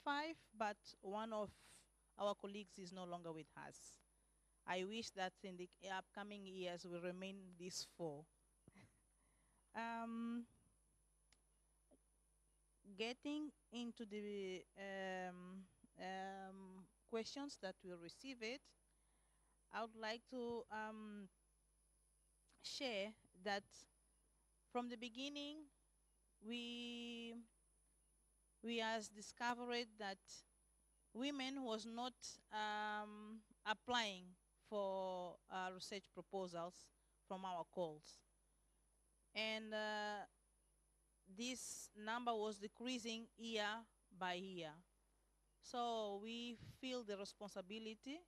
5, but one of our colleagues is no longer with us. I wish that in the upcoming years we remain these 4. Getting into the questions that we received, I would like to share that from the beginning we has discovered that women was not applying for research proposals from our calls, and this number was decreasing year by year. So we feel the responsibility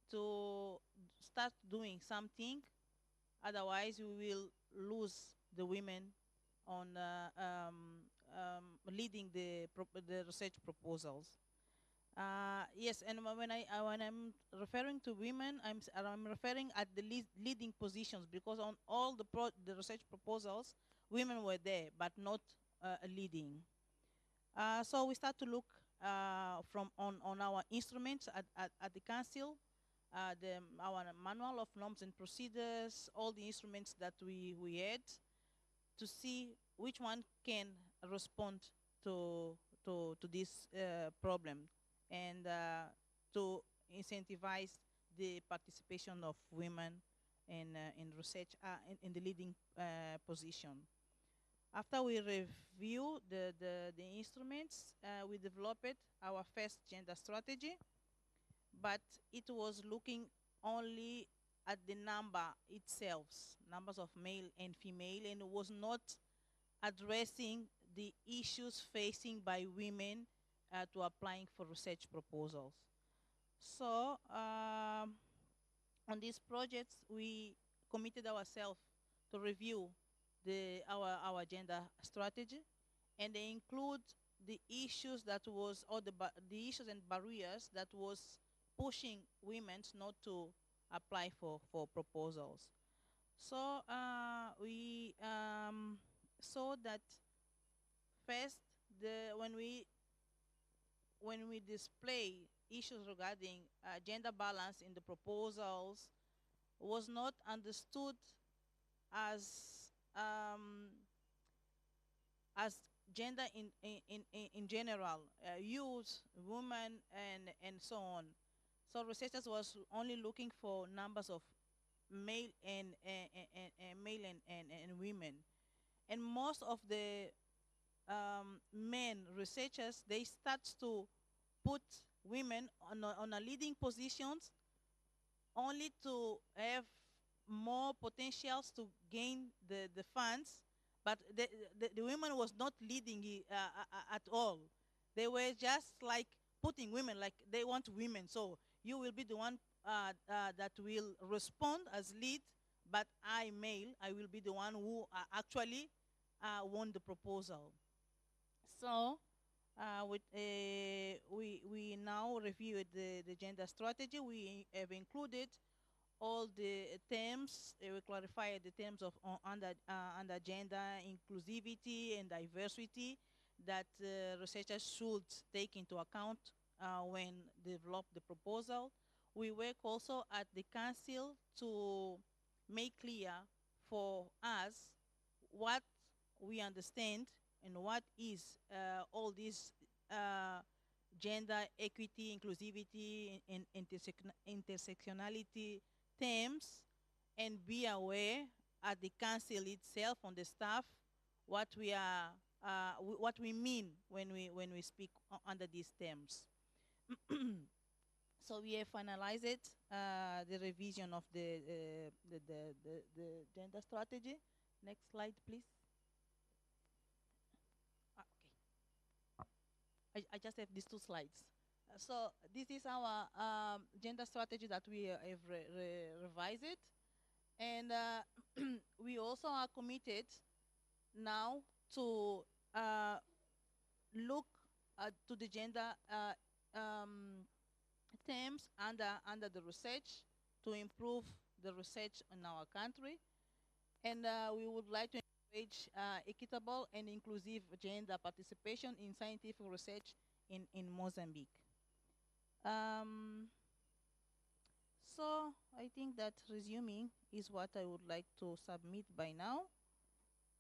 to start doing something, otherwise we will lose the women on leading the research proposals. Yes, and when I'm referring to women, I'm referring at the leading positions, because on all the research proposals, women were there, but not leading. So we start to look on our instruments at the council, our manual of norms and procedures, all the instruments that we had, to see which one can respond to this problem, and to incentivize the participation of women in research in the leading position. After we review the instruments, we developed our first gender strategy, but it was looking only at the number itself, numbers of male and female, and it was not addressing the issues facing by women to applying for research proposals. So on these projects, we committed ourselves to review our gender strategy, and they include the issues that was, or the issues and barriers that was pushing women not to apply for proposals. So we saw that first, when we display issues regarding gender balance in the proposals, was not understood as gender in general, youth, women, and so on. So researchers was only looking for numbers of male and women, and most of the men researchers, they start to put women on a leading positions only to have more potentials to gain the funds, but the women was not leading at all. They were just like putting women, like they want women, so you will be the one that will respond as lead, but I, male, I will be the one who actually won the proposal. So we now reviewed the gender strategy. We have included all the terms. We clarified the terms of under gender inclusivity and diversity that researchers should take into account when develop the proposal. We work also at the council to make clear for us what we understand and what is all these gender equity, inclusivity, and intersectionality terms, and be aware at the council itself, on the staff, what we mean when we speak under these terms. So we have finalized the revision of the gender strategy. Next slide, please. I just have these two slides. So this is our gender strategy that we have revised it. And we also are committed now to look to the gender themes under the research to improve the research in our country. And we would like to encourage equitable and inclusive gender participation in scientific research in Mozambique. So I think that resuming is what I would like to submit by now.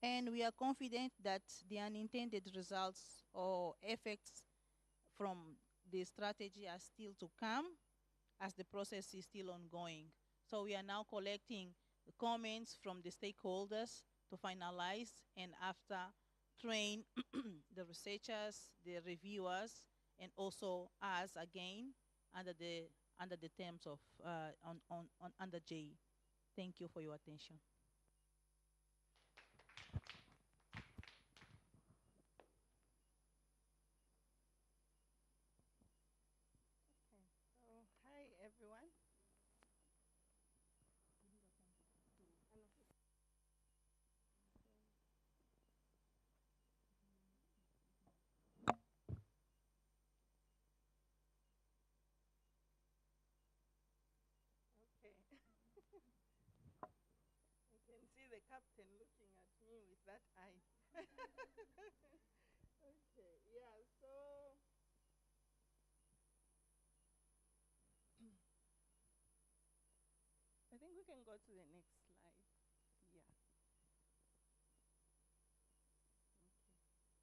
And we are confident that the unintended results or effects from the strategy are still to come as the process is still ongoing. So we are now collecting the comments from the stakeholders to finalize and after train the researchers, the reviewers, and also us again under the terms of under GEI. Thank you for your attention. Hi everyone. Okay. I can see the captain looking at me with that eye. Okay, yeah, so I think we can go to the next slide. Yeah. Okay.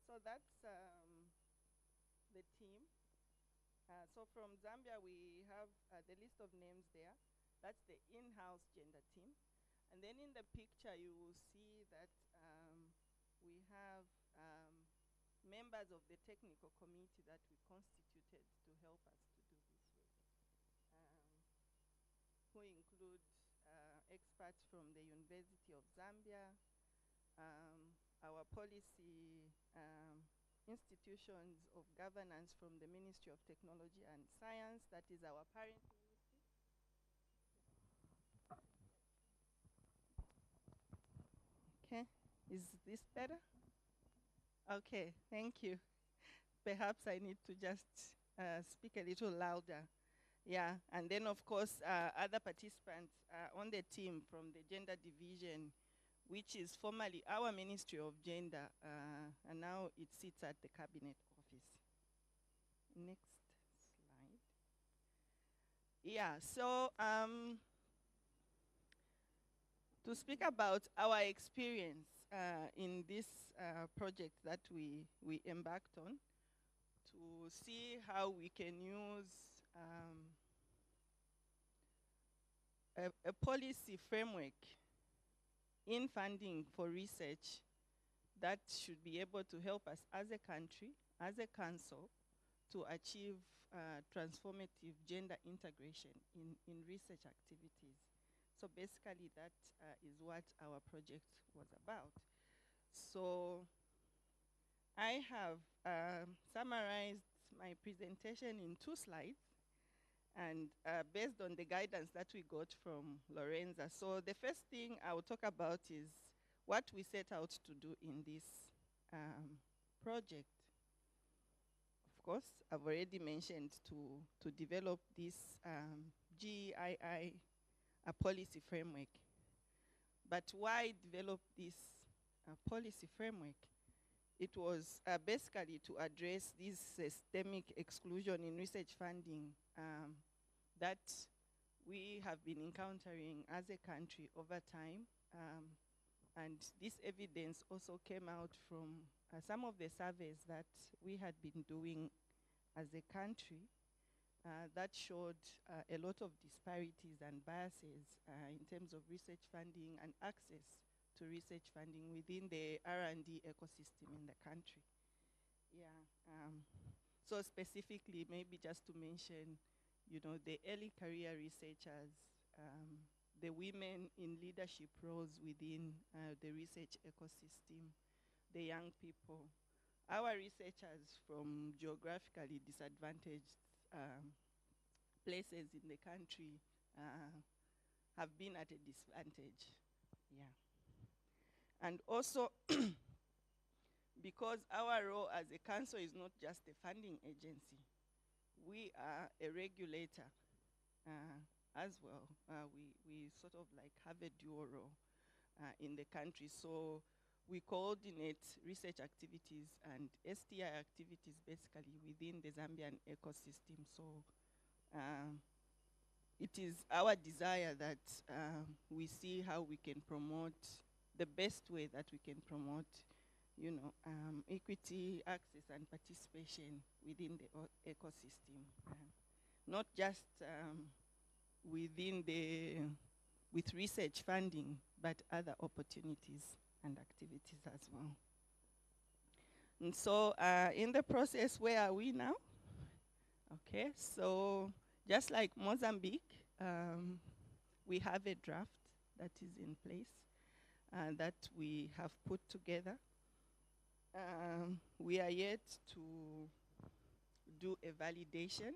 So that's the team. So from Zambia, we have the list of names there. That's the in-house gender team. And then in the picture, you will see that we have members of the technical committee that we constituted to help us to do this work, who include experts from the University of Zambia, our policy institutions of governance from the Ministry of Technology and Science, that is our parent ministry. Okay, is this better? Okay, thank you. Perhaps I need to just speak a little louder. Yeah, and then of course other participants on the team from the gender division, which is formerly our Ministry of Gender, and now it sits at the Cabinet Office. Next slide. Yeah, so to speak about our experience in this project that we embarked on, to see how we can use a policy framework in funding for research that should be able to help us as a country, as a council, to achieve transformative gender integration in research activities. So basically that is what our project was about. So I have summarized my presentation in 2 slides, and based on the guidance that we got from Lorenza. So the first thing I will talk about is what we set out to do in this project. Of course, I've already mentioned to develop this GEII policy framework. But why develop this policy framework? It was basically to address this systemic exclusion in research funding that we have been encountering as a country over time. And this evidence also came out from some of the surveys that we had been doing as a country that showed a lot of disparities and biases in terms of research funding and access to research funding within the R&D ecosystem in the country. Yeah. So specifically, maybe just to mention, the early career researchers, the women in leadership roles within the research ecosystem, the young people, our researchers from geographically disadvantaged places in the country have been at a disadvantage. Yeah. And also, because our role as a council is not just a funding agency, we are a regulator as well. We sort of like have a dual role in the country. So we coordinate research activities and STI activities basically within the Zambian ecosystem. So it is our desire that we see how we can promote the best way that we can promote, you know, equity, access, and participation within the ecosystem. Not just with research funding, but other opportunities and activities as well. And so in the process, where are we now? Okay, so just like Mozambique, we have a draft that is in place that we have put together. We are yet to do a validation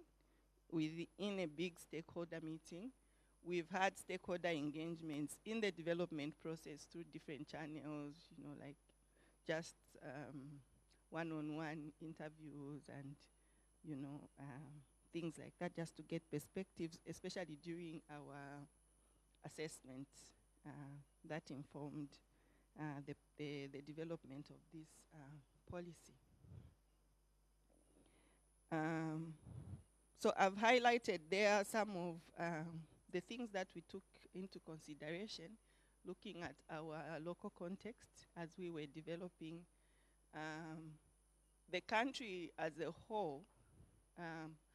within a big stakeholder meeting. We've had stakeholder engagements in the development process through different channels, you know, like just one-on-one interviews and, you know, things like that, just to get perspectives, especially during our assessments that informed the development of this policy. So I've highlighted there some of the things that we took into consideration, looking at our local context as we were developing. The country as a whole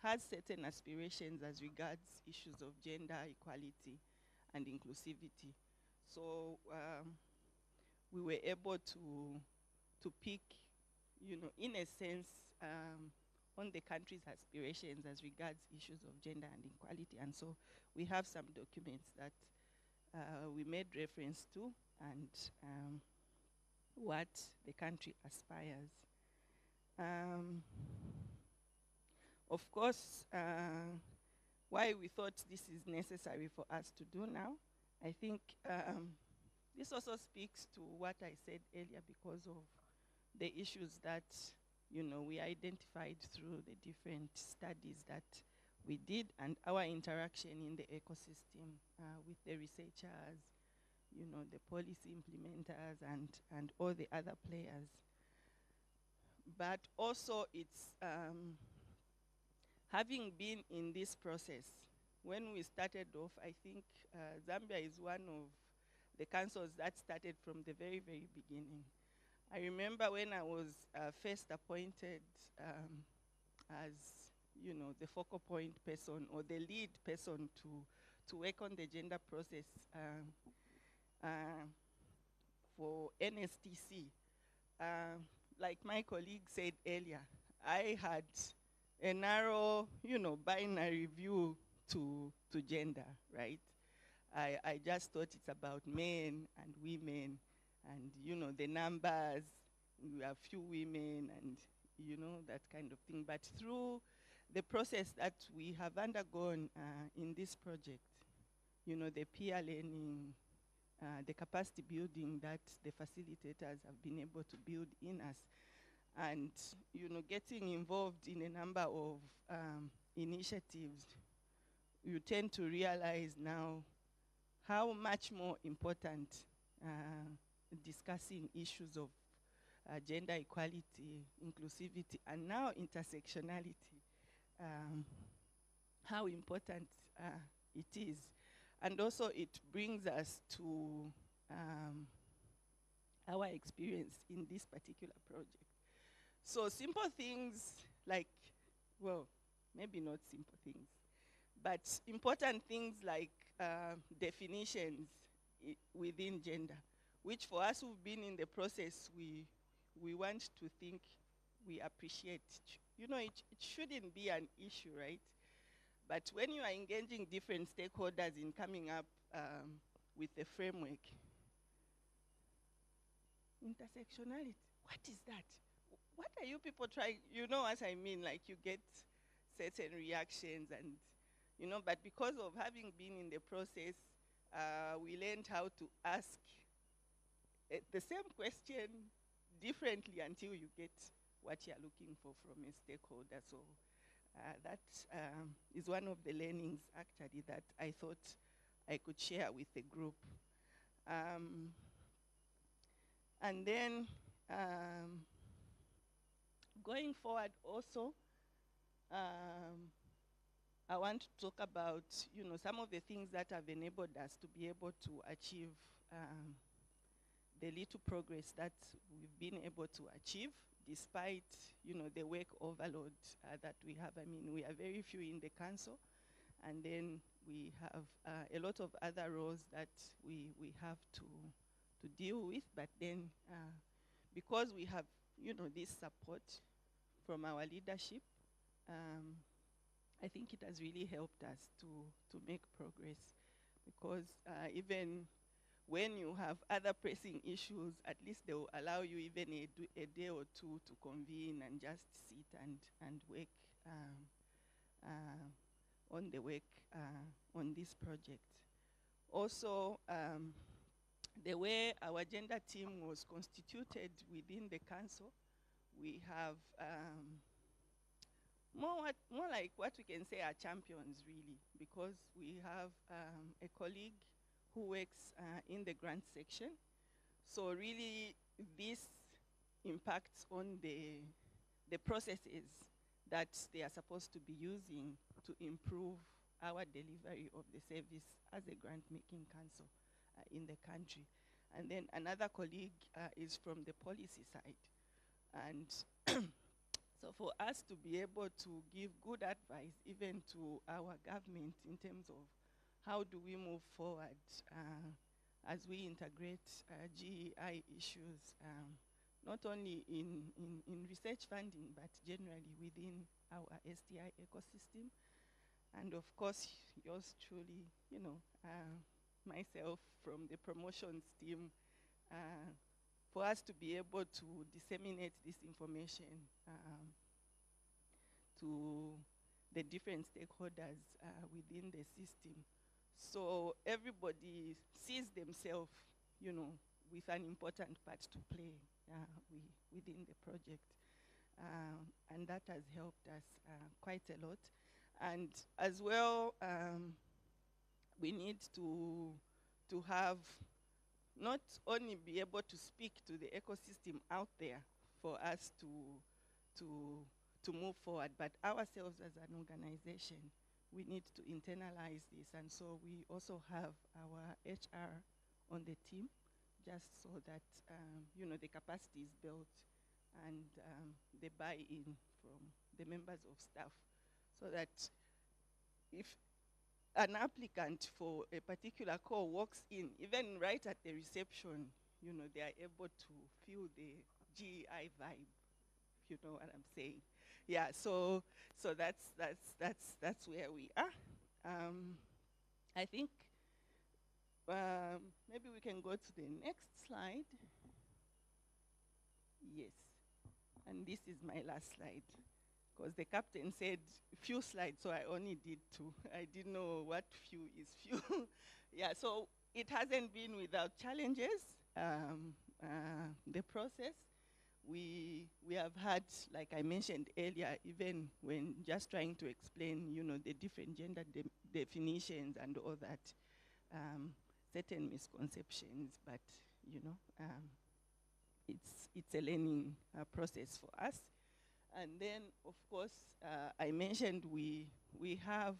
has certain aspirations as regards issues of gender equality and inclusivity. So we were able to pick, you know, in a sense, on the country's aspirations as regards issues of gender and equality. And so we have some documents that we made reference to and what the country aspires. Of course, why we thought this is necessary for us to do now, I think this also speaks to what I said earlier because of the issues that, you know, we identified through the different studies that we did and our interaction in the ecosystem with the researchers, you know, the policy implementers and all the other players. But also it's having been in this process, when we started off, I think Zambia is one of the councils that started from the very, very beginning. I remember when I was first appointed as, you know, the focal point person or the lead person to work on the gender process for NSTC. Like my colleague said earlier, I had a narrow, you know, binary view to gender, right? I just thought it's about men and women and, you know, the numbers, we have few women and, you know, that kind of thing. But through the process that we have undergone in this project, you know, the peer learning, the capacity building that the facilitators have been able to build in us, and, you know, getting involved in a number of initiatives, you tend to realize now how much more important discussing issues of gender equality, inclusivity, and now intersectionality, how important it is. And also it brings us to our experience in this particular project. So simple things like, well, maybe not simple things, but important things like definitions within gender, which for us who've been in the process, we want to think we appreciate. You know, it shouldn't be an issue, right? But when you are engaging different stakeholders in coming up with a framework, intersectionality, what is that? what are you people trying? You know what I mean? Like you get certain reactions and, you know, but because of having been in the process, we learned how to ask the same question differently until you get what you're looking for from a stakeholder. So that is one of the learnings actually that I thought I could share with the group. And then going forward also, I want to talk about, you know, some of the things that have enabled us to be able to achieve the little progress that we've been able to achieve despite, you know, the work overload that we have. I mean, we are very few in the council, and then we have a lot of other roles that we have to deal with, but then because we have, you know, this support from our leadership, I think it has really helped us to make progress, because even when you have other pressing issues, at least they will allow you even a day or two to convene and just sit and work on the work on this project. Also, the way our gender team was constituted within the council, we have more like what we can say are champions, really, because we have a colleague who works in the grant section. So really, this impacts on the processes that they are supposed to be using to improve our delivery of the service as a grant-making council in the country. And then another colleague is from the policy side. And so for us to be able to give good advice even to our government in terms of how do we move forward as we integrate GEI issues, not only in research funding, but generally within our STI ecosystem. And of course, yours truly, you know, myself from the promotions team, for us to be able to disseminate this information to the different stakeholders within the system. So everybody sees themselves, you know, with an important part to play within the project. And that has helped us quite a lot. And as well, we need to have not only be able to speak to the ecosystem out there for us to move forward, but ourselves as an organization, we need to internalize this. And so we also have our HR on the team, just so that, you know, the capacity is built and the buy-in from the members of staff, so that if an applicant for a particular call walks in, even right at the reception, you know, they are able to feel the GEI vibe, if you know what I'm saying. Yeah, so that's where we are. I think maybe we can go to the next slide. Yes, and this is my last slide, because the captain said few slides, so I only did 2. I didn't know what few is few. Yeah, so it hasn't been without challenges, the process. We have had, like I mentioned earlier, even when just trying to explain, you know, the different gender definitions and all that, certain misconceptions, but, you know, it's a learning process for us. And then, of course, I mentioned we have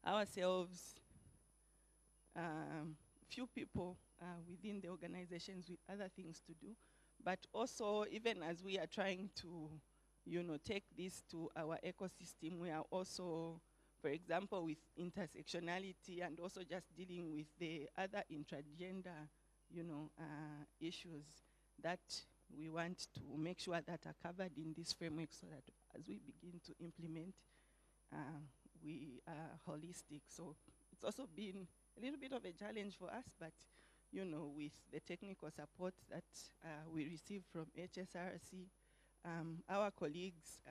ourselves few people within the organizations with other things to do, but also even as we are trying to, you know, take this to our ecosystem, we are also, for example, with intersectionality and also just dealing with the other intragender, you know, issues that we want to make sure that are covered in this framework, so that as we begin to implement, we are holistic. So it's also been a little bit of a challenge for us, but you know, with the technical support that we receive from HSRC, our colleagues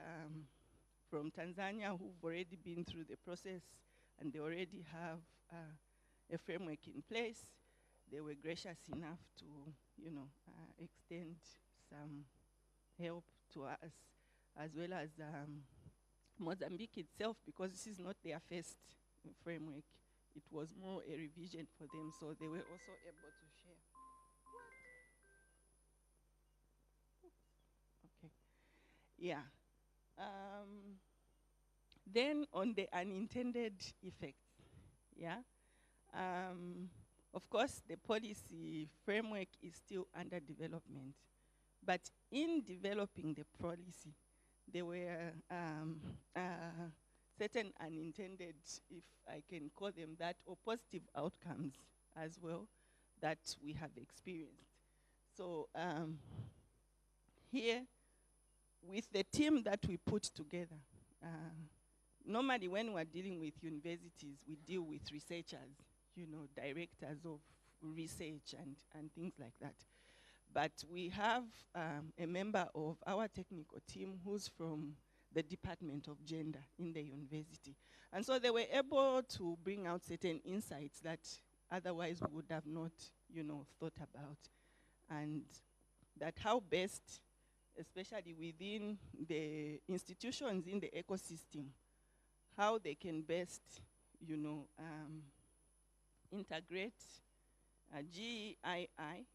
from Tanzania who've already been through the process and they already have a framework in place, they were gracious enough to, you know, extend some help to us, as well as Mozambique itself, because this is not their first framework. It was more a revision for them, so they were also able to share. Okay. Yeah. Then on the unintended effects, yeah. Of course, the policy framework is still under development, but in developing the policy, there were certain unintended, if I can call them that, or positive outcomes as well that we have experienced. So here, with the team that we put together, normally when we're dealing with universities, we deal with researchers, you know, directors of research and things like that. But we have a member of our technical team who's from the Department of Gender in the university. And so they were able to bring out certain insights that otherwise we would have not, you know, thought about. And that how best, especially within the institutions in the ecosystem, how they can best, you know, integrate GEII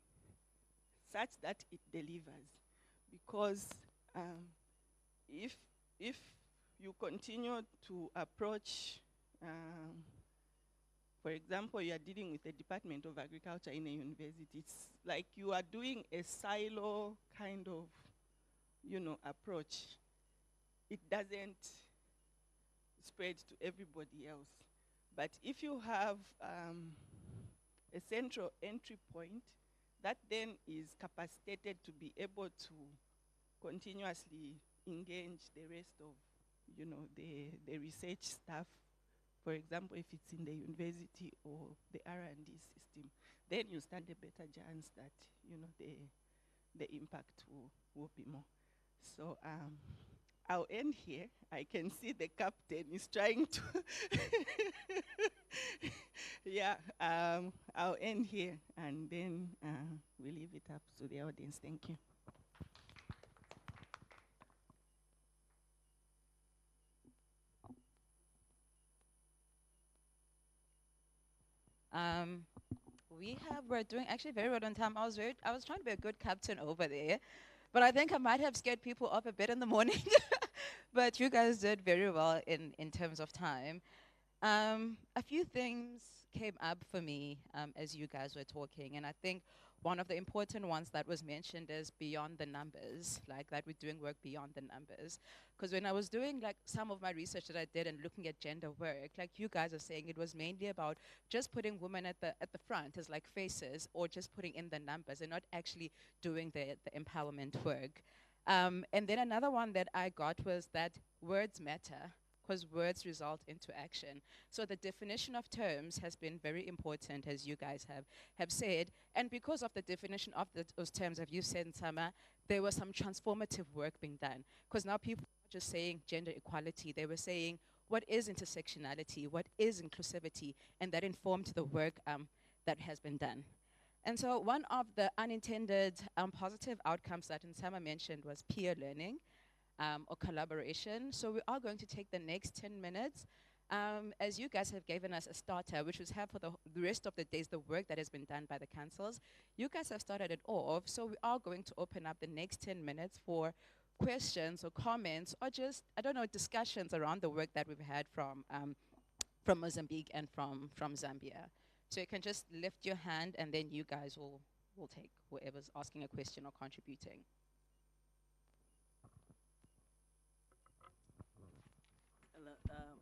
such that it delivers. Because if you continue to approach, for example, you are dealing with the Department of Agriculture in a university, it's like you are doing a silo kind of, you know, approach. It doesn't spread to everybody else. But if you have a central entry point that then is capacitated to be able to continuously engage the rest of, you know, the research staff, for example, if it's in the university or the R&D system, then you stand a better chance that, you know, the impact will be more. So I'll end here. I can see the captain is trying to. Yeah, I'll end here and then we leave it up to the audience. Thank you. We're doing actually very well on time. I was trying to be a good captain over there, but I think I might have scared people up a bit in the morning. But you guys did very well in terms of time. A few things came up for me as you guys were talking, and I think one of the important ones that was mentioned is beyond the numbers, like that we're doing work beyond the numbers. Because when I was doing like some of my research that I did and looking at gender work, like you guys are saying, it was mainly about just putting women at the front as like faces, or just putting in the numbers and not actually doing the empowerment work. And then another one that I got was that words matter, because words result into action. So the definition of terms has been very important, as you guys have said. And because of the definition of those terms, as you said, Nsama, there was some transformative work being done. Because now people are not just saying gender equality, they were saying, what is intersectionality? What is inclusivity? And that informed the work that has been done. And so one of the unintended positive outcomes that Nsama mentioned was peer learning. Or collaboration. So we are going to take the next 10 minutes. As you guys have given us a starter, which was have for the rest of the days the work that has been done by the councils. You guys have started it off, so we are going to open up the next 10 minutes for questions or comments, or just, I don't know, discussions around the work that we've had from Mozambique and from Zambia. So you can just lift your hand and then you guys will take whoever's asking a question or contributing.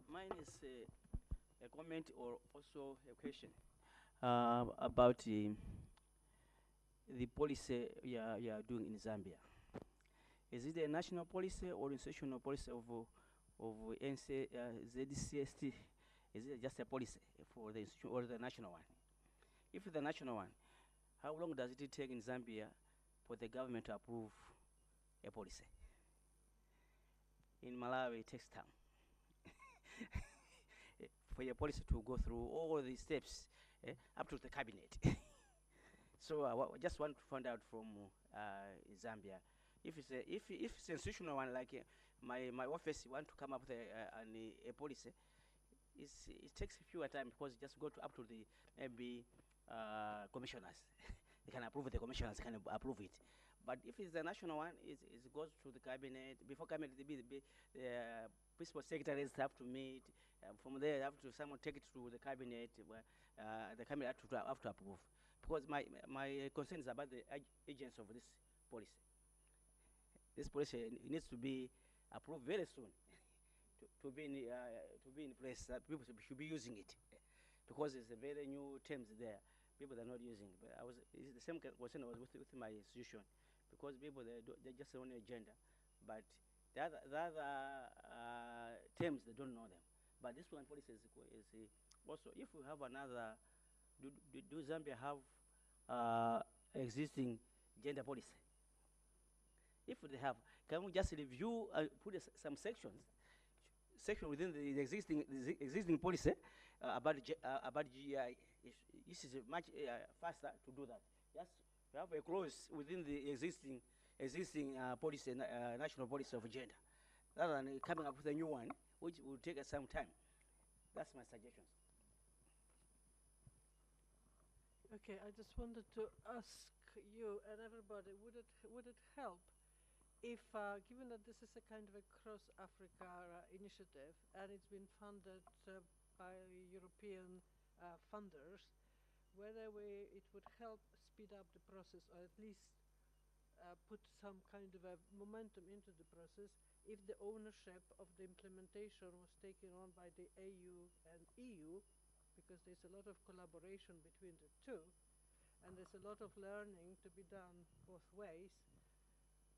Mine is a comment or also a question about the policy you are doing in Zambia. Is it a national policy or institutional policy of ZCST? Is it just a policy for the institution or the national one? If the national one, How long does it take in Zambia for the government to approve a policy? In Malawi, it takes time for your policy to go through all these steps up to the cabinet. So I just want to find out from Zambia if it's an institutional one, like my office want to come up with a policy. It takes a fewer time because it just go to up to the maybe commissioners. They can approve it, the commissioners can approve it. But if it's the national one, it goes to the cabinet. Before cabinet, the principal secretaries have to meet. From there, they have to someone take it to the cabinet. Where the cabinet have to approve. Because my concern is about the agents of this policy. This policy needs to be approved very soon to be in place. That people should be using it because it's a very new terms there. People are not using. But it's the same concern I was with my institution, because people they just on agenda, but the other terms they don't know them. But this one policy is also, if we have another, do Zambia have existing gender policy? If they have, can we just review put some section within the existing policy about GEI? This is much faster to do that. Just have a clause within the existing policy, national policy of gender, rather than coming up with a new one, which will take us some time. That's my suggestion. Okay, I just wanted to ask you and everybody, would it help if, given that this is a kind of a cross-Africa initiative and it's been funded by European funders, whether it would help speed up the process, or at least put some kind of a momentum into the process, if the ownership of the implementation was taken on by the AU and EU, because there's a lot of collaboration between the two, and there's a lot of learning to be done both ways.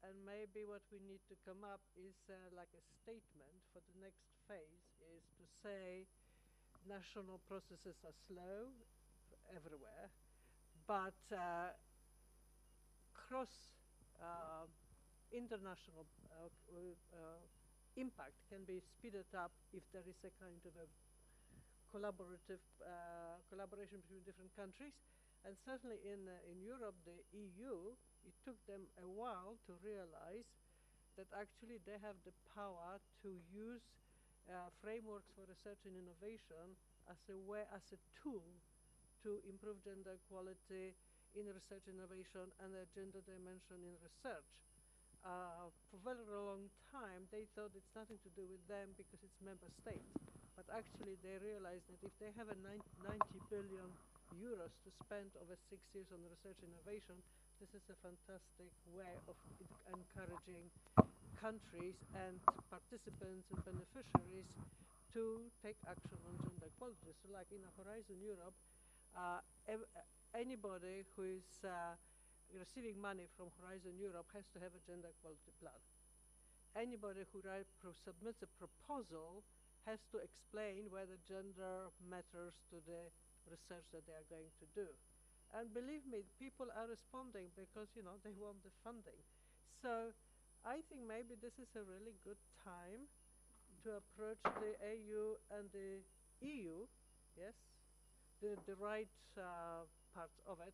And maybe what we need to come up is like a statement for the next phase, is to say national processes are slow everywhere, but cross international impact can be speeded up if there is a kind of a collaborative collaboration between different countries. And certainly in Europe, the EU, it took them a while to realize that actually they have the power to use frameworks for research and innovation as a tool to improve gender equality in research innovation and a gender dimension in research. For a very long time, they thought it's nothing to do with them because it's member states. But actually, they realized that if they have a 90 billion euros to spend over 6 years on research innovation, this is a fantastic way of encouraging countries and participants and beneficiaries to take action on gender equality. So like in Horizon Europe, anybody who is receiving money from Horizon Europe has to have a gender equality plan. Anybody who submits a proposal has to explain whether gender matters to the research that they are going to do. And believe me, people are responding because, you know, they want the funding. So I think maybe this is a really good time to approach the AU and the EU, yes, the right parts of it,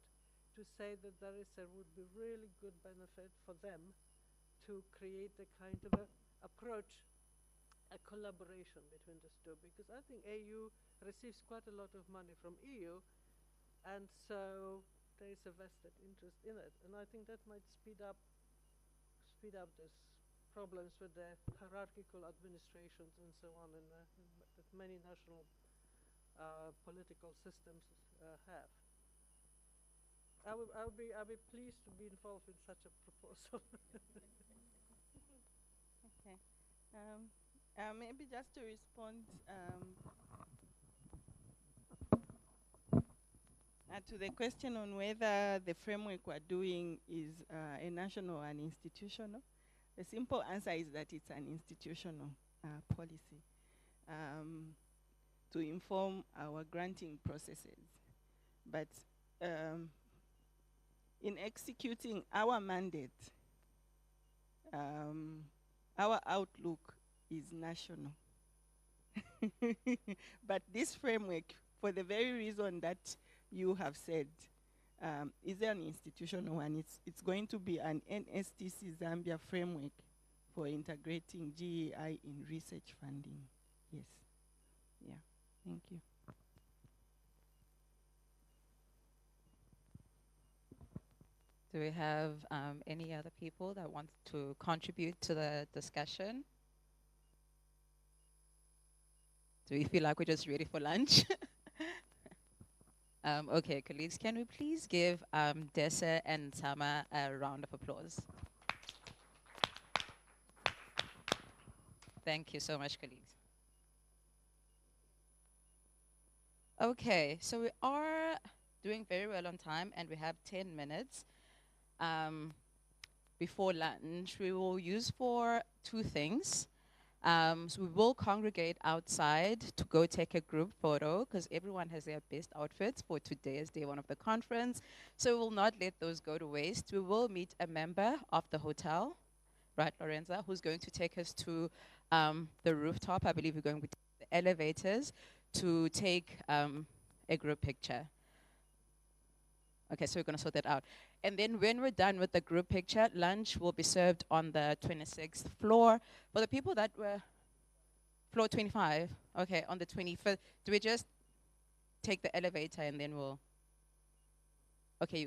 to say that would be really good benefit for them to create a kind of a approach, a collaboration between these two, because I think AU receives quite a lot of money from EU, and so there is a vested interest in it, and I think that might speed up these problems with the hierarchical administrations and so on, and that many national political systems have. I'll be pleased to be involved in such a proposal. Okay. Maybe just to respond to the question on whether the framework we're doing is a national or an institutional, the simple answer is that it's an institutional policy to inform our granting processes. But in executing our mandate, our outlook is national. But this framework, for the very reason that you have said, is an institutional one. It's going to be an NSTC Zambia framework for integrating GEI in research funding. Yes. Yeah. Thank you. Do we have any other people that want to contribute to the discussion? Do we feel like we're just ready for lunch? Okay, colleagues, can we please give Dessa and Tama a round of applause? Thank you so much, colleagues. Okay, so we are doing very well on time, and we have 10 minutes before lunch. We will use for two things. So we will congregate outside to go take a group photo because everyone has their best outfits for today's day one of the conference. So we will not let those go to waste. We will meet a member of the hotel, right, Lorenza, who's going to take us to the rooftop. I believe we're going with the elevators to take a group picture. Okay, so we're going to sort that out. And then when we're done with the group picture, lunch will be served on the 26th floor. For the people that were floor 25, okay, on the 25th, do we just take the elevator and then we'll, okay,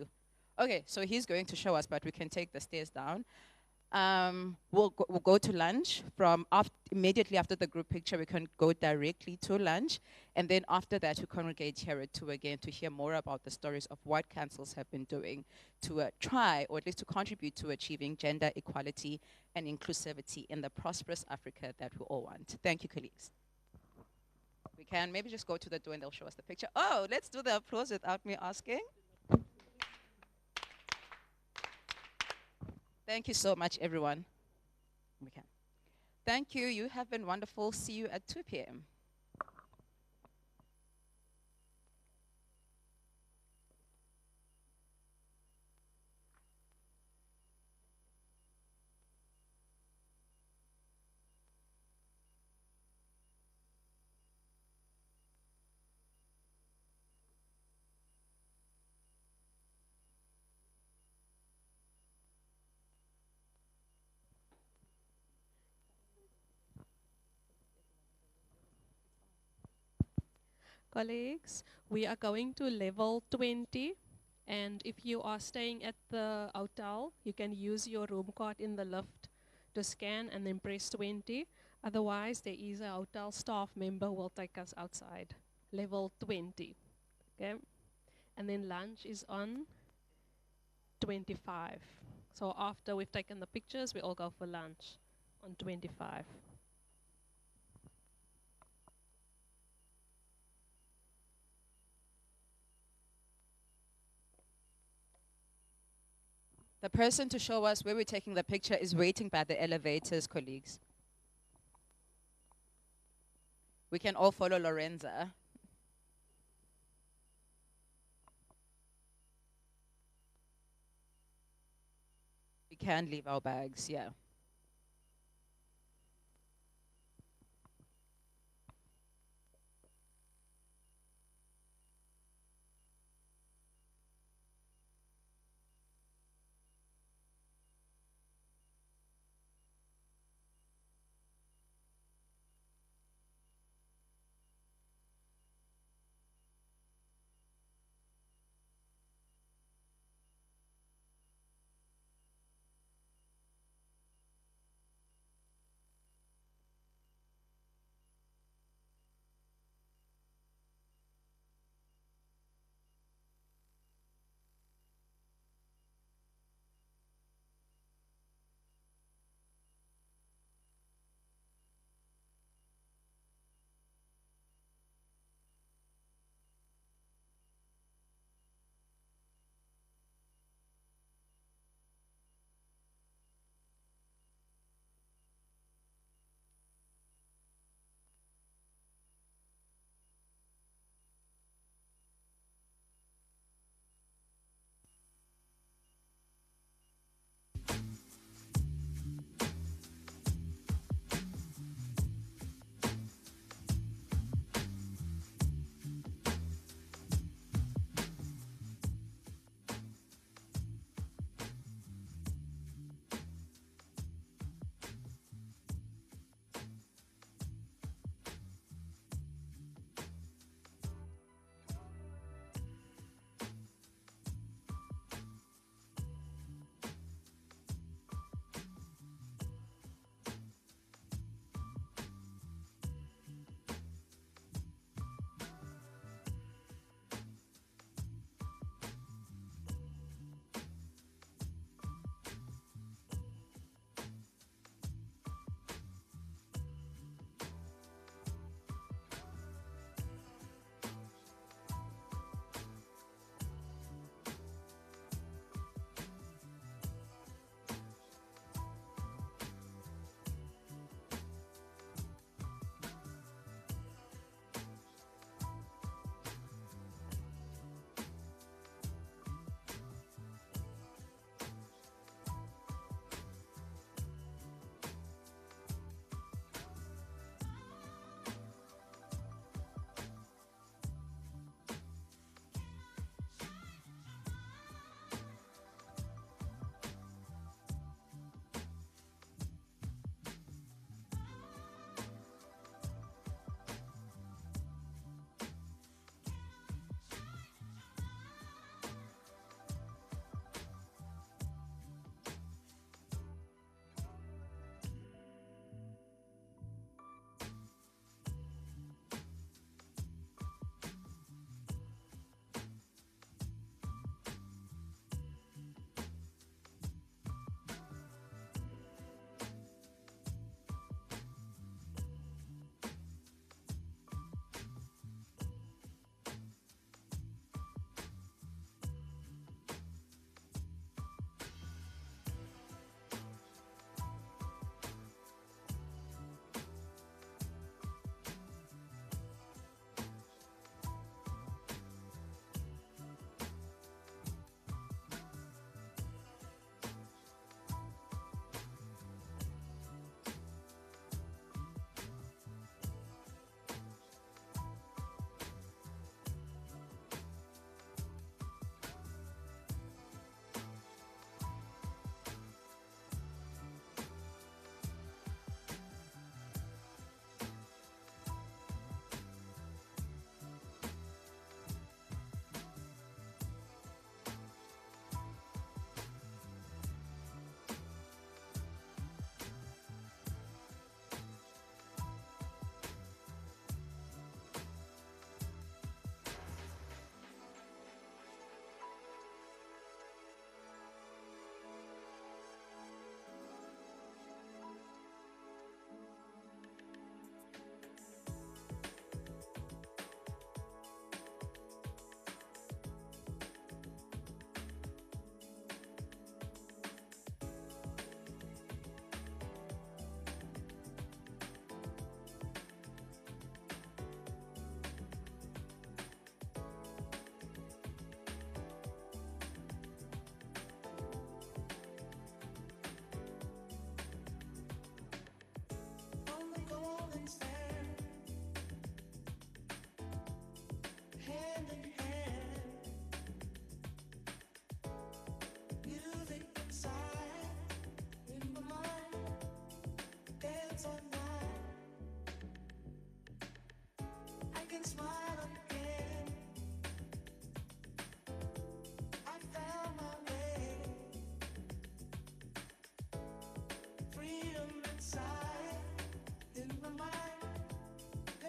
okay, so he's going to show us, but we can take the stairs down. We'll go to lunch. From immediately after the group picture, we can go directly to lunch. And then after that, we congregate here at 2 again to hear more about the stories of what councils have been doing to try, or at least to contribute to achieving gender equality and inclusivity in the prosperous Africa that we all want. Thank you, colleagues. We can maybe just go to the door and they'll show us the picture. Oh, let's do the applause without me asking. Thank you so much, everyone. We can. Thank you. You have been wonderful. See you at 2 p.m. Colleagues, we are going to level 20, and if you are staying at the hotel, you can use your room card in the lift to scan and then press 20. Otherwise, there is a hotel staff member will take us outside. Level 20, okay? And then lunch is on 25. So after we've taken the pictures, we all go for lunch on 25. The person to show us where we're taking the picture is waiting by the elevators, colleagues. We can all follow Lorenza. We can leave our bags, yeah.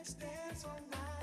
Let's dance all night.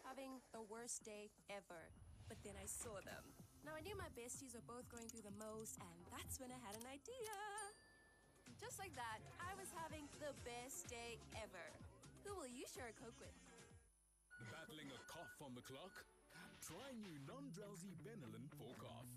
having the worst day ever. But then I saw them. Now I knew my besties were both going through the most, and that's when I had an idea. Just like that, I was having the best day ever. Who will you share a Coke with? Battling a cough on the clock? Try new non-drowsy Benylin for cough.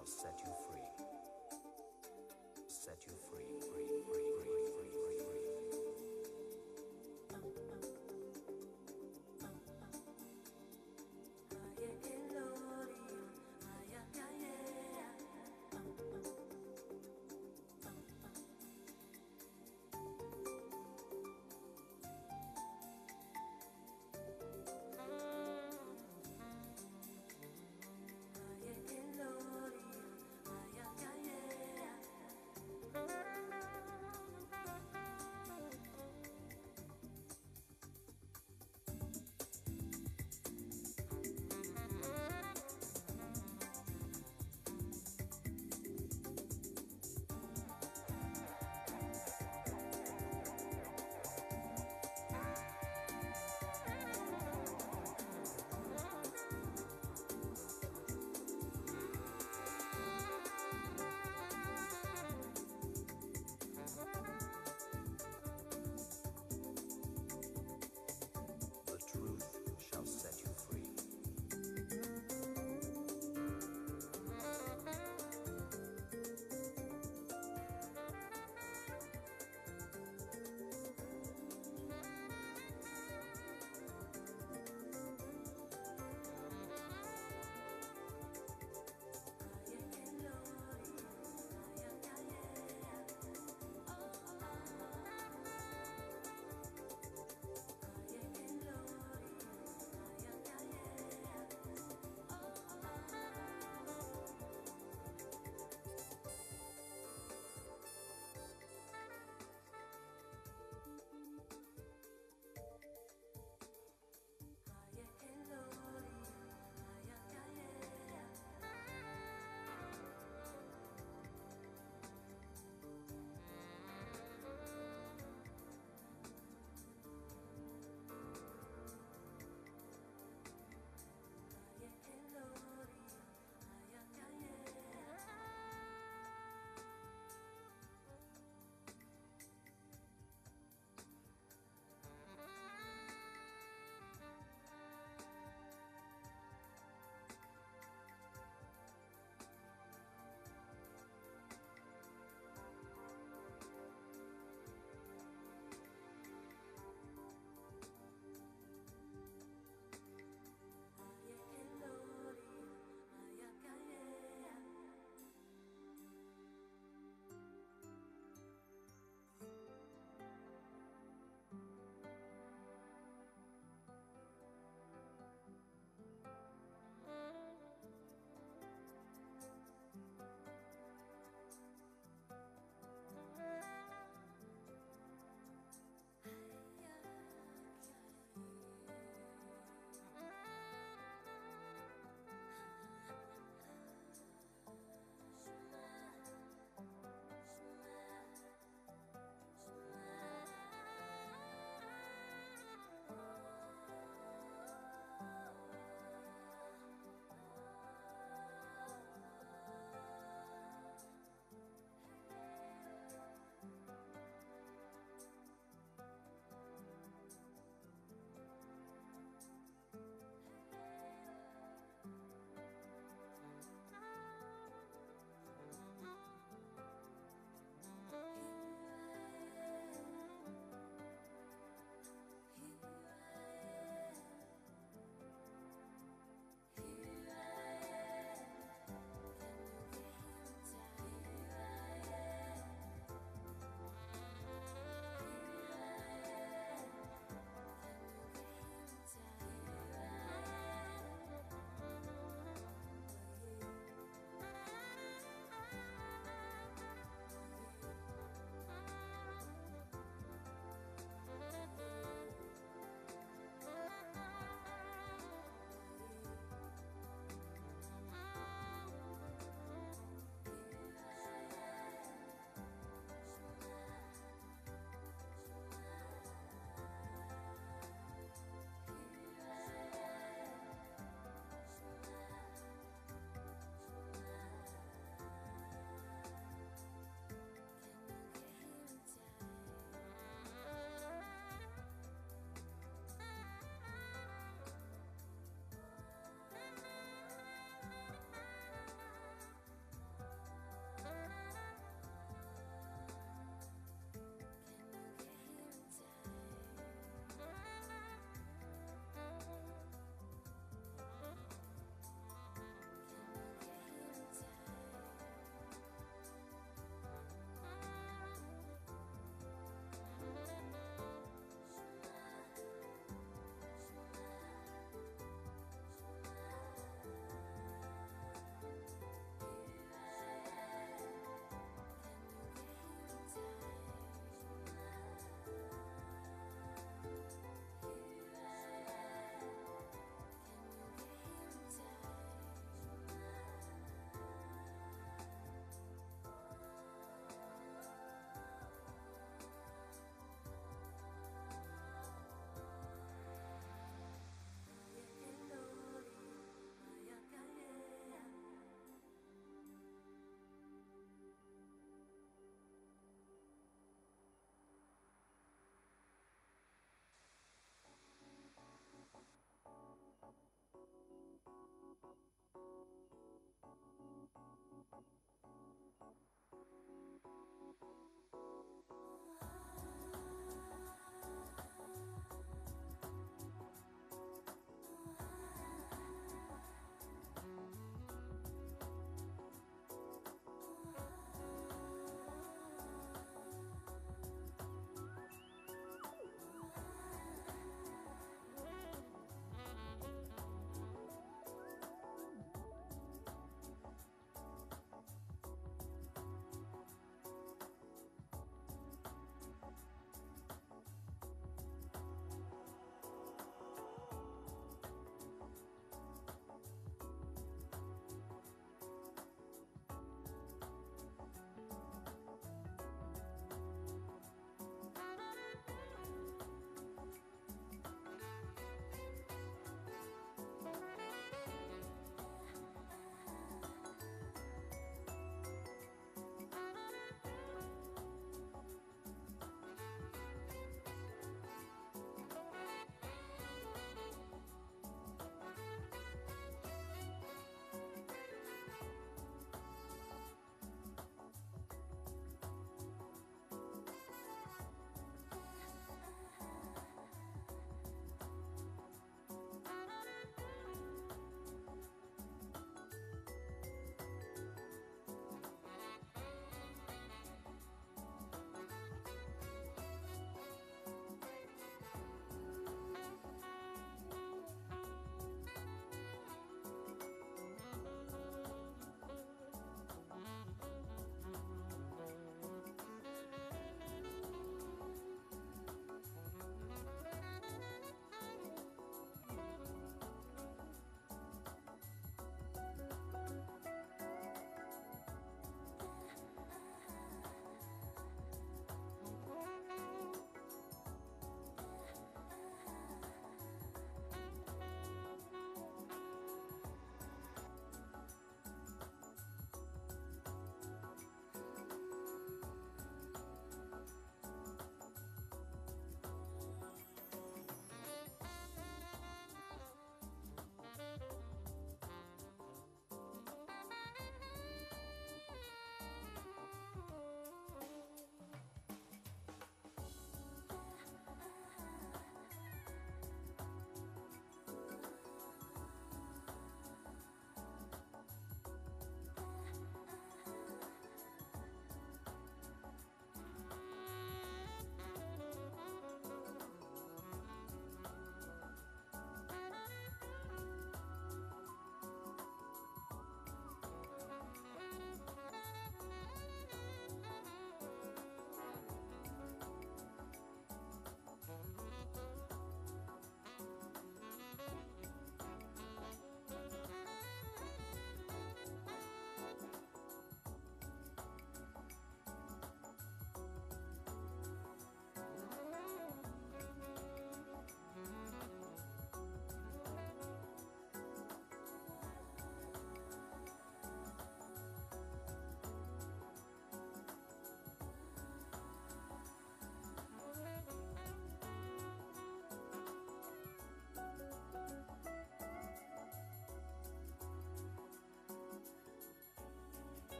shall set you free. Set you free, free, free, free, free, free, free. Yeah.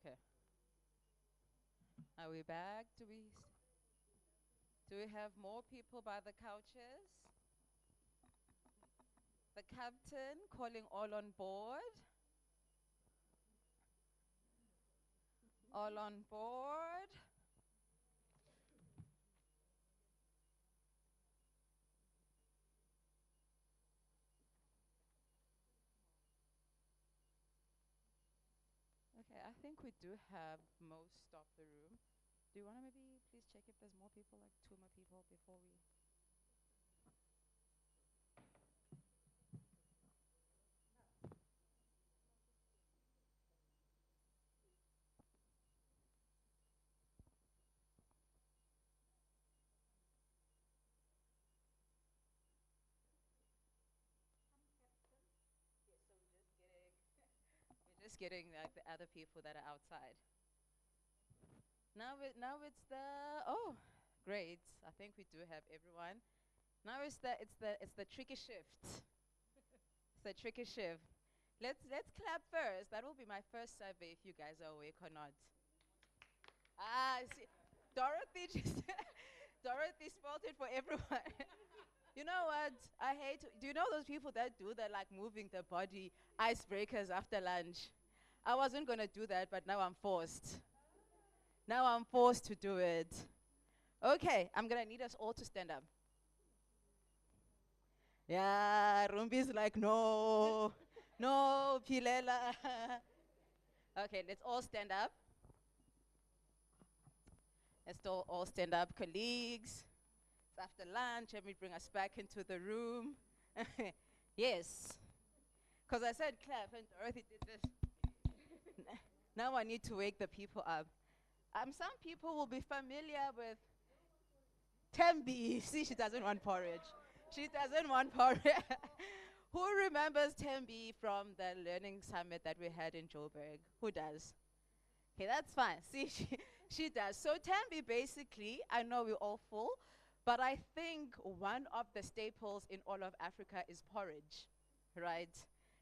Okay. Are we back? Do we have more people by the couches? The captain calling all on board. All on board. Okay, I think we do have most of the room. Do you want to maybe please check if there's more people, like 2 more people before we... We're just getting like the other people that are outside. Now it's the great. I think we do have everyone. Now it's the tricky shift. It's the tricky shift. Let's clap first. That will be my first survey if you guys are awake or not. See, Dorothy just Dorothy spelled it for everyone. You know what? Do you know those people that do that, like moving their body, icebreakers after lunch? I wasn't going to do that, but now I'm forced. Now I'm forced to do it. Okay, I'm going to need us all to stand up. Yeah, Rumbi's like, no, no, Pilela. Okay, let's all stand up. Let's all stand up, colleagues. It's after lunch. Let me bring us back into the room. Yes. Because I said clap and Dorothy did this. Now I need to wake the people up. Some people will be familiar with Tembi. See, she doesn't want porridge. She doesn't want porridge. Who remembers Tembi from the learning summit that we had in Joburg? Who does? Okay, that's fine. See, she does. So Tembi, basically, I know we're all full, but I think one of the staples in all of Africa is porridge, right?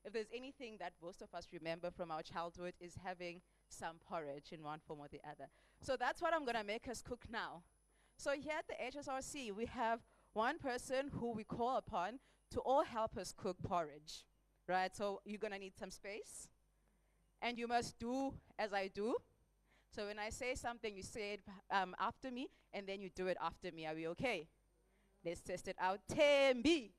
If there's anything that most of us remember from our childhood is having some porridge in one form or the other. So that's what I'm going to make us cook now. So here at the HSRC, we have one person who we call upon to all help us cook porridge, right? So you're going to need some space, and you must do as I do. So when I say something, you say it after me, and then you do it after me. Are we okay? Let's test it out. Tembi.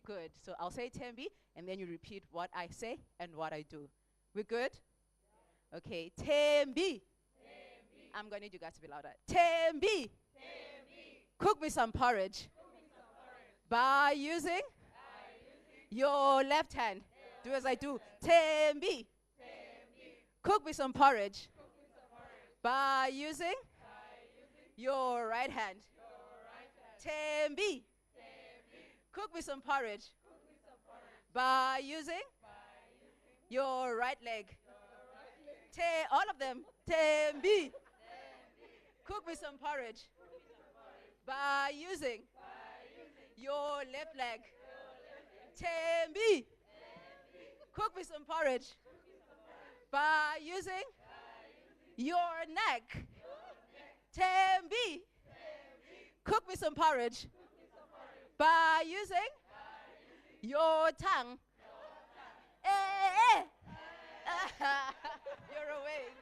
Good. So I'll say Tembi, and then you repeat what I say and what I do. We good? Yeah. Okay. Tembi. I'm going to need you guys to be louder. Tembi. Cook me some porridge. By using your left hand. Do as I do. Tembi. Cook me some porridge. By using your right hand. Tembi. Cook me some porridge. By using your right leg. All of them. Tembi. Cook me some porridge. By using your left leg. Tembi. Cook me some porridge. By using your neck. Tembi. Cook me some porridge. By using your tongue. Eh. You're awake.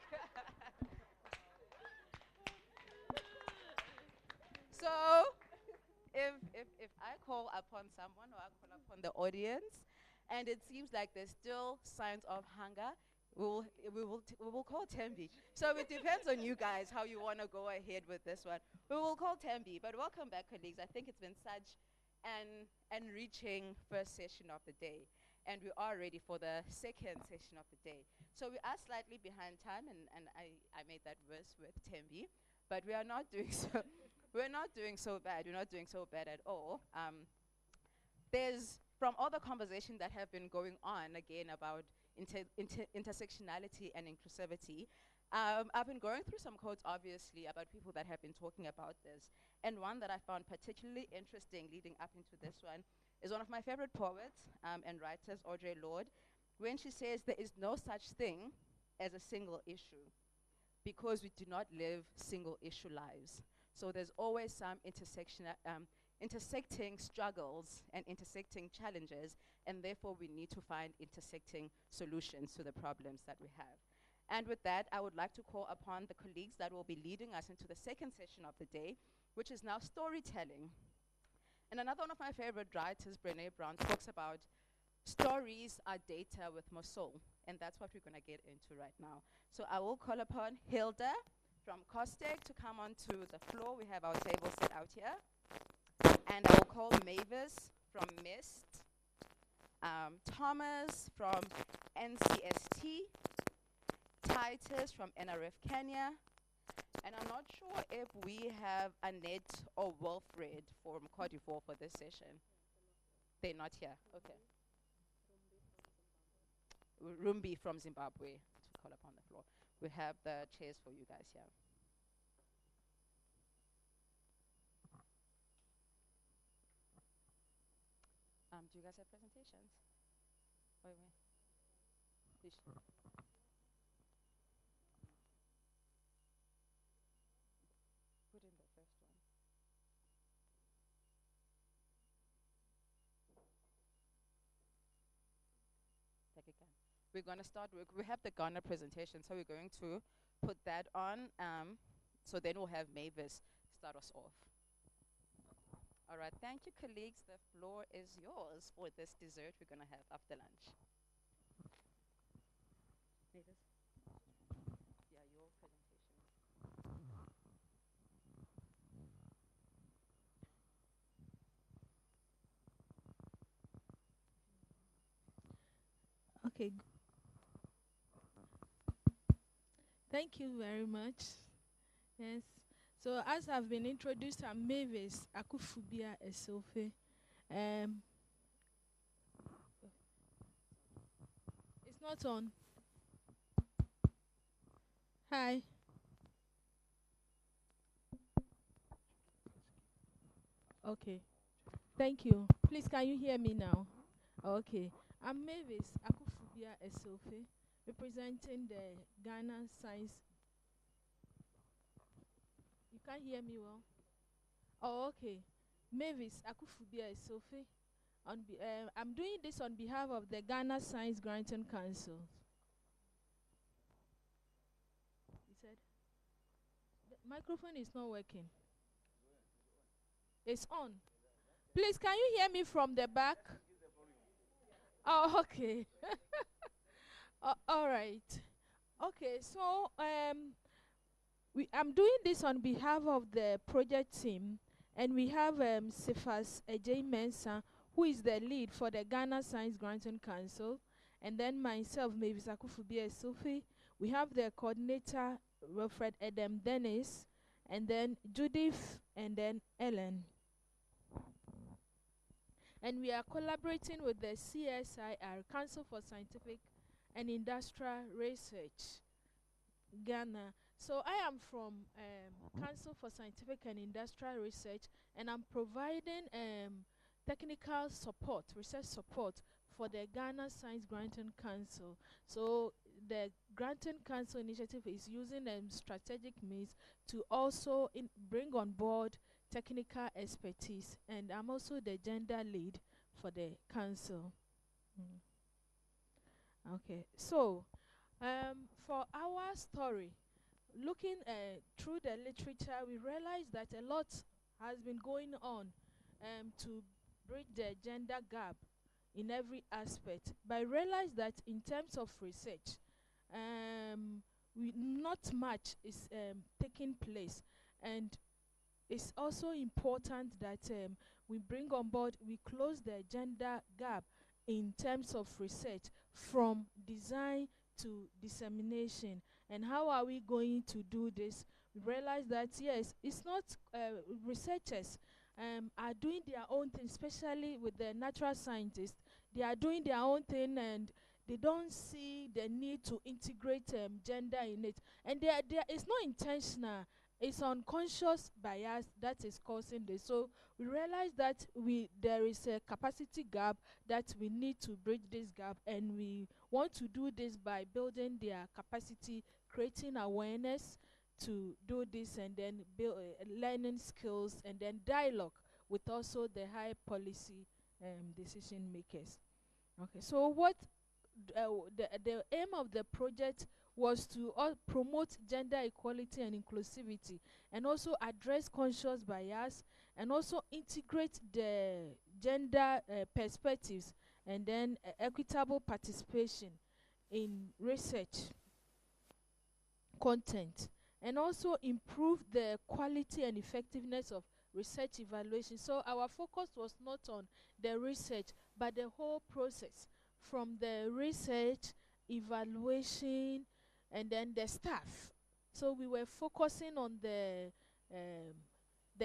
So, if I call upon someone or I call upon the audience, and it seems like there's still signs of hunger, we will call Tembi. So it depends on you guys how you want to go ahead with this one. We will call Tembi. But welcome back, colleagues. I think it's been such an enriching first session of the day. And we are ready for the second session of the day. So we are slightly behind time, and I made that verse with Tembi. But we are not doing so. We're not doing so bad. We're not doing so bad at all. There's, from all the conversations that have been going on, again, about intersectionality and inclusivity, I've been going through some quotes, obviously, about people that have been talking about this. And one that I found particularly interesting leading up into this one is one of my favorite poets and writers, Audre Lorde, when she says there is no such thing as a single issue because we do not live single issue lives. So there's always some intersecting struggles and intersecting challenges, and therefore we need to find intersecting solutions to the problems that we have. And with that, I would like to call upon the colleagues that will be leading us into the second session of the day, which is now storytelling. And another one of my favorite writers, Brené Brown, talks about stories are data with more soul. And that's what we're going to get into right now. So I will call upon Hilda from COSTEC to come onto the floor. We have our table set out here. And I will call Mavis from MIST, Thomas from NCST, Titus from NRF Kenya, and I'm not sure if we have Annette or Wilfred from Cote d'Ivoire for this session. They're not here. Okay. Rumbi from Zimbabwe to call upon the floor. We have the chairs for you guys here. Do you guys have presentations? Wait. Please. Put in the first one. Take it again. We're going to start with, we have the Ghana presentation, so we're going to put that on. So then we'll have Mavis start us off. All right, thank you, colleagues. The floor is yours for this dessert we're going to have after lunch. Mavis? Yeah, your presentation. Okay. Thank you very much. Yes. So as I've been introduced, I'm Mavis Akufubia Esofe. It's not on. Hi. Okay. Thank you. Please, can you hear me now? Okay. I'm Mavis Akufubia Esofe, representing the Ghana Science. You can't hear me well? Oh, okay. Mavis Akufubia Esofe. I'm doing this on behalf of the Ghana Science Granting Council. He said, the microphone is not working. It's on. Please, can you hear me from the back? Oh, okay. All right. Okay, so I'm doing this on behalf of the project team, and we have Cephas Ejay Mensah, who is the lead for the Ghana Science Granting Council, and then myself, Mavis Akufubia Esofe. We have the coordinator, Wilfred Edem Dennis, and then Judith, and then Ellen. And we are collaborating with the CSIR, Council for Scientific and Industrial Research, Ghana. So I am from Council for Scientific and Industrial Research, and I'm providing technical support, research support for the Ghana Science Granting Council. So the Granting Council initiative is using strategic means to also bring on board technical expertise, and I'm also the gender lead for the council. Okay, so for our story, looking through the literature, we realize that a lot has been going on to bridge the gender gap in every aspect. But I realize that in terms of research, not much is taking place, and it's also important that we bring on board, we close the gender gap in terms of research from design to dissemination. And how are we going to do this? We realize that, yes, it's not researchers are doing their own thing, especially with the natural scientists. They are doing their own thing, and they don't see the need to integrate gender in it. And it's not intentional. it's unconscious bias that is causing this. So we realize that there is a capacity gap, that we need to bridge this gap, and we want to do this by building their capacity, creating awareness to do this, and then build learning skills, and then dialogue with also the high policy decision makers. Okay, so what the aim of the project was to promote gender equality and inclusivity, and also address conscious bias, and also integrate the gender perspectives, and then equitable participation in research content, and also improve the quality and effectiveness of research evaluation. So our focus was not on the research, but the whole process, from the research, evaluation, and then the staff. So we were focusing on the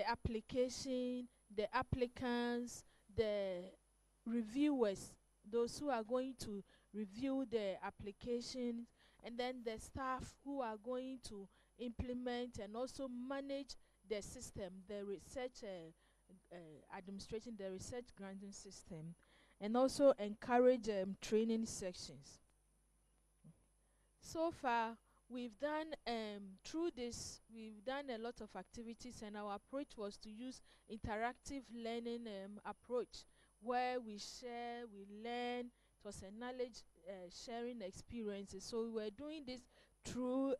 application, the applicants, the reviewers, those who are going to review the applications, and then the staff who are going to implement and also manage the system, the research administration, the research granting system, and also encourage training sections. So far, we've done, through this, we've done a lot of activities, and our approach was to use interactive learning approach, where we share, we learn. It was a knowledge sharing experiences. So we were doing this through,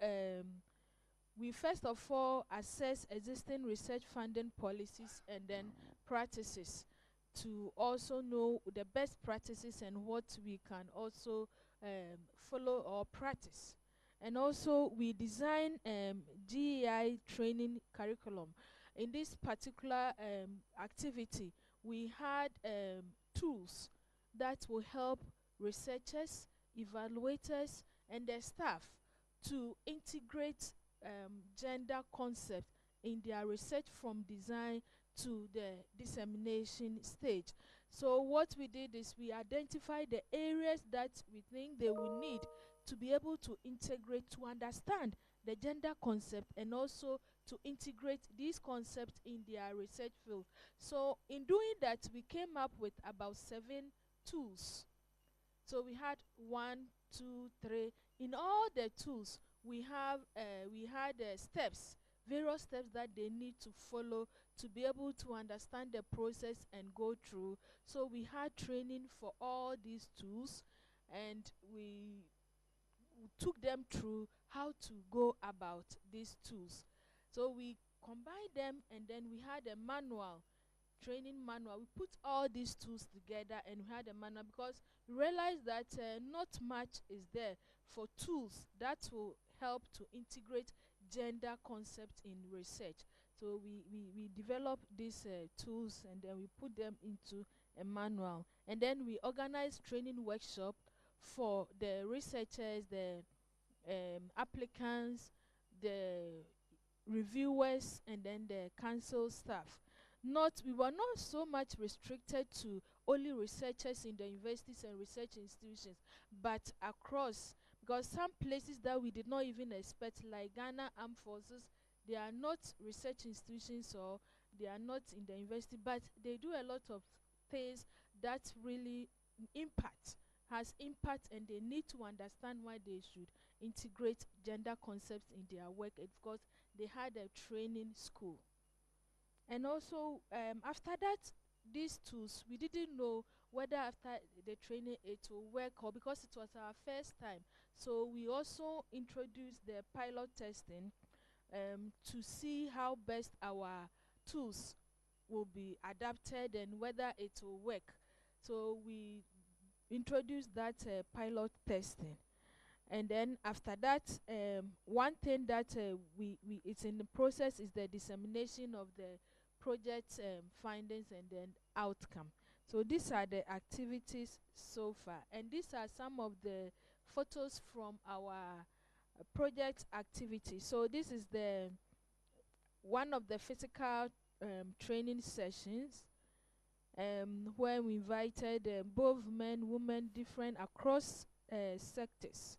we first of all assess existing research funding policies and then practices, to also know the best practices and what we can also follow or practice. And also we design GEI training curriculum. In this particular activity, we had tools that will help researchers, evaluators, and their staff to integrate gender concept in their research, from design to the dissemination stage. So what we did is we identified the areas that we think they will need to be able to integrate, to understand the gender concept, and also to integrate these concepts in their research field. So in doing that, we came up with about 7 tools. So we had 1, 2, 3. In all the tools, we had steps, various steps that they need to follow to be able to understand the process and go through. So we had training for all these tools, and we took them through how to go about these tools. So we combined them, and then we had a manual, training manual. We put all these tools together, and we had a manual, because we realized that not much is there for tools that will help to integrate gender concepts in research. So we developed these tools, and then we put them into a manual. And then we organized training workshop for the researchers, the applicants, the reviewers, and then the council staff. We were not so much restricted to only researchers in the universities and research institutions, but across, because some places that we did not even expect, like Ghana Armed Forces, they are not research institutions, or they are not in the university, but they do a lot of things that really has impact, and they need to understand why they should integrate gender concepts in their work. It's because they had a training school. And also, after that, these tools, we didn't know whether after the training it will work, or because it was our first time. So we also introduced the pilot testing to see how best our tools will be adapted and whether it will work. So we introduced that pilot testing. And then after that, one thing that it's in the process is the dissemination of the project findings and then outcome. So these are the activities so far, and these are some of the photos from our project activity. So this is the one of the physical training sessions where we invited both men, women, different across sectors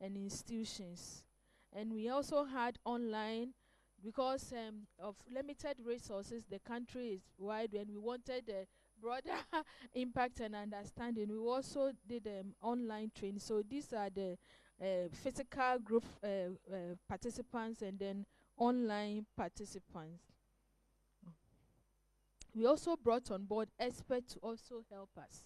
and institutions. And we also had online because of limited resources, the country is wide, and we wanted a broader impact and understanding. We also did online training. So these are the physical group participants and then online participants. We also brought on board experts to also help us.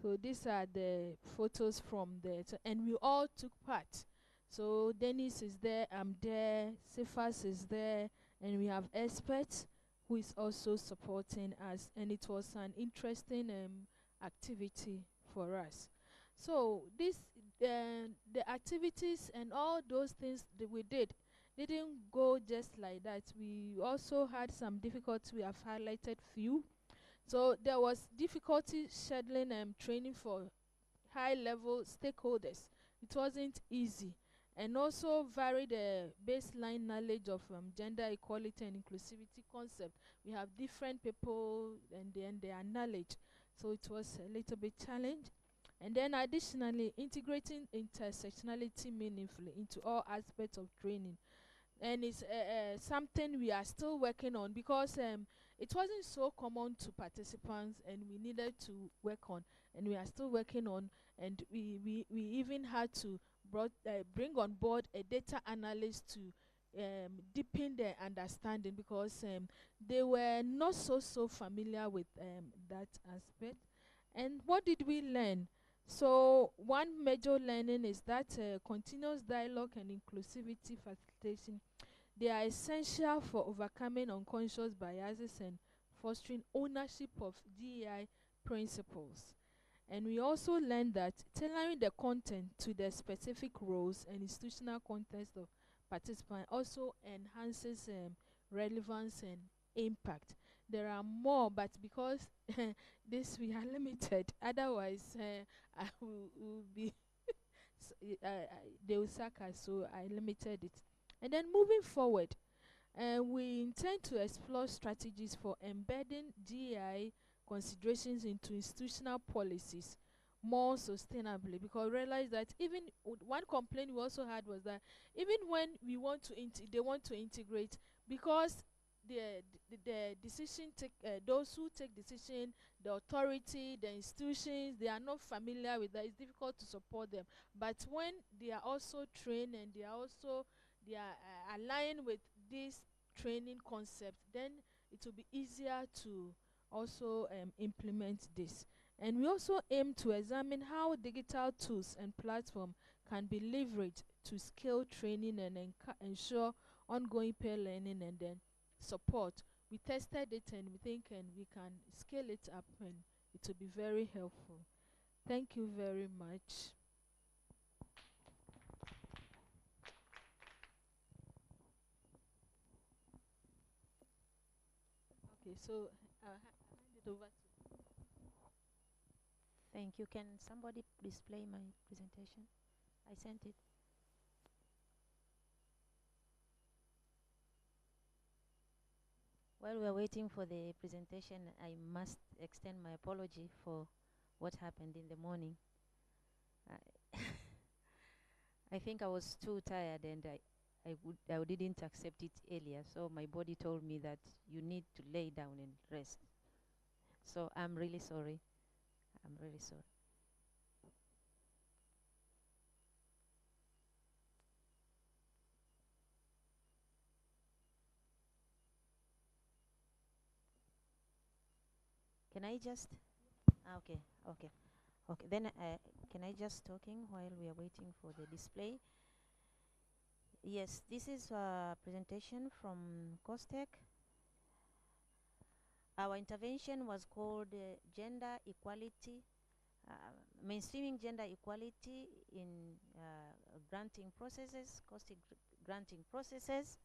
So these are the photos from there, and we all took part. So Dennis is there, I'm there, Sifas is there, and we have experts who is also supporting us, and it was an interesting activity for us. So this the activities and all those things that we didn't go just like that. We also had some difficulties. We have highlighted few. So there was difficulty scheduling training for high-level stakeholders. It wasn't easy, and also varied baseline knowledge of gender equality and inclusivity concept. We have different people and then their knowledge, so it was a little bit challenging. And then additionally, integrating intersectionality meaningfully into all aspects of training. And it's something we are still working on, because it wasn't so common to participants, and we needed to work on, and we are still working on. And we even had to bring on board a data analyst to deepen their understanding, because they were not so familiar with that aspect. And what did we learn? So one major learning is that continuous dialogue and inclusivity facilitation, they are essential for overcoming unconscious biases and fostering ownership of GEI principles. And we also learned that tailoring the content to the specific roles and institutional context of participants also enhances relevance and impact. There are more, but because this we are limited, otherwise I will be they will sack us, so I limited it. And then moving forward, we intend to explore strategies for embedding GEI considerations into institutional policies more sustainably, because we realize that even one complaint we also had was that even when we want to they want to integrate, because the decision those who take decision, the authority, the institutions, they are not familiar with that. It's difficult to support them. But when they are also trained and they are aligned with this training concept, then it will be easier to also implement this. And we also aim to examine how digital tools and platforms can be leveraged to scale training and ensure ongoing peer learning and then support. We tested it, and we think we can scale it up, and it will be very helpful. Thank you very much. Okay, so I'll hand it over to. Thank you. Can somebody display my presentation? I sent it. While we are waiting for the presentation, I must extend my apology for what happened in the morning. I think I was too tired, and I didn't accept it earlier. So my body told me that you need to lay down and rest. So I'm really sorry. I'm really sorry. Can I just? Okay. Then can I just talking while we are waiting for the display? Yes, this is a presentation from COSTECH. Our intervention was called Gender Equality, Mainstreaming Gender Equality in Granting Processes, COSTECH Granting Processes.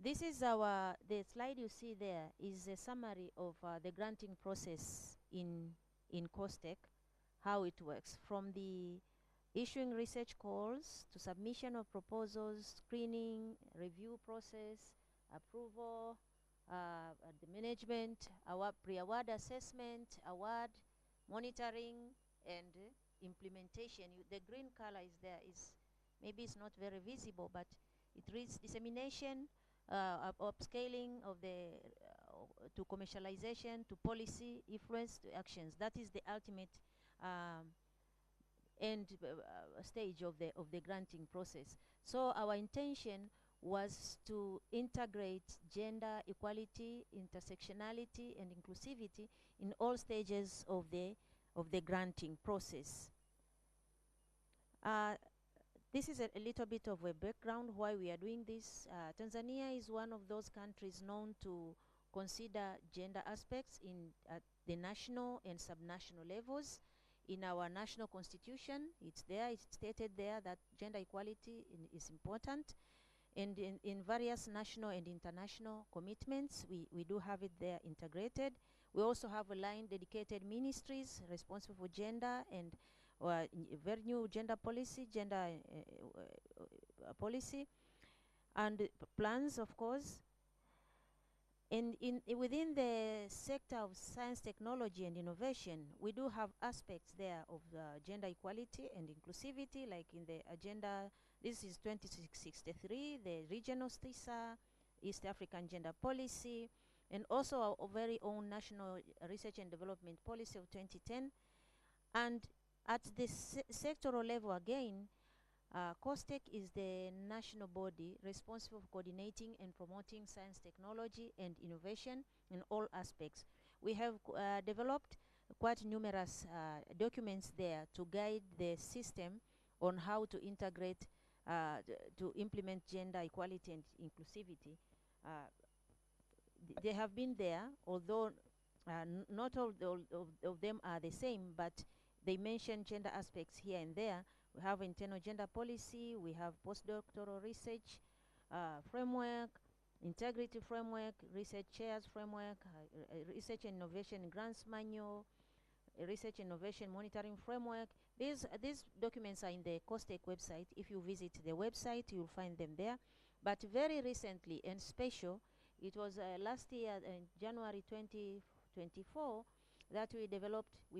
This is the slide you see there is a summary of the granting process in COSTECH, how it works, from the issuing research calls to submission of proposals, screening, review process, approval, the management, pre-award assessment, award, monitoring, and implementation. The green color is there is maybe it's not very visible, but it reads dissemination, upscaling of the to commercialization, to policy, influence, to actions. That is the ultimate end stage of the granting process. So our intention was to integrate gender equality, intersectionality, and inclusivity in all stages of the granting process. This is a little bit of a background why we are doing this. Tanzania is one of those countries known to consider gender aspects in at the national and subnational levels. In our national constitution, it's there, it's stated there that gender equality is important. And in various national and international commitments, we do have it there integrated. We also have a line dedicated ministries responsible for gender and very new gender policy, policy, and plans, of course. And within the sector of science, technology, and innovation, we do have aspects there of gender equality and inclusivity, like in the agenda. This is 2063, the regional STISA, East African Gender Policy, and also our very own National Research and Development Policy of 2010. And at the sectoral level again, COSTECH is the national body responsible for coordinating and promoting science, technology, and innovation in all aspects. We have developed quite numerous documents there to guide the system on how to integrate, to implement gender equality and inclusivity. They have been there, although not all of them are the same, but they mention gender aspects here and there. We have internal gender policy, we have postdoctoral research framework, integrity framework, research chairs framework, research and innovation grants manual, research innovation monitoring framework. These documents are in the COSTECH website. If you visit the website, you'll find them there. But very recently and special, it was last year in January 2024 that we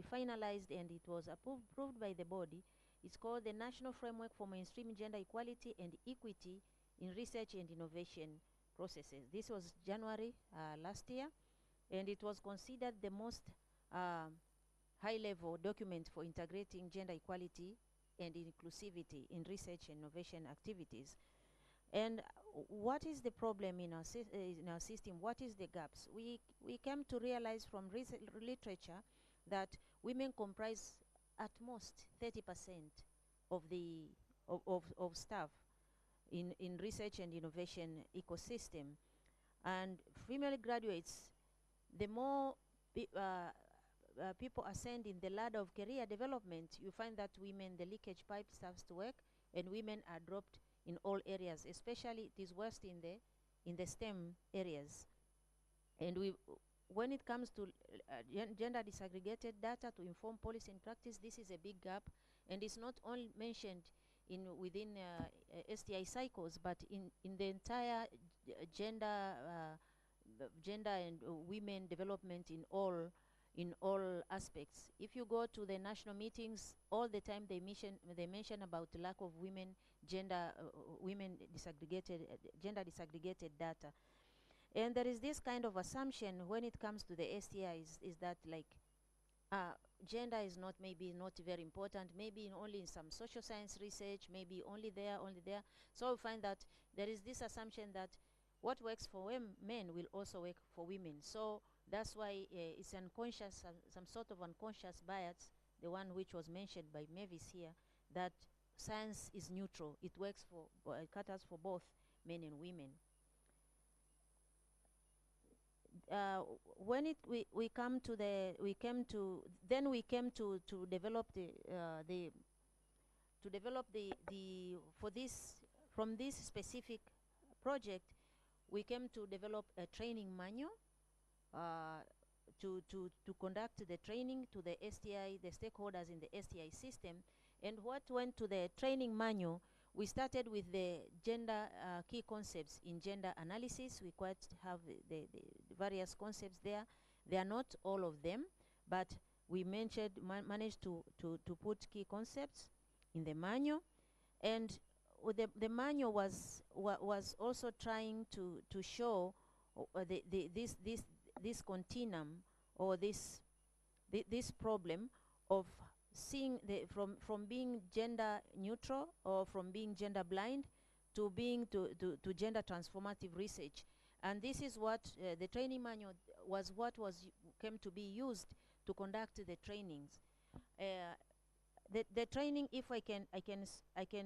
finalized, and it was approved by the body. It's called the National Framework for Mainstream Gender Equality and Equity in Research and Innovation Processes. This was January last year, and it was considered the most high-level document for integrating gender equality and inclusivity in research and innovation activities. And what is the problem in our system? What is the gaps? We came to realize from literature that women comprise at most 30% of the of staff in research and innovation ecosystem. And female graduates, the more people ascend in the ladder of career development, you find that women, the leakage pipe starts to work, and women are dropped in all areas, especially it is worst in the STEM areas. And when it comes to gender disaggregated data to inform policy and practice, this is a big gap, and it's not only mentioned within STI cycles, but in the entire gender and women development in all aspects. If you go to the national meetings, all the time they mention about the lack of women gender disaggregated data. And there is this kind of assumption when it comes to the STIs, is that like gender is maybe not very important, maybe only in some social science research, maybe only there. So we find that there is this assumption that what works for men will also work for women. So that's why it's unconscious, some sort of unconscious bias, the one which was mentioned by Mavis here, that science is neutral. It works it caters for both men and women. When we came to develop from this specific project, we came to develop a training manual to conduct the training to the STI, the stakeholders in the STI system. And what went to the training manual, we started with the gender key concepts in gender analysis. We quite have the various concepts there. They are not all of them, but we managed to put key concepts in the manual. And the manual was also trying to show this continuum, or this problem of seeing from being gender neutral, or from being gender blind, to being to gender transformative research. And this is what the training manual came to be used to conduct the trainings. The training, if I can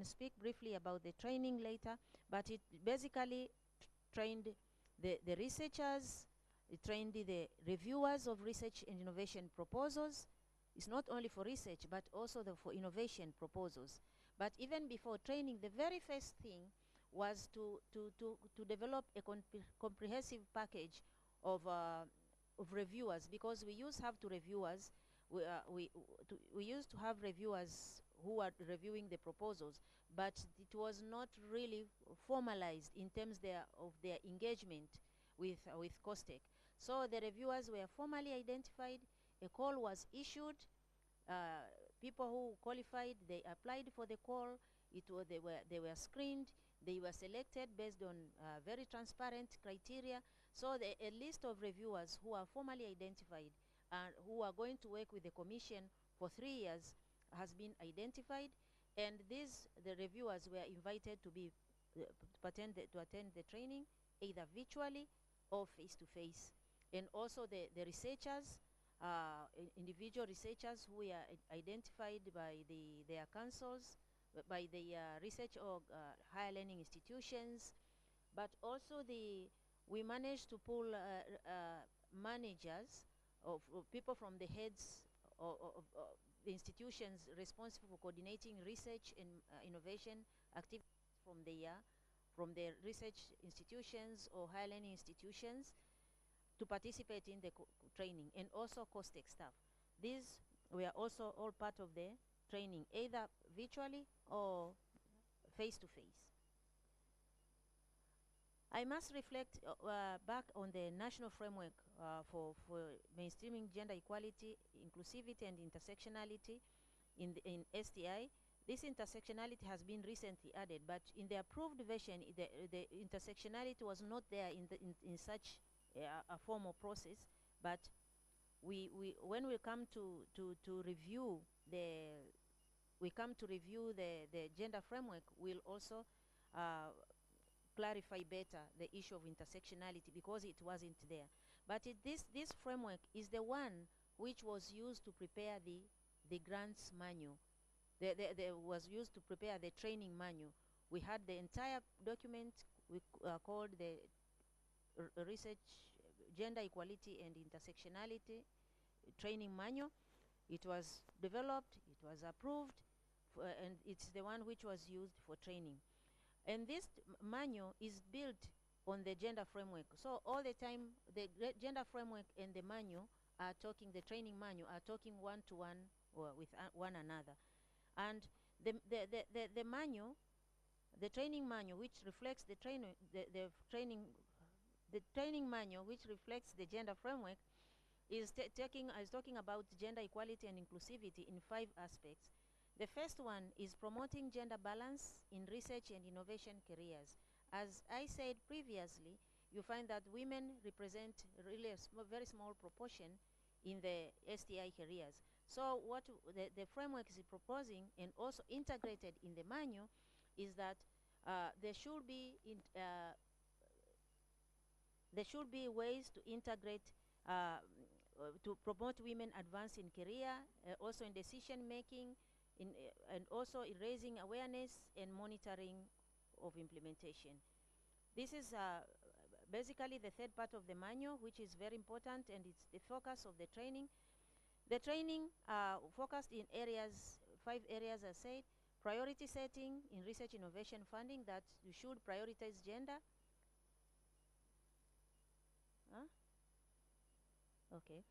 speak briefly about the training later, but it basically trained the researchers, it trained the reviewers of research and innovation proposals. It's not only for research, but also for innovation proposals. But even before training, the very first thing was to develop a comprehensive package of reviewers, because we used to have reviewers. We used to have reviewers who are reviewing the proposals, but it was not really formalized in terms of their engagement with COSTECH. So the reviewers were formally identified, a call was issued, people who qualified, they applied for the call, they were screened, they were selected based on very transparent criteria. So a list of reviewers who are formally identified and who are going to work with the Commission for 3 years has been identified, and the reviewers were invited to attend the training, either virtually or face-to-face. And also the researchers, individual researchers who were identified by their councils, by the research or higher learning institutions, but also we managed to pull managers of people from the heads of the institutions responsible for coordinating research and innovation activities from the research institutions or higher learning institutions to participate in the training, and also COSTECH staff. These were also all part of the training, either virtually or face-to-face. I must reflect back on the national framework for mainstreaming gender equality, inclusivity, and intersectionality in STI. This intersectionality has been recently added, but in the approved version, the intersectionality was not there in such a formal process. But when we come to review the gender framework, we'll also clarify better the issue of intersectionality, because it wasn't there. But this framework is the one which was used to prepare the grants manual. Was used to prepare the training manual. We had the entire document we called the Research, Gender Equality and Intersectionality Training Manual. It was developed, it was approved, and it's the one which was used for training. And this manual is built on the gender framework. So all the time, the gender framework and the manual are talking, the training manual are talking one-to-one or with one another. And the manual, the training manual, which reflects the training manual, which reflects the gender framework, is talking about gender equality and inclusivity in 5 aspects. The first one is promoting gender balance in research and innovation careers. As I said previously, you find that women represent really a very small proportion in the STI careers. So what the framework is proposing, and also integrated in the manual, is that there should be ways to integrate, to promote women advance in career, also in decision making, and also in raising awareness and monitoring of implementation. This is basically the third part of the manual, which is very important, and it's the focus of the training. The training focused in 5 areas, I said. Priority setting in research innovation funding, that you should prioritize gender. Okay.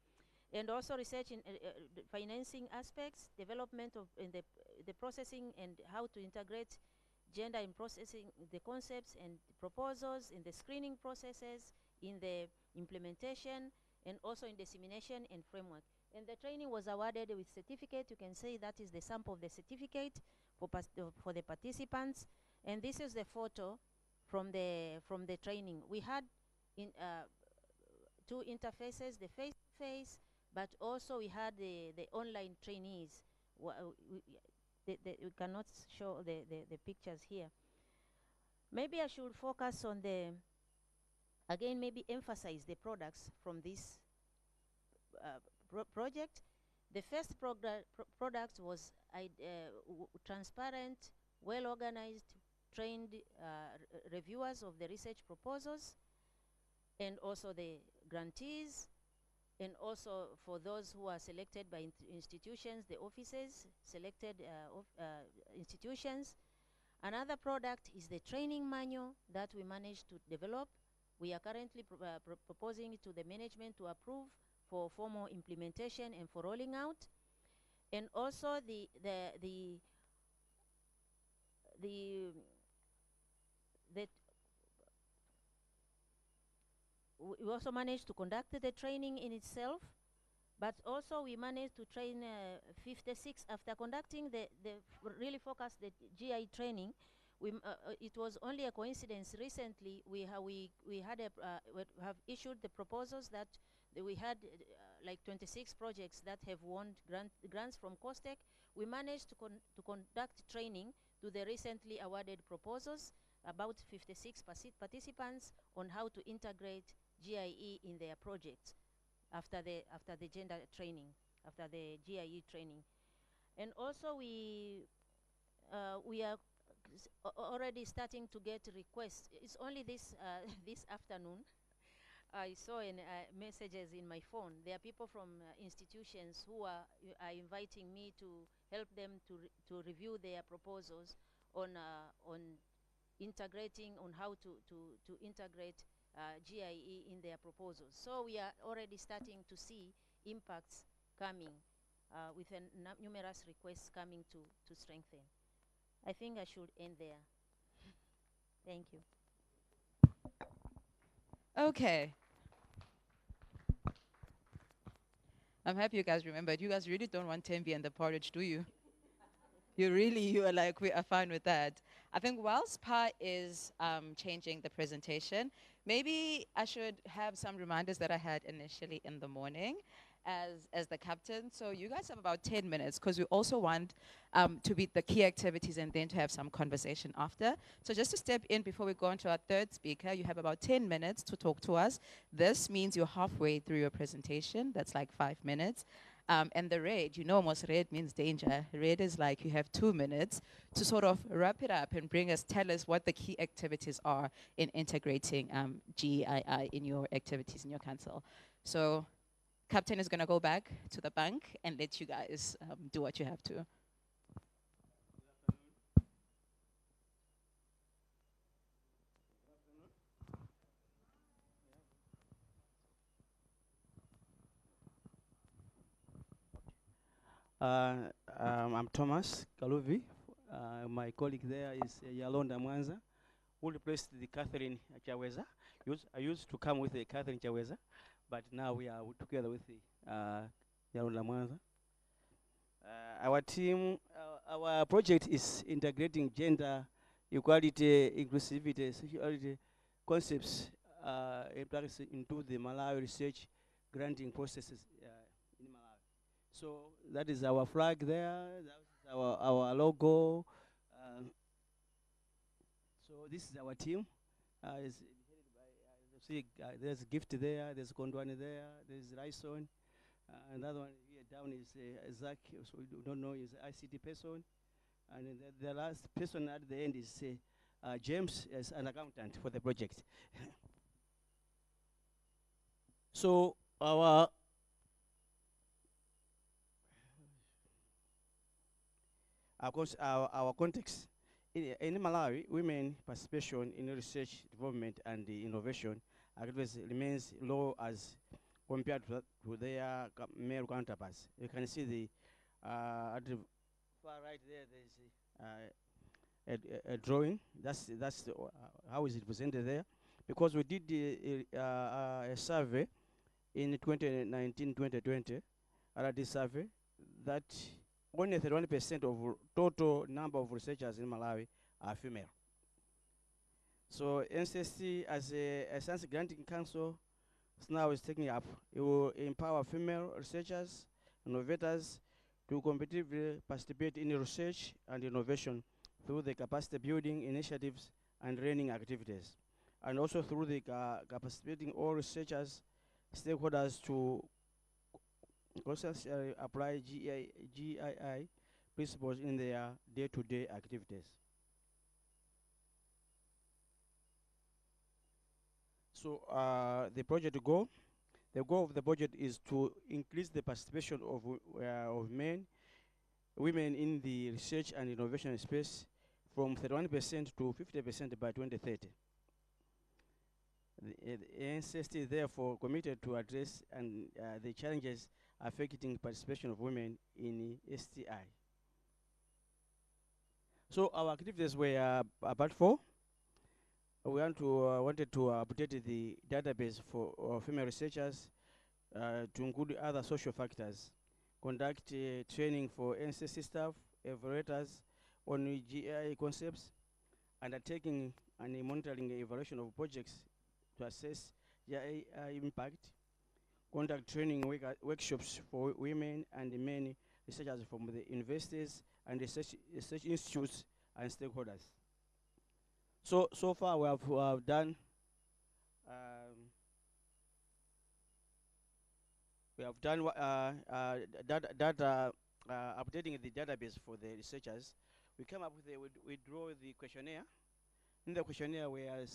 And also research in financing aspects, development of the processing and how to integrate gender in processing the concepts and proposals, in the screening processes, in the implementation, and also in dissemination and framework. And the training was awarded with certificate. You can say that is the sample of the certificate for the participants. And this is the photo from the training. We had two interfaces, the face-to-face, but also we had the online trainees. We cannot show the pictures here. Maybe I should focus on again, maybe emphasize the products from this project. The first product was transparent, well-organized, trained reviewers of the research proposals, and also the grantees, and also for those who are selected by institutions, the offices, selected institutions. Another product is the training manual that we managed to develop. We are currently proposing to the management to approve for formal implementation and for rolling out. And also we also managed to conduct the training in itself, but also we managed to train 56 after conducting the really focused the GEI training. It was only a coincidence. Recently, we have issued the proposals that we had like 26 projects that have won grants from COSTECH. We managed to conduct training to the recently awarded proposals, about 56 participants, on how to integrate GEI in their projects after the gender training, after the GEI training. And also we are already starting to get requests. It's only this this afternoon I saw messages in my phone. There are people from institutions who are inviting me to help them to review their proposals on integrating, on how to integrate GEI in their proposals. So we are already starting to see impacts coming with numerous requests coming to strengthen. I think I should end there. Thank you. Okay. I'm happy you guys remembered. You guys really don't want Tembi and the porridge, do you? You are like, we are fine with that. I think whilst Pa is changing the presentation, maybe I should have some reminders that I had initially in the morning as the captain. So you guys have about 10 minutes because we also want to be the key activities and then to have some conversation after. So just to step in before we go on to our third speaker, you have about 10 minutes to talk to us. This means you're halfway through your presentation. That's like 5 minutes. And the red, you know almost red means danger. Red is like you have 2 minutes to sort of wrap it up and tell us what the key activities are in integrating GEII in your activities in your council. So Captain is going to go back to the bank and let you guys do what you have to. I'm Thomas Kaluvi. My colleague there is Yalonda Mwanza, who replaced the Catherine Chaweza. I used to come with the Catherine Chaweza, but now we are together with the Yalonda Mwanza. Our team, our project is integrating gender equality, inclusivity, sexuality concepts in practice into the Malawi research granting processes in Malawi. So that is our flag there. That's our logo. So this is our team. See, there's Gift there. There's Kondwani there. There's Raison. Another one here down is Zach. So we don't know is ICT person. And then the last person at the end is James as an accountant for the project. So our context in Malawi, women participation in research, development, and innovation remains low as compared to their male counterparts. You can see the at the far right there. There's a drawing. That's how is it presented there? Because we did a survey in 2019-2020, this survey that only 31% of total number of researchers in Malawi are female. So NCSC as a science granting council now is taking up. It will empower female researchers, innovators to competitively participate in research and innovation through the capacity building initiatives and training activities, and also through the capacitating all researchers, stakeholders to consistently apply GEI principles in their day-to-day activities. So the goal of the budget is to increase the participation of women in the research and innovation space from 31% to 50% by 2030. The NCST is therefore committed to address the challenges affecting participation of women in STI. So our activities were about 4. We wanted to update the database for female researchers to include other social factors, conduct training for NCC staff, evaluators on GEI concepts, undertaking and monitoring evaluation of projects to assess GEI impact, conduct training workshops for women and men researchers from the universities and research institutes and stakeholders. So far we have done data updating the database for the researchers. We came up with we draw the questionnaire. In the questionnaire, we have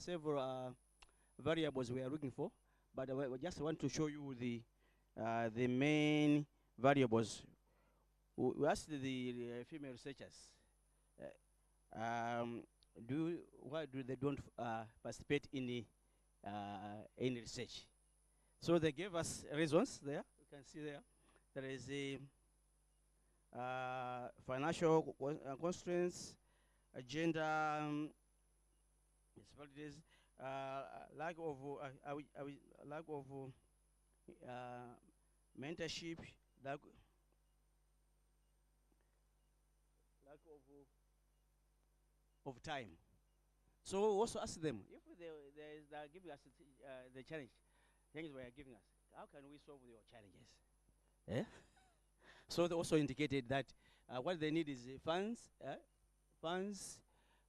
several variables we are looking for, but we just want to show you the main variables. We asked the female researchers, why do they don't participate in research? So they gave us reasons there. You can see there. There is a financial constraints, gender disparities, lack of mentorship, lack of time. So we also ask them if they are giving us the challenge we are giving us, how can we solve your challenges? Yeah? So they also indicated that what they need is funds,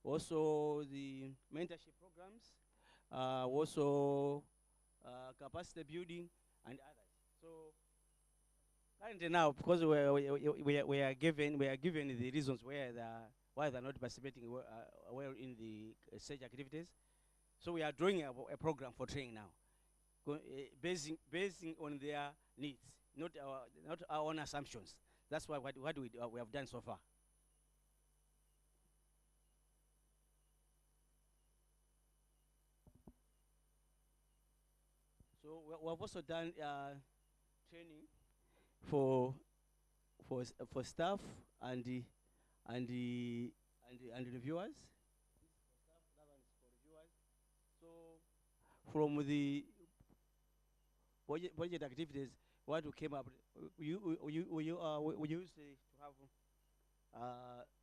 also the mentorship programs, also capacity building and others. So currently now, because we are given the reasons why they're not participating well in the research activities, so we are drawing a program for training now, basing on their needs, not our own assumptions. That's what we have done so far. So we have also done training for staff and the reviewers. So from the budget activities, what we came up, we used to have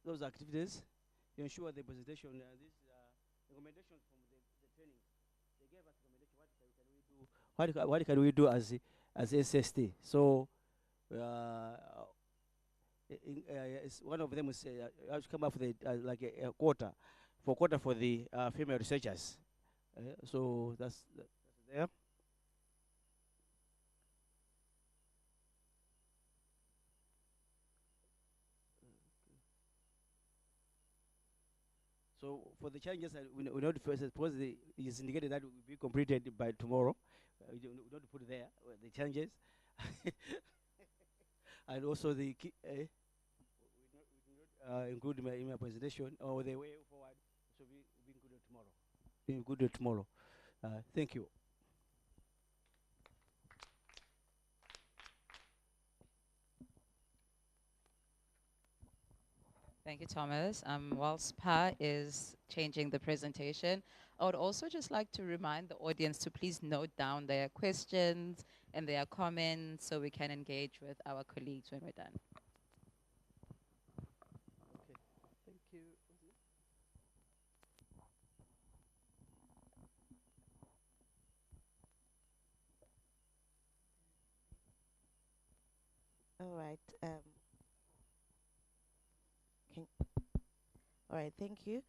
those activities to ensure the presentation. These recommendations from the training, they gave us recommendation. What can we do as SST? So one of them is I have to come up with like a quota for the female researchers. So that's there. So for the challenges, we know first, suppose it's indicated that will be completed by tomorrow. We don't put there the challenges, and also the key. Include in my presentation or the way forward. So we included tomorrow. Be included tomorrow. Thank you. Thank you, Thomas. Whilst Pa is changing the presentation, I would also just like to remind the audience to please note down their questions and their comments so we can engage with our colleagues when we're done. Okay, thank you. All right. All right. Thank you.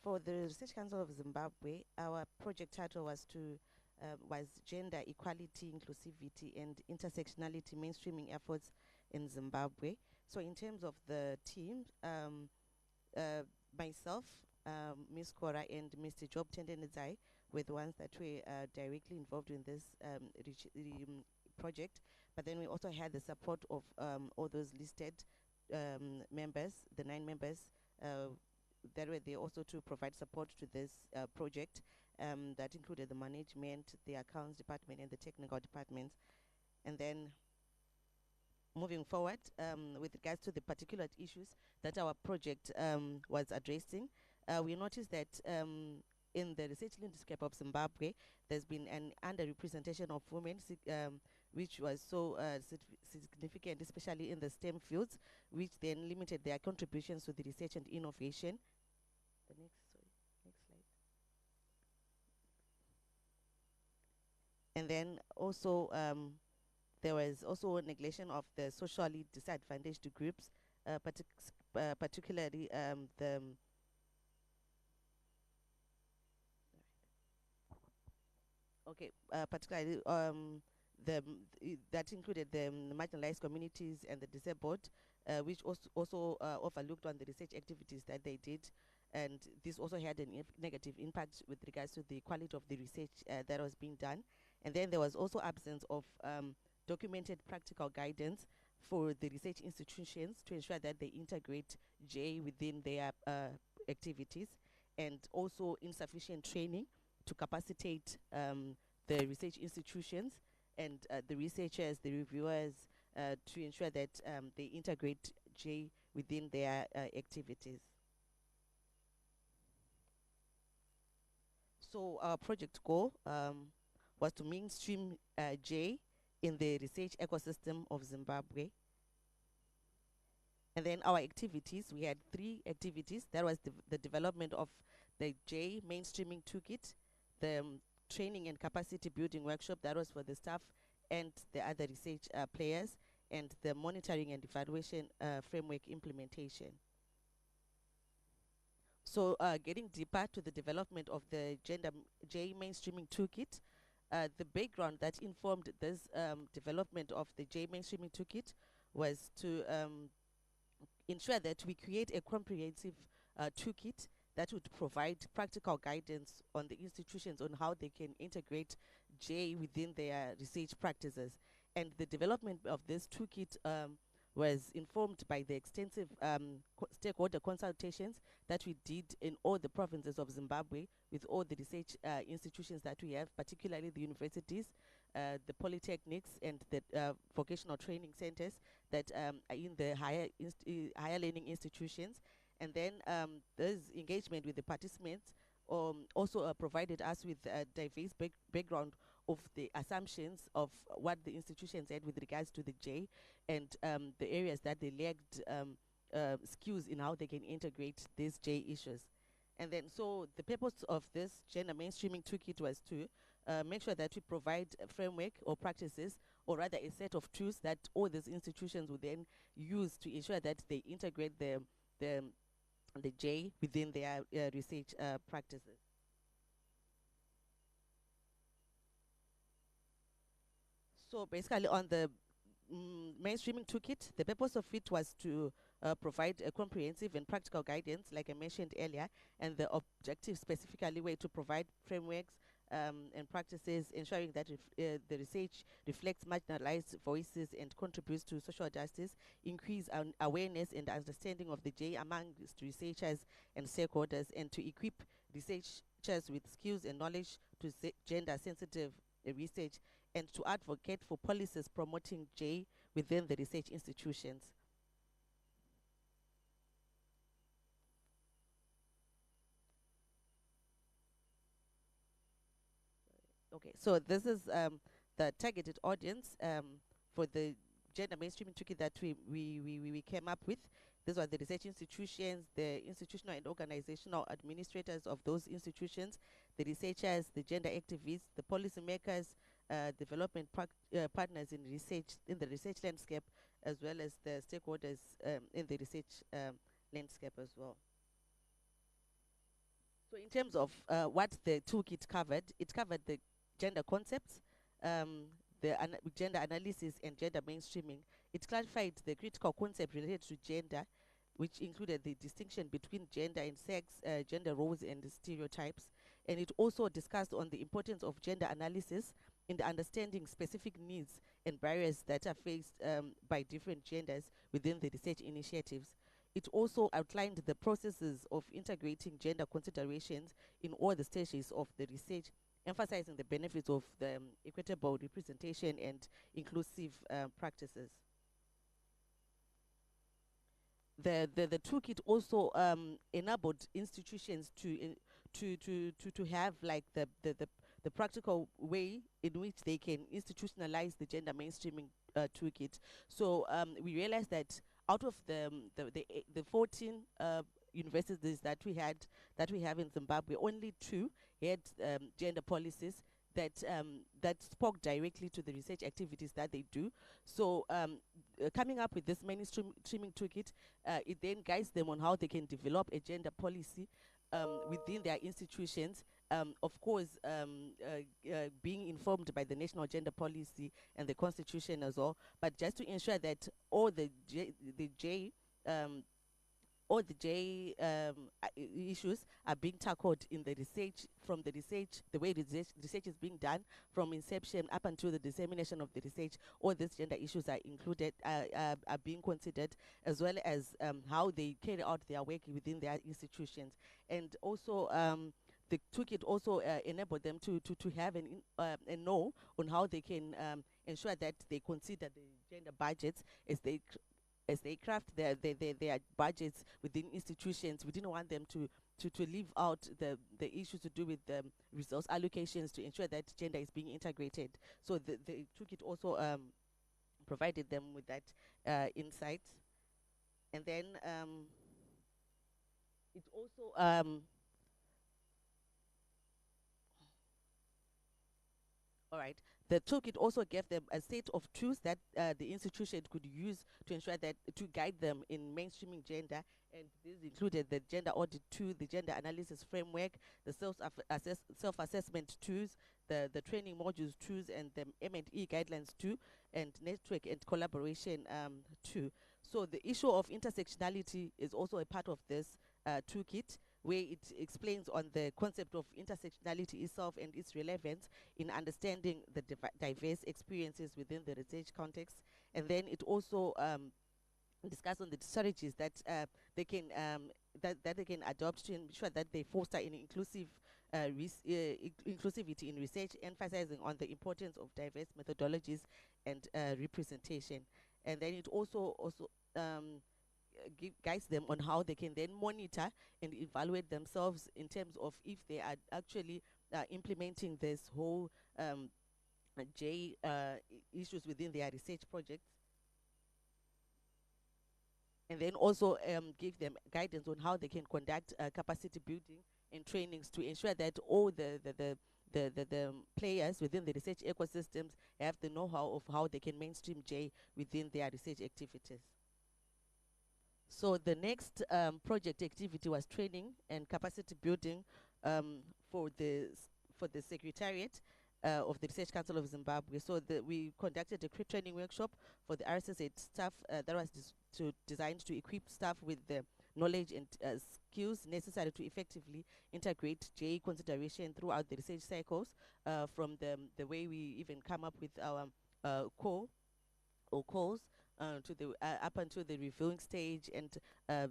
For the Research Council of Zimbabwe, our project title was Gender Equality, Inclusivity, and Intersectionality Mainstreaming Efforts in Zimbabwe. So, in terms of the team, myself, Ms. Kora, and Mr. Job Tendenizai were the ones that were directly involved in this project. But then we also had the support of all those listed members, the 9 members that were there also to provide support to this project. That included the management, the accounts department, and the technical departments. And then moving forward, with regards to the particular issues that our project was addressing, we noticed that in the research landscape of Zimbabwe, there's been an underrepresentation of women, which was so significant, especially in the STEM fields, which then limited their contributions to the research and innovation. Next slide. And then also, there was also a neglection of the socially disadvantaged groups, particularly particularly that included the marginalized communities and the disabled, which also overlooked on the research activities that they did. And this also had a negative impact with regards to the quality of the research that was being done. And then there was also absence of documented practical guidance for the research institutions to ensure that they integrate GEI within their activities, and also insufficient training to capacitate the research institutions and the researchers, the reviewers, to ensure that they integrate GEI within their activities. So our project goal was to mainstream GEI in the research ecosystem of Zimbabwe. And then our activities, we had 3 activities. That was the development of the GEI mainstreaming toolkit, the training and capacity building workshop, that was for the staff and the other research players, and the monitoring and evaluation framework implementation. So getting deeper to the development of the GEI mainstreaming toolkit, the background that informed this development of the GEI mainstreaming toolkit was to ensure that we create a comprehensive toolkit that would provide practical guidance on the institutions on how they can integrate GEI within their research practices. And the development of this toolkit was informed by the extensive stakeholder consultations that we did in all the provinces of Zimbabwe with all the research institutions that we have, particularly the universities, the polytechnics, and the vocational training centers that are in the higher learning institutions. And then this engagement with the participants also provided us with a diverse background of the assumptions of what the institutions had with regards to the GEI, and the areas that they lacked skills in how they can integrate these GEI issues. And then, so the purpose of this gender mainstreaming toolkit was to make sure that we provide a framework or practices, or rather a set of tools that all these institutions would then use to ensure that they integrate the GEI within their research practices. So basically, on the mainstreaming toolkit, the purpose of it was to provide a comprehensive and practical guidance, like I mentioned earlier, and the objective specifically were to provide frameworks and practices, ensuring that the research reflects marginalized voices and contributes to social justice, increase awareness and understanding of the GEI amongst researchers and stakeholders, and to equip researchers with skills and knowledge to gender-sensitive research, and to advocate for policies promoting GEI within the research institutions. Okay, so this is the targeted audience for the gender mainstreaming toolkit that we came up with. These were the research institutions, the institutional and organizational administrators of those institutions, the researchers, the gender activists, the policymakers, development partners in research, in the research landscape, as well as the stakeholders in the research landscape as well. So in terms of what the toolkit covered, it covered the gender concepts, gender analysis and gender mainstreaming. It clarified the critical concept related to gender, which included the distinction between gender and sex, gender roles and stereotypes. And it also discussed on the importance of gender analysis in the understanding specific needs and barriers that are faced by different genders within the research initiatives. It also outlined the processes of integrating gender considerations in all the stages of the research, emphasizing the benefits of the equitable representation and inclusive practices. The toolkit also enabled institutions to have like the practical way in which they can institutionalize the gender mainstreaming toolkit. So we realized that out of the 14 universities that we have in Zimbabwe, only 2 had gender policies that spoke directly to the research activities that they do. So coming up with this mainstreaming toolkit, it then guides them on how they can develop a gender policy within their institutions, of course being informed by the national gender policy and the constitution as well, but just to ensure that all the issues are being tackled in the research, from the research, the way research is being done, from inception up until the dissemination of the research. All these gender issues are included, are being considered, as well as how they carry out their work within their institutions. And also the toolkit also enabled them to have a know on how they can ensure that they consider the gender budgets as they craft their budgets within institutions. We didn't want them to leave out the issues to do with resource allocations to ensure that gender is being integrated. So the toolkit also provided them with that insight. And then it also all right. The toolkit also gave them a set of tools that the institution could use to ensure that, to guide them in mainstreaming gender. And these included the gender audit tool, the gender analysis framework, the self-assessment tools, the training modules tools, and the M&E guidelines too, and network and collaboration too. So the issue of intersectionality is also a part of this toolkit, where it explains on the concept of intersectionality itself and its relevance in understanding the diverse experiences within the research context. And then it also discuss on the strategies that they can that they can adopt to ensure that they foster an inclusive inclusivity in research, emphasizing on the importance of diverse methodologies and representation. And then it also guides them on how they can then monitor and evaluate themselves in terms of if they are actually implementing this whole GEI issues within their research projects. And then also give them guidance on how they can conduct capacity building and trainings to ensure that all the players within the research ecosystems have the know-how of how they can mainstream GEI within their research activities. So the next project activity was training and capacity building for the Secretariat of the Research Council of Zimbabwe. So we conducted a training workshop for the RSS staff that was designed to equip staff with the knowledge and skills necessary to effectively integrate GEI consideration throughout the research cycles, from the way we even come up with our call or calls to the up until the reviewing stage and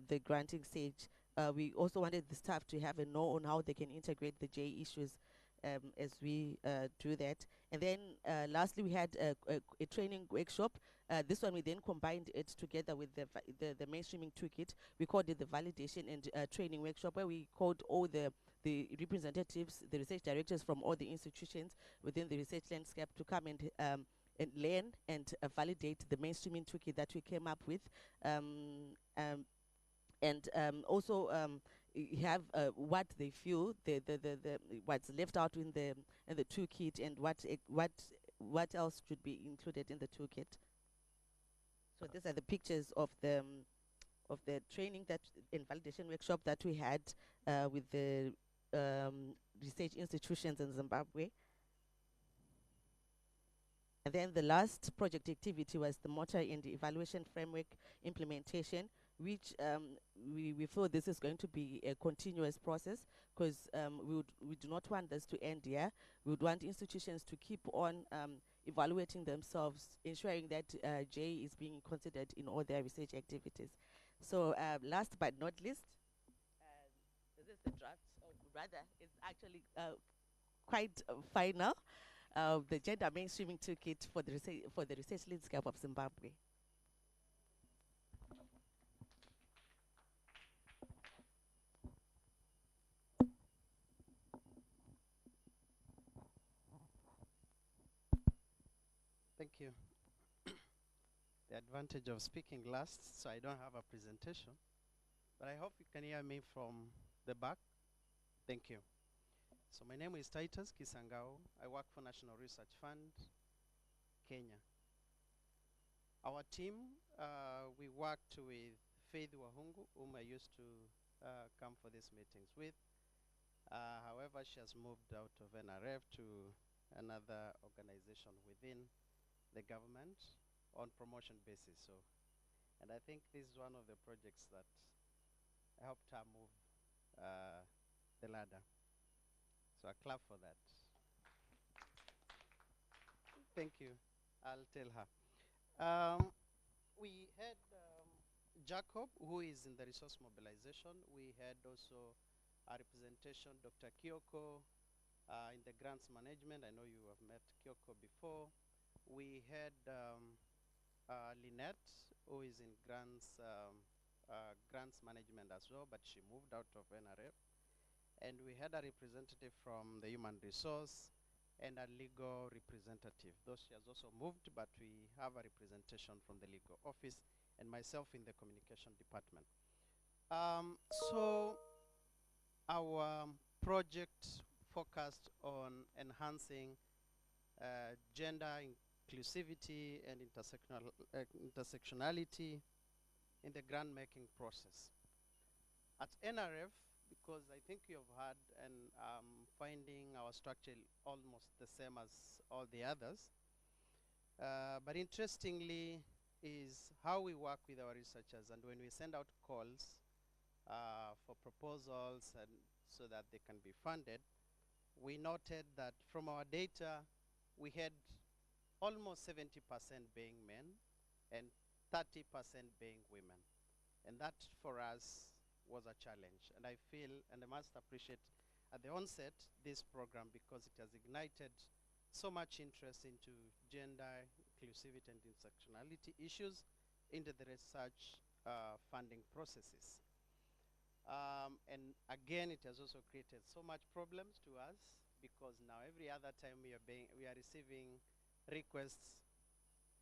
the granting stage. We also wanted the staff to have a know on how they can integrate the GEI issues as we do that. And then lastly, we had a training workshop. This one we then combined it together with the mainstreaming toolkit. We called it the validation and training workshop, where we called all the representatives, the research directors from all the institutions within the research landscape to come and learn and validate the mainstreaming toolkit that we came up with, and also have what they feel the what's left out in the toolkit, and what what else should be included in the toolkit. So these are the pictures of the training that in validation workshop that we had with the research institutions in Zimbabwe. And then the last project activity was the motor and the evaluation framework implementation, which we thought this is going to be a continuous process, because we do not want this to end here. We would want institutions to keep on evaluating themselves, ensuring that GEI is being considered in all their research activities. So last but not least, this is the draft, or rather, it's actually quite final. The gender mainstreaming toolkit for the research landscape of Zimbabwe. Thank you. The advantage of speaking last, so I don't have a presentation, but I hope you can hear me from the back. Thank you. So my name is Titus Kisangao. I work for National Research Fund, Kenya. Our team, we worked with Faith Wahungu, whom I used to come for these meetings with. However, she has moved out of NRF to another organization within the government on promotion basis. So, and I think this is one of the projects that helped her move the ladder. So I clap for that. Thank you. I'll tell her. We had Jacob, who is in the resource mobilization. We had also a representation, Dr. Kyoko, in the grants management. I know you have met Kyoko before. We had Lynette, who is in grants management as well, but she moved out of NRF. And we had a representative from the human resource and a legal representative. Though she has also moved, but we have a representation from the legal office and myself in the communication department. So our project focused on enhancing gender inclusivity and intersectionality in the grant making process. At NRF, because I think you have heard, and finding our structure almost the same as all the others. But interestingly is how we work with our researchers, and when we send out calls for proposals and so that they can be funded, we noted that from our data, we had almost 70% being men and 30% being women. And that for us was a challenge. And I feel, and I must appreciate at the onset this program, because it has ignited so much interest into gender inclusivity and intersectionality issues into the research funding processes. And again, it has also created so much problems to us, because now every other time we are receiving requests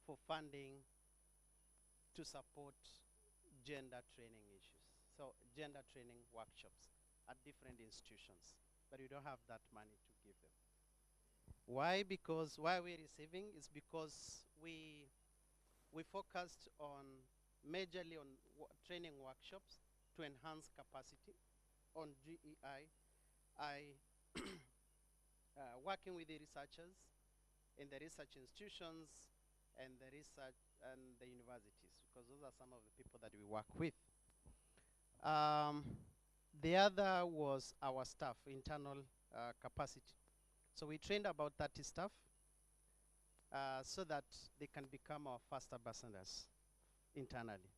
for funding to support gender training issues. So gender training workshops at different institutions, but we don't have that money to give them. Why? Because why we're receiving is because we focused on majorly on training workshops to enhance capacity on GEI. Working with the researchers in the research institutions and the research and the universities, because those are some of the people that we work with. The other was our staff, internal capacity. So we trained about 30 staff so that they can become our first ambassadors internally.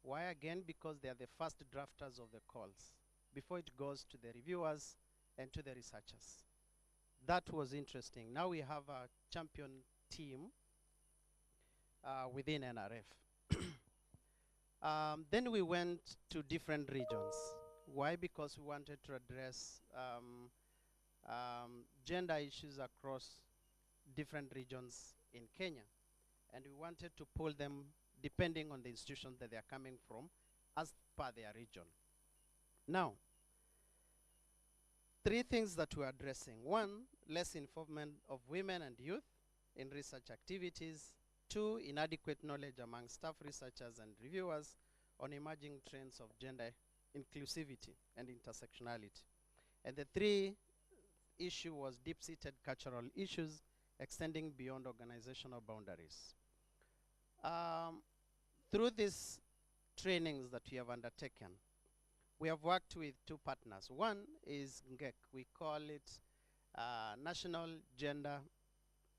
Why again? Because they are the first drafters of the calls before it goes to the reviewers and to the researchers. That was interesting. Now we have a champion team within NRF. Then we went to different regions. Why? Because we wanted to address gender issues across different regions in Kenya. And we wanted to pull them depending on the institution that they are coming from as per their region. Now, 3 things that we're addressing. 1, less involvement of women and youth in research activities. 2, inadequate knowledge among staff researchers and reviewers on emerging trends of gender inclusivity and intersectionality. And the 3 issue was deep-seated cultural issues extending beyond organizational boundaries. Through these trainings that we have undertaken, we have worked with 2 partners. One is NGEK. We call it National Gender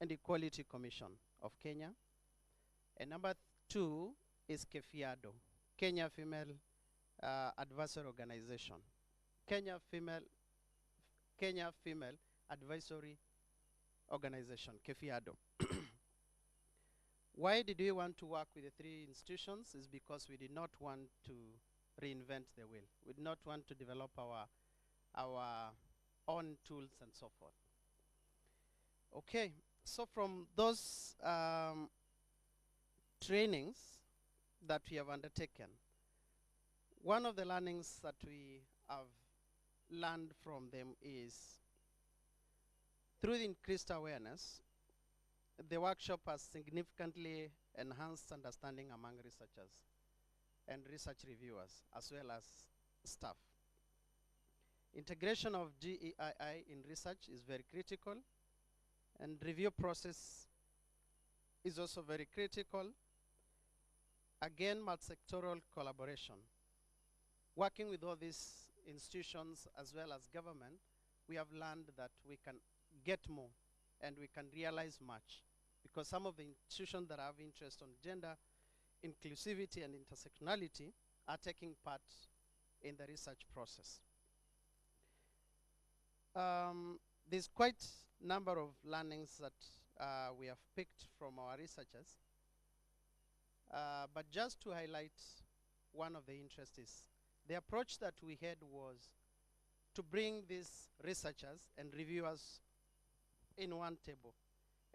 and Equality Commission of Kenya. And number 2 is KEFIADO, Kenya Female Advisory Organization. Kenya Female Advisory Organization, KEFIADO. Why did we want to work with the 3 institutions? Is because we did not want to reinvent the wheel. We did not want to develop our own tools and so forth. Okay, so from those trainings that we have undertaken, one of the learnings that we have learned from them is through the increased awareness, the workshop has significantly enhanced understanding among researchers and research reviewers, as well as staff. Integration of GEII in research is very critical, and review process is also very critical. Again, multi-sectoral collaboration. Working with all these institutions as well as government, we have learned that we can get more and we can realize much, because some of the institutions that have interest on gender inclusivity and intersectionality are taking part in the research process. There's quite a number of learnings that we have picked from our researchers, but just to highlight one of the interests is the approach that we had was to bring these researchers and reviewers in one table.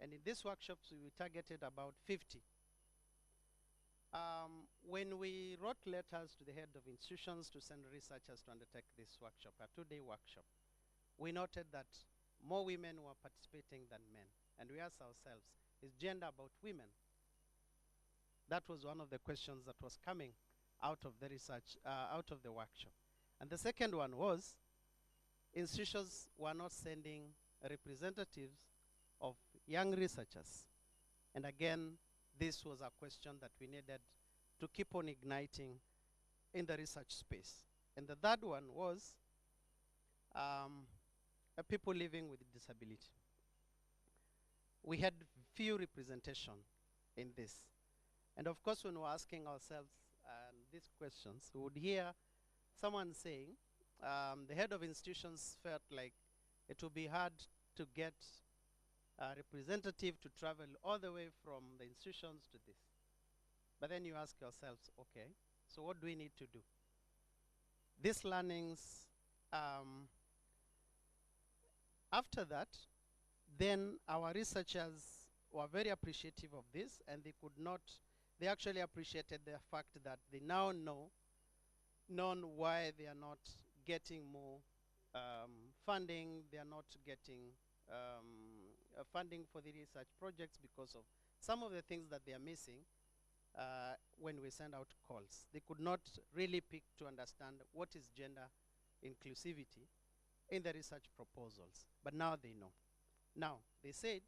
And in these workshops, we targeted about 50. When we wrote letters to the head of institutions to send researchers to undertake this workshop, a 2-day workshop, we noted that more women were participating than men. And we asked ourselves, is gender about women? That was one of the questions that was coming out of the research, out of the workshop. And the second one was, institutions were not sending representatives of young researchers. And again, this was a question that we needed to keep on igniting in the research space. And the third one was people living with disability. We had few representation in this. And of course, when we're asking ourselves these questions, we would hear someone saying, the head of institutions felt like it would be hard to get a representative to travel all the way from the institutions to this. But then you ask yourselves, okay, so what do we need to do? These learnings, after that, then our researchers were very appreciative of this, and they actually appreciated the fact that they now know why they are not getting more funding, they are not getting funding for the research projects because of some of the things that they are missing when we send out calls. They could not really pick to understand what is gender inclusivity in the research proposals, but now they know. Now, they said,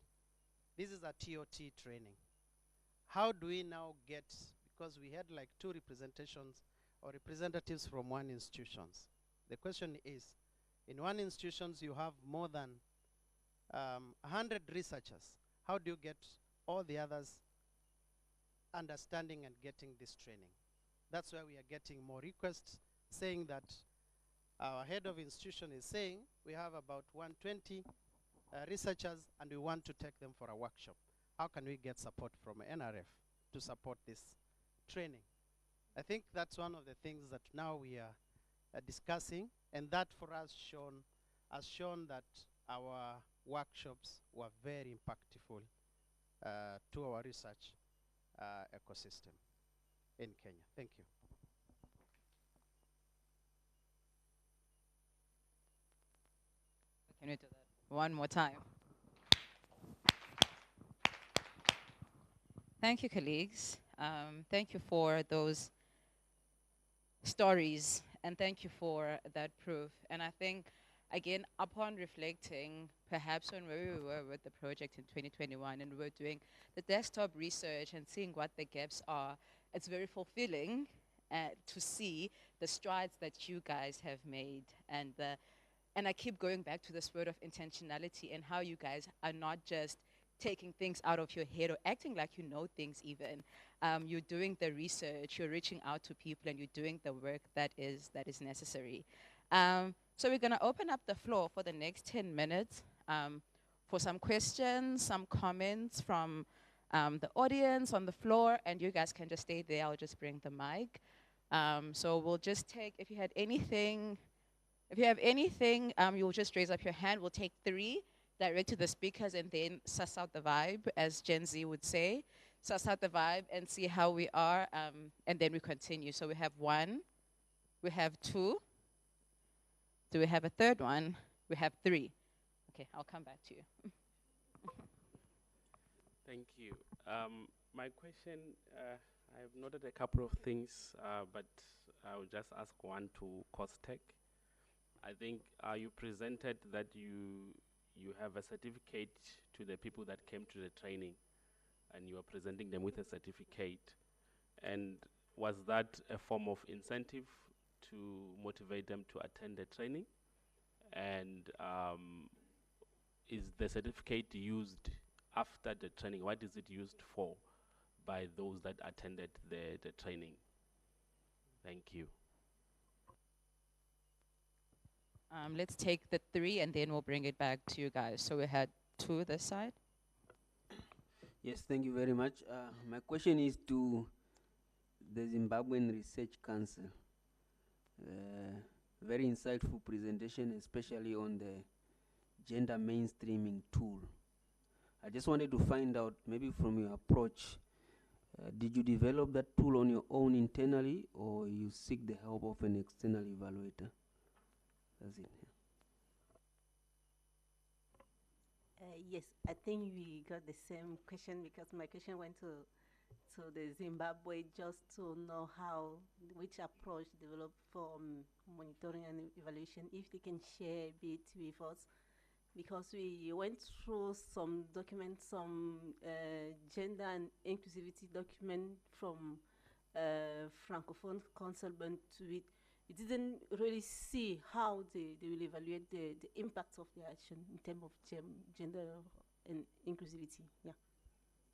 this is a TOT training. How do we now get, because we had like 2 representations or representatives from 1 institutions. The question is, in 1 institutions you have more than 100 researchers. How do you get all the others understanding and getting this training? That's why we are getting more requests saying that our head of institution is saying we have about 120 researchers and we want to take them for a workshop. How can we get support from NRF to support this training? I think that's one of the things that now we are discussing, and that for us has shown that our workshops were very impactful to our research ecosystem in Kenya. Thank you. Can we do that one more time? Thank you, colleagues. Thank you for those stories, and thank you for that proof. And I think, again, upon reflecting, perhaps on where we were with the project in 2021, and we were doing the desktop research and seeing what the gaps are, it's very fulfilling to see the strides that you guys have made, and I keep going back to this word of intentionality and how you guys are not just taking things out of your head or acting like you know things even. You're doing the research, you're reaching out to people, and you're doing the work that is necessary. So we're going to open up the floor for the next 10 minutes for some questions, some comments from the audience on the floor, and you guys can just stay there. I'll just bring the mic. So we'll just take, if you have anything, you'll just raise up your hand. We'll take 3 direct to the speakers and then suss out the vibe, as Gen Z would say. Suss out the vibe and see how we are, and then we continue. So we have 1, we have 2. Do we have a third one? We have 3. Okay, I'll come back to you. Thank you. My question, I've noted a couple of things, but I'll just ask one to Costec. I think you presented that you have a certificate to the people that came to the training, and you are presenting them with a certificate. And was that a form of incentive to motivate them to attend the training? And is the certificate used after the training? What is it used for by those that attended the training? Thank you. Let's take the 3 and then we'll bring it back to you guys. So we had 2 this side. Yes, thank you very much. My question is to the Zimbabwean Research Council. Very insightful presentation, especially on the gender mainstreaming tool. I just wanted to find out, maybe from your approach, did you develop that tool on your own internally, or you seek the help of an external evaluator? That's it. Yes, I think we got the same question, because my question went to the Zimbabwe, just to know which approach developed for monitoring and evaluation, if they can share a bit with us, because we went through some documents, some gender and inclusivity document from Francophone Council, but we didn't really see how they will evaluate the impact of the action in terms of gender and inclusivity. Yeah,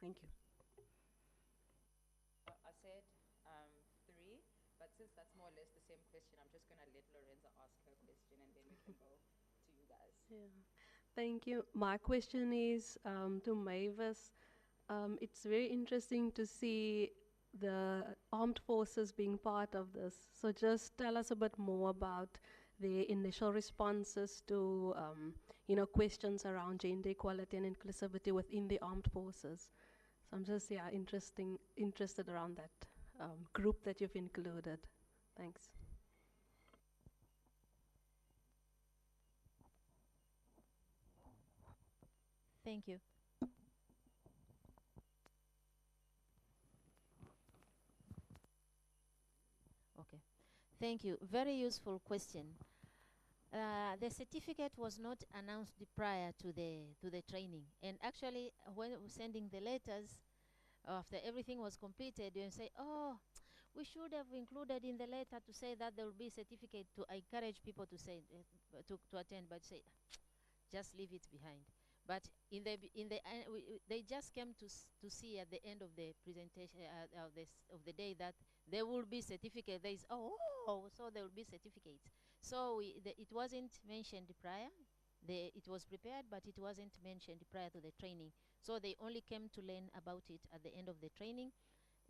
thank you. I said 3, but since that's more or less the same question, I'm just going to let Lorenza ask her question and then we can go to you guys. Yeah. Thank you. My question is to Mavis. It's very interesting to see the armed forces being part of this. So just tell us a bit more about the initial responses to questions around gender equality and inclusivity within the armed forces. So I'm just interested around that group that you've included. Thanks. Thank you. Okay, thank you. Very useful question. The certificate was not announced prior to the training, and actually, when sending the letters, after everything was completed, you say, "Oh, we should have included in the letter to say that there will be a certificate to encourage people to say to attend," but say, just leave it behind. But they just came to see at the end of the presentation of the day that there will be certificate. There is so there will be certificates. So it wasn't mentioned prior. It was prepared, but it wasn't mentioned prior to the training. So they only came to learn about it at the end of the training,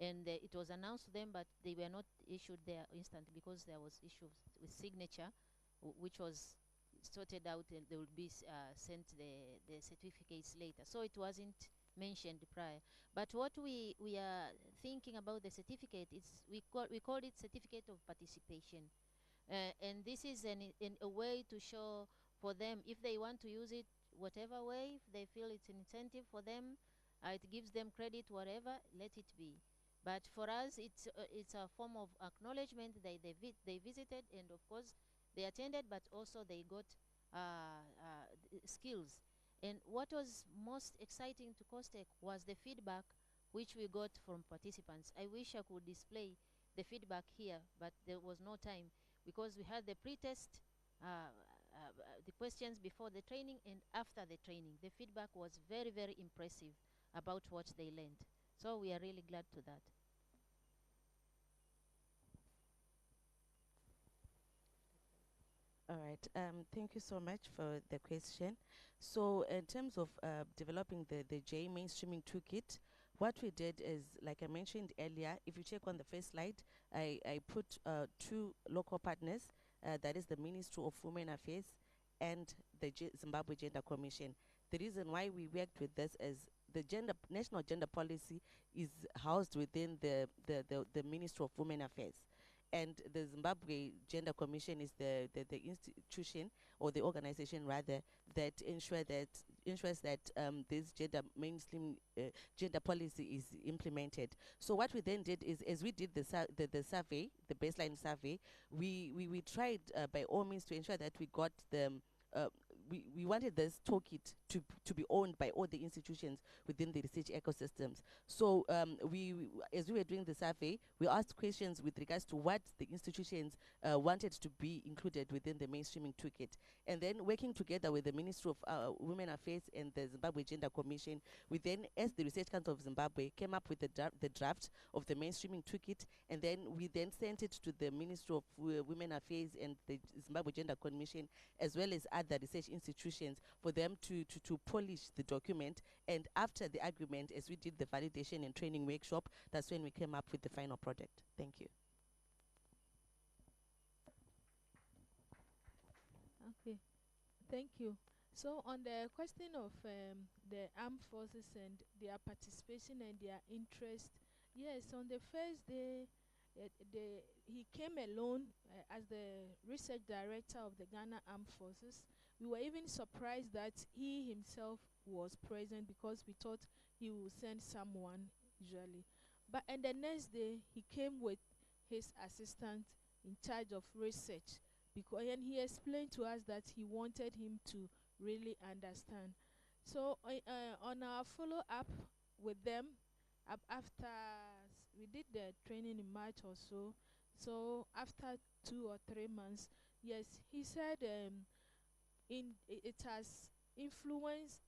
and it was announced to them, but they were not issued there instant because there was issues with signature, which was sorted out, and they will be sent the certificates later. So it wasn't mentioned prior. But what we are thinking about the certificate is we call it certificate of participation, and this is in a way to show for them if they want to use it whatever way, if they feel it's an incentive for them, It gives them credit, whatever, let it be. But for us, it's a form of acknowledgement. They visited, and of course, they attended, but also they got skills. And what was most exciting to COSTECH was the feedback which we got from participants. I wish I could display the feedback here, but there was no time because we had the pre-test, the questions before the training and after the training. The feedback was very, very impressive about what they learned. So we are really glad to that. All right. Thank you so much for the question. So in terms of developing the GEI mainstreaming toolkit, what we did is, like I mentioned earlier, if you check on the first slide, I put 2 local partners, that is the Ministry of Women Affairs and the Zimbabwe Gender Commission. The reason why we worked with this is the national gender policy is housed within the Ministry of Women Affairs. And the Zimbabwe Gender Commission is the institution or the organization rather that ensures that this gender policy is implemented. So what we then did is, as we did the survey, the baseline survey, we tried by all means to ensure that we got the we wanted this toolkit to be owned by all the institutions within the research ecosystems. So as we were doing the survey, we asked questions with regards to what the institutions wanted to be included within the mainstreaming toolkit. And then working together with the Ministry of Women Affairs and the Zimbabwe Gender Commission, we then, as the Research Council of Zimbabwe, came up with the draft of the mainstreaming toolkit, and then we then sent it to the Ministry of Women Affairs and the Zimbabwe Gender Commission, as well as other research institutions, for them to polish the document. And after the agreement, as we did the validation and training workshop, that's when we came up with the final product. Thank you. Okay, thank you. So on the question of the armed forces and their participation and their interest, yes, on the first day, he came alone as the research director of the Ghana Armed Forces. We were even surprised that he himself was present because we thought he would send someone usually. But and the next day, he came with his assistant in charge of research, because and he explained to us that he wanted him to really understand. So on our follow-up with them, after we did the training in March or so, so after 2 or 3 months, yes, he said it has influenced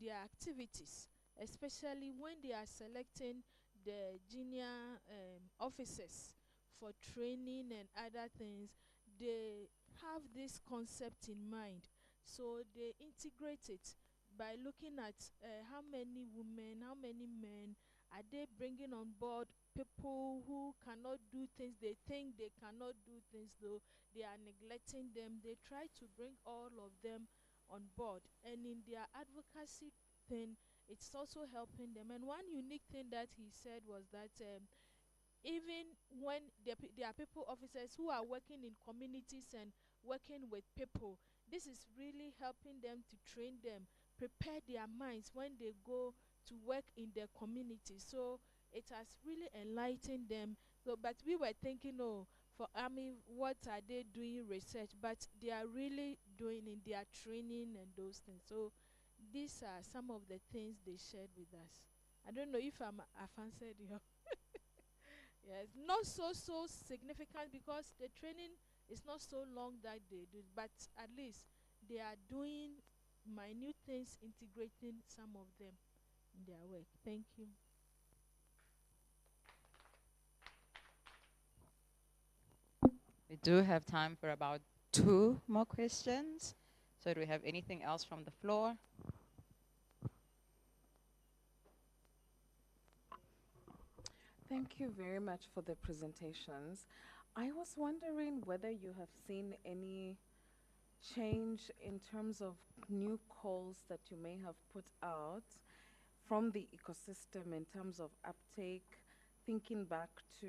their activities, especially when they are selecting the junior officers for training and other things. They have this concept in mind, so they integrate it by looking at how many women, how many men are they bringing on board. People who cannot do things, they think they cannot do things, though they are neglecting them. They try to bring all of them on board, and in their advocacy thing, it's also helping them. And one unique thing that he said was that even when there are people officers who are working in communities and working with people, this is really helping them to train them, prepare their minds when they go to work in their community. So it has really enlightened them. So but we were thinking, oh, for army, what are they doing research? But they are really doing in their training and those things. So these are some of the things they shared with us. I don't know if I've answered you. Yes, not so significant because the training is not so long that they do, but at least they are doing minute things, integrating some of them in their work. Thank you. We do have time for about 2 more questions. So do we have anything else from the floor? Thank you very much for the presentations. I was wondering whether you have seen any change in terms of new calls that you may have put out from the ecosystem in terms of uptake, thinking back to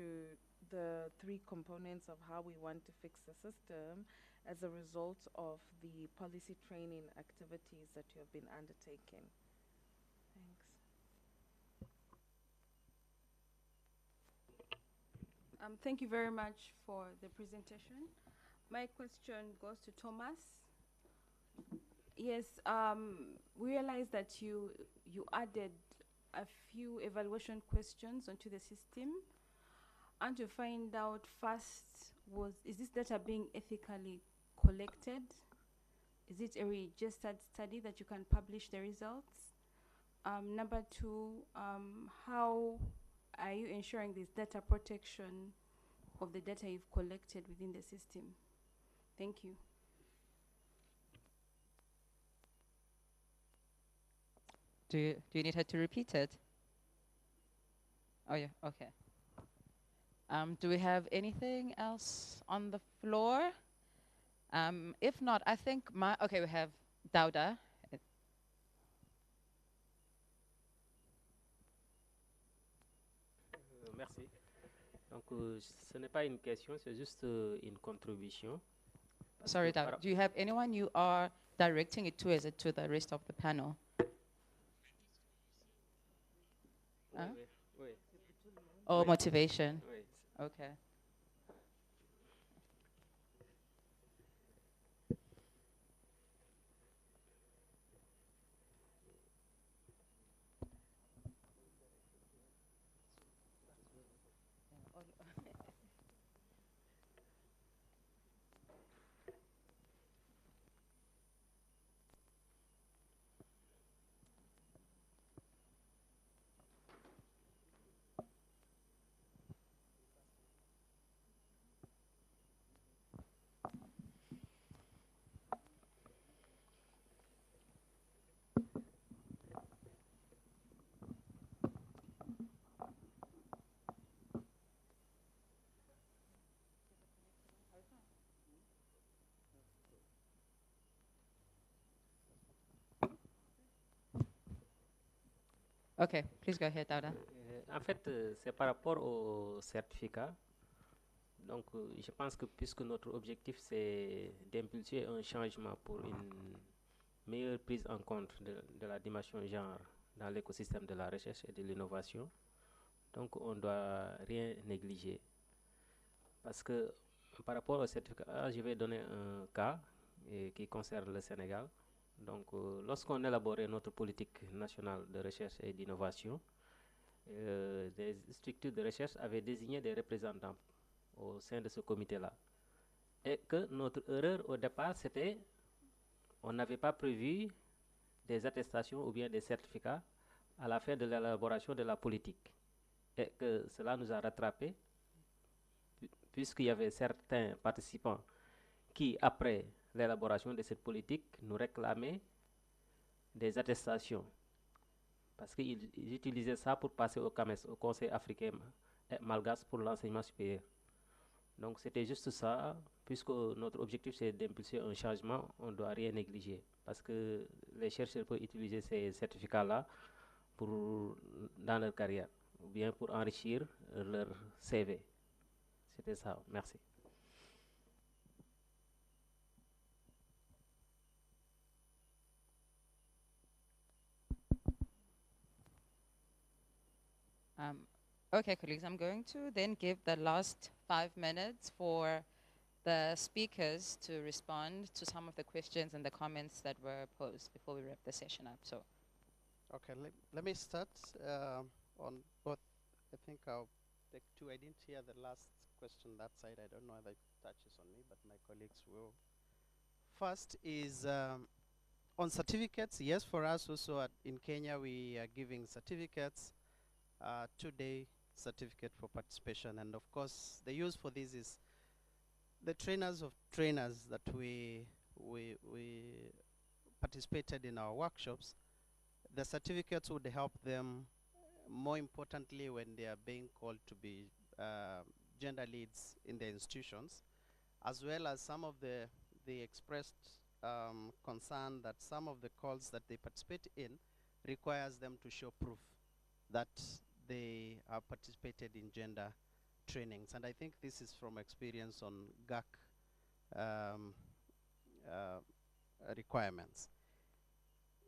the 3 components of how we want to fix the system as a result of the policy training activities that you have been undertaking. Thanks. Thank you very much for the presentation. My question goes to Thomas. Yes, we realized that you added a few evaluation questions onto the system, and to find out first, is this data being ethically collected? Is it a registered study that you can publish the results? Number two, how are you ensuring this data protection of the data you've collected within the system? Thank you. Do you need her to repeat it? Oh yeah, okay. Do we have anything else on the floor? If not, I think okay, we have Dauda. Merci. Donc, ce n'est pas une question, c'est juste une contribution. Sorry, Dauda. Do you have anyone you are directing it to? Is it to the rest of the panel? Oui, oui. Oh, motivation. Oui. Okay. Okay, please go ahead, Dauda. En fait, c'est par rapport au certificat. Donc, je pense que puisque notre objectif, c'est d'impulser un changement pour une meilleure prise en compte de la dimension genre dans l'écosystème de la recherche et de l'innovation, donc on ne doit rien négliger. Parce que par rapport au certificat, je vais donner un cas qui concerne le Sénégal. Donc, lorsqu'on élaborait notre politique nationale de recherche et d'innovation, des structures de recherche avaient désigné des représentants au sein de ce comité-là. Et que notre erreur au départ, c'était on n'avait pas prévu des attestations ou bien des certificats à la fin de l'élaboration de la politique. Et que cela nous a rattrapés, puisqu'il y avait certains participants qui, après l'élaboration de cette politique, nous réclamaient des attestations. Parce qu'ils utilisaient ça pour passer au CAMES, au Conseil africain et malgache pour l'enseignement supérieur. Donc c'était juste ça, puisque notre objectif c'est d'impulser un changement, on ne doit rien négliger. Parce que les chercheurs peuvent utiliser ces certificats-là dans leur carrière, ou bien pour enrichir leur CV. C'était ça, merci. Okay, colleagues, I'm going to then give the last 5 minutes for the speakers to respond to some of the questions and the comments that were posed before we wrap the session up. So, okay, let me start on both. I think I'll take two. I didn't hear the last question that side. I don't know whether it touches on me, but my colleagues will. First is on certificates. Yes, for us also in Kenya, we are giving certificates, 2-day certificate for participation. And of course, the use for this is the trainers of trainers that we participated in our workshops. The certificates would help them, more importantly, when they are being called to be gender leads in the institutions, as well as some of the expressed concern that some of the calls that they participate in requires them to show proof that they have participated in gender trainings. And I think this is from experience on GAC requirements.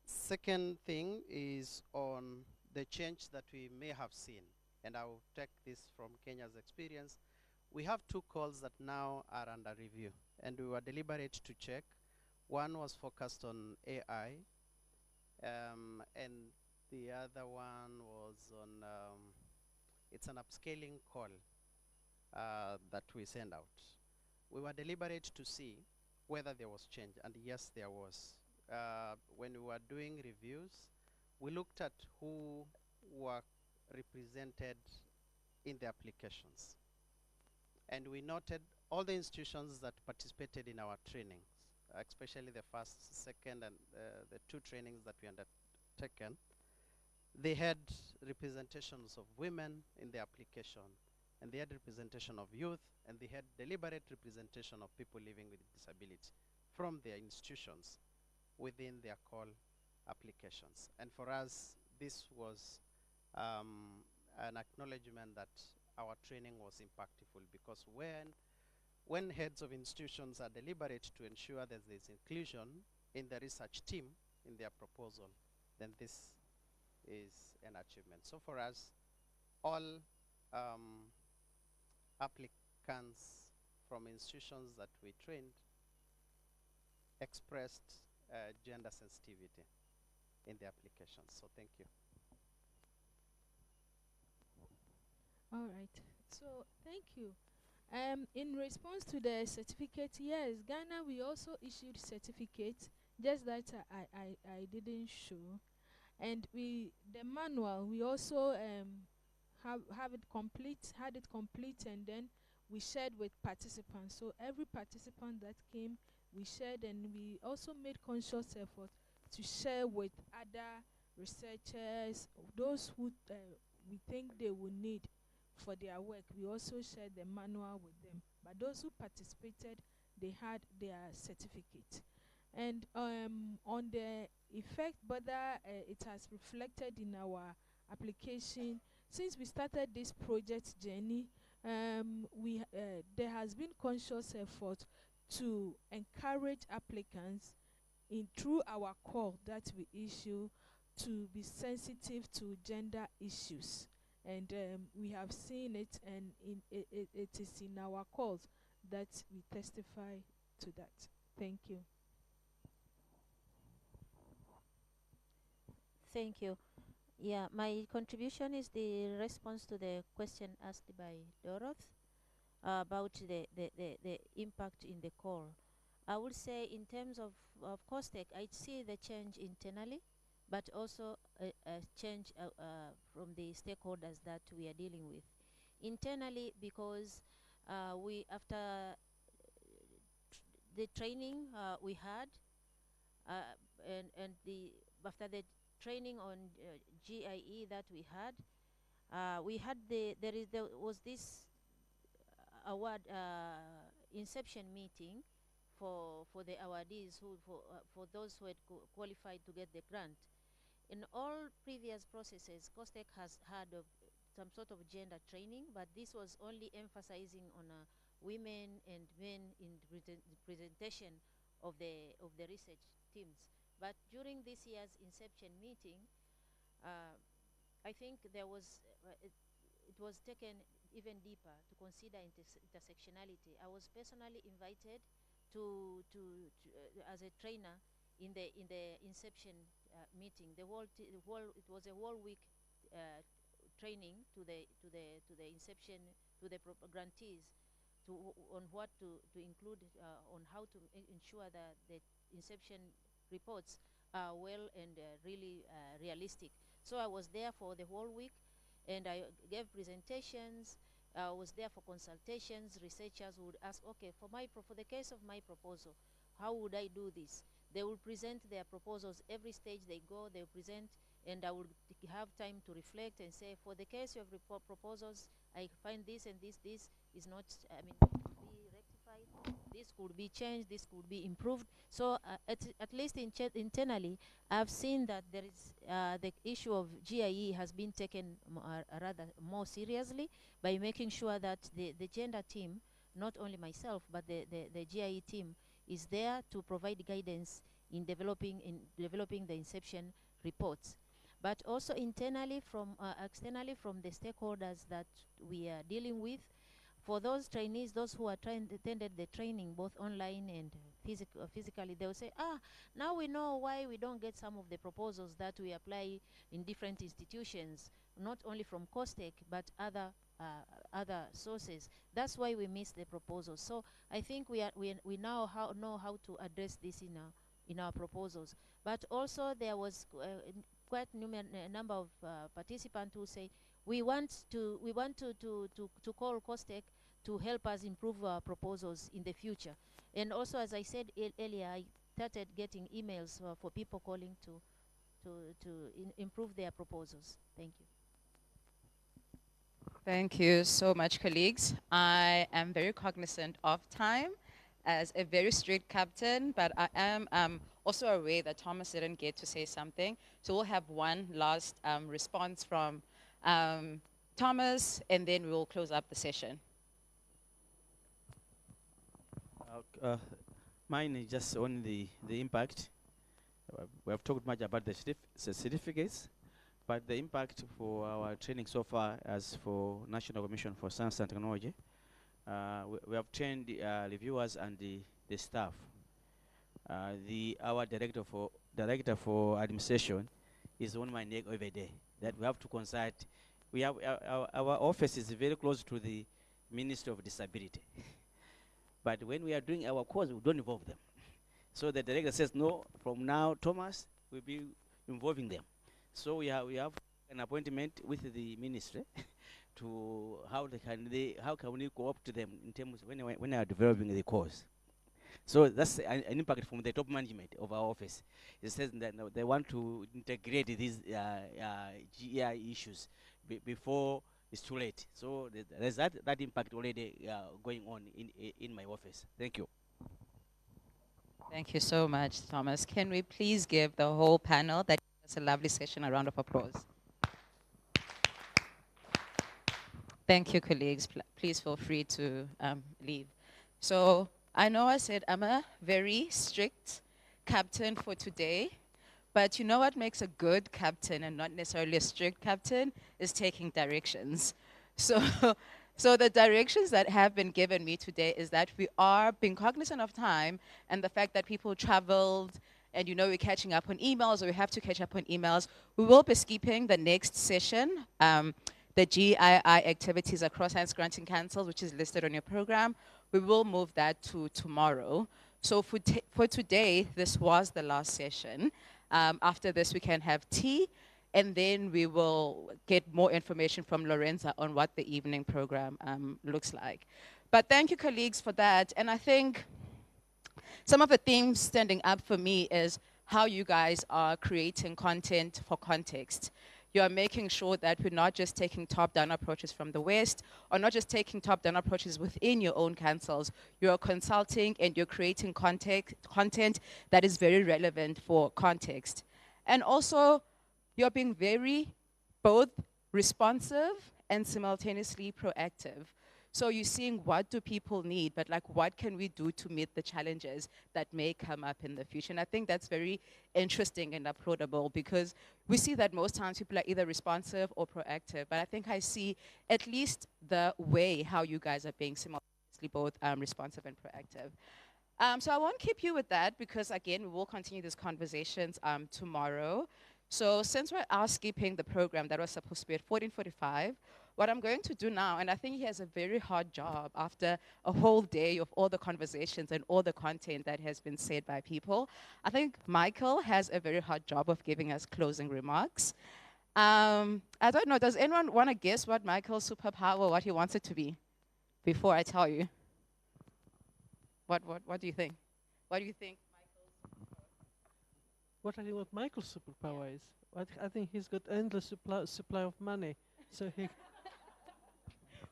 Second thing is on the change that we may have seen, and I will take this from Kenya's experience. We have two calls that now are under review, and we were deliberate to check. One was focused on AI, and the other one was on, it's an upscaling call that we send out. We were deliberate to see whether there was change, and yes, there was. When we were doing reviews, we looked at who were represented in the applications. And we noted all the institutions that participated in our trainings, especially the first, second, and the two trainings that we undertaken. They had representations of women in the application, and they had representation of youth, and they had deliberate representation of people living with disability from their institutions within their call applications. And for us, this was an acknowledgement that our training was impactful, because when heads of institutions are deliberate to ensure that there's inclusion in the research team in their proposal, then this is an achievement. So for us, all applicants from institutions that we trained expressed gender sensitivity in the applications. So thank you. All right. So thank you. In response to the certificate, yes, Ghana, we also issued certificates, just that I didn't show. And the manual, we also had it complete, and then we shared with participants. So every participant that came, we shared, and we also made conscious effort to share with other researchers, those who we think they will need for their work. We also shared the manual with them. But those who participated, they had their certificate. And on the effect, whether it has reflected in our application, since we started this project journey, there has been conscious effort to encourage applicants through our call that we issue to be sensitive to gender issues. And we have seen it, and it is in our calls that we testify to that. Thank you. Thank you. Yeah, my contribution is the response to the question asked by Doroth about the impact in the call. I would say in terms of COSTECH, I see the change internally, but also a change from the stakeholders that we are dealing with. Internally, because after the training we had, after the training on GEI that we had there was this award inception meeting for the awardees for those who had qualified to get the grant. In all previous processes, COSTECH has had some sort of gender training, but this was only emphasizing on women and men in presentation of the research teams. But during this year's inception meeting, I think there was it was taken even deeper to consider intersectionality. I was personally invited to as a trainer in the inception meeting. It was a whole week training to the inception, to the grantees, on what to include, on how to ensure that the inception reports are well and really realistic. So I was there for the whole week, and I gave presentations. I was there for consultations. Researchers would ask, okay, for the case of my proposal, how would I do this? They will present their proposals every stage they go. They will present, and I would have time to reflect and say, for the case of proposals, I find this and this is not, be rectified. This could be changed. This could be improved. So at least internally, I've seen that there is the issue of GEI has been taken rather more seriously by making sure that the gender team, not only myself, but the GEI team, is there to provide guidance in developing the inception reports. But also internally, externally from the stakeholders that we are dealing with, For those trainees, those who attended the training both online and physically, they will say, now we know why we don't get some of the proposals that we apply in different institutions, not only from COSTECH, but other sources. That's why we miss the proposals. So I think we now know how to address this in our proposals. But also there was quite a number of participants who say we want to call COSTECH to help us improve our proposals in the future. And also, as I said earlier, I started getting emails for people calling to improve their proposals. Thank you. Thank you so much, colleagues. I am very cognizant of time as a very strict captain, but I am also aware that Thomas didn't get to say something. So we'll have one last response from Thomas, and then we'll close up the session. Mine is just on the impact. We have talked much about the certificates, but the impact for our training so far, as for National Commission for Science and Technology, we have trained reviewers and the staff. Our director for administration is on my neck every day that we have to consult. We have our office is very close to the Ministry of Disability, but when we are doing our course, we don't involve them. So the director says, no, from now Thomas will be involving them. So we have an appointment with the ministry to how can we co-opt to them in terms of when they are developing the course. So that's an impact from the top management of our office. It says that they want to integrate these GEI issues before it's too late. So there's that impact already going on in my office. Thank you. Thank you so much, Thomas. Can we please give the whole panel that was a lovely session a round of applause? Thank you, colleagues. Please feel free to leave. So I know I said I'm a very strict captain for today, but you know what makes a good captain and not necessarily a strict captain is taking directions. So the directions that have been given me today is that we are being cognizant of time and the fact that people traveled and we're catching up on emails, or we have to catch up on emails. We will be skipping the next session, the GEII activities across science granting councils, which is listed on your program. We will move that to tomorrow. So for today, this was the last session. After this, we can have tea, and then we will get more information from Lorenza on what the evening program looks like. But thank you, colleagues, for that. And I think some of the themes standing up for me is how you guys are creating content for context. You are making sure that we're not just taking top-down approaches from the West, or not just taking top-down approaches within your own councils. You're consulting and you're creating content that is very relevant for context. And also, you're being very both responsive and simultaneously proactive. So you're seeing what do people need, but like what can we do to meet the challenges that may come up in the future? And I think that's very interesting and applaudable, because we see that most times people are either responsive or proactive, but I think I see at least the way how you guys are being simultaneously both responsive and proactive. So I won't keep you with that, because again, we will continue these conversations tomorrow. So since we're skipping the program that was supposed to be at 14:45, what I'm going to do now, and I think he has a very hard job after a whole day of all the conversations and all the content that has been said by people. I think Michael has a very hard job of giving us closing remarks. I don't know, does anyone want to guess what Michael's superpower, what he wants it to be, before I tell you? What do you think? What do you think? What I think what Michael's superpower is? I think he's got endless supply of money. So he...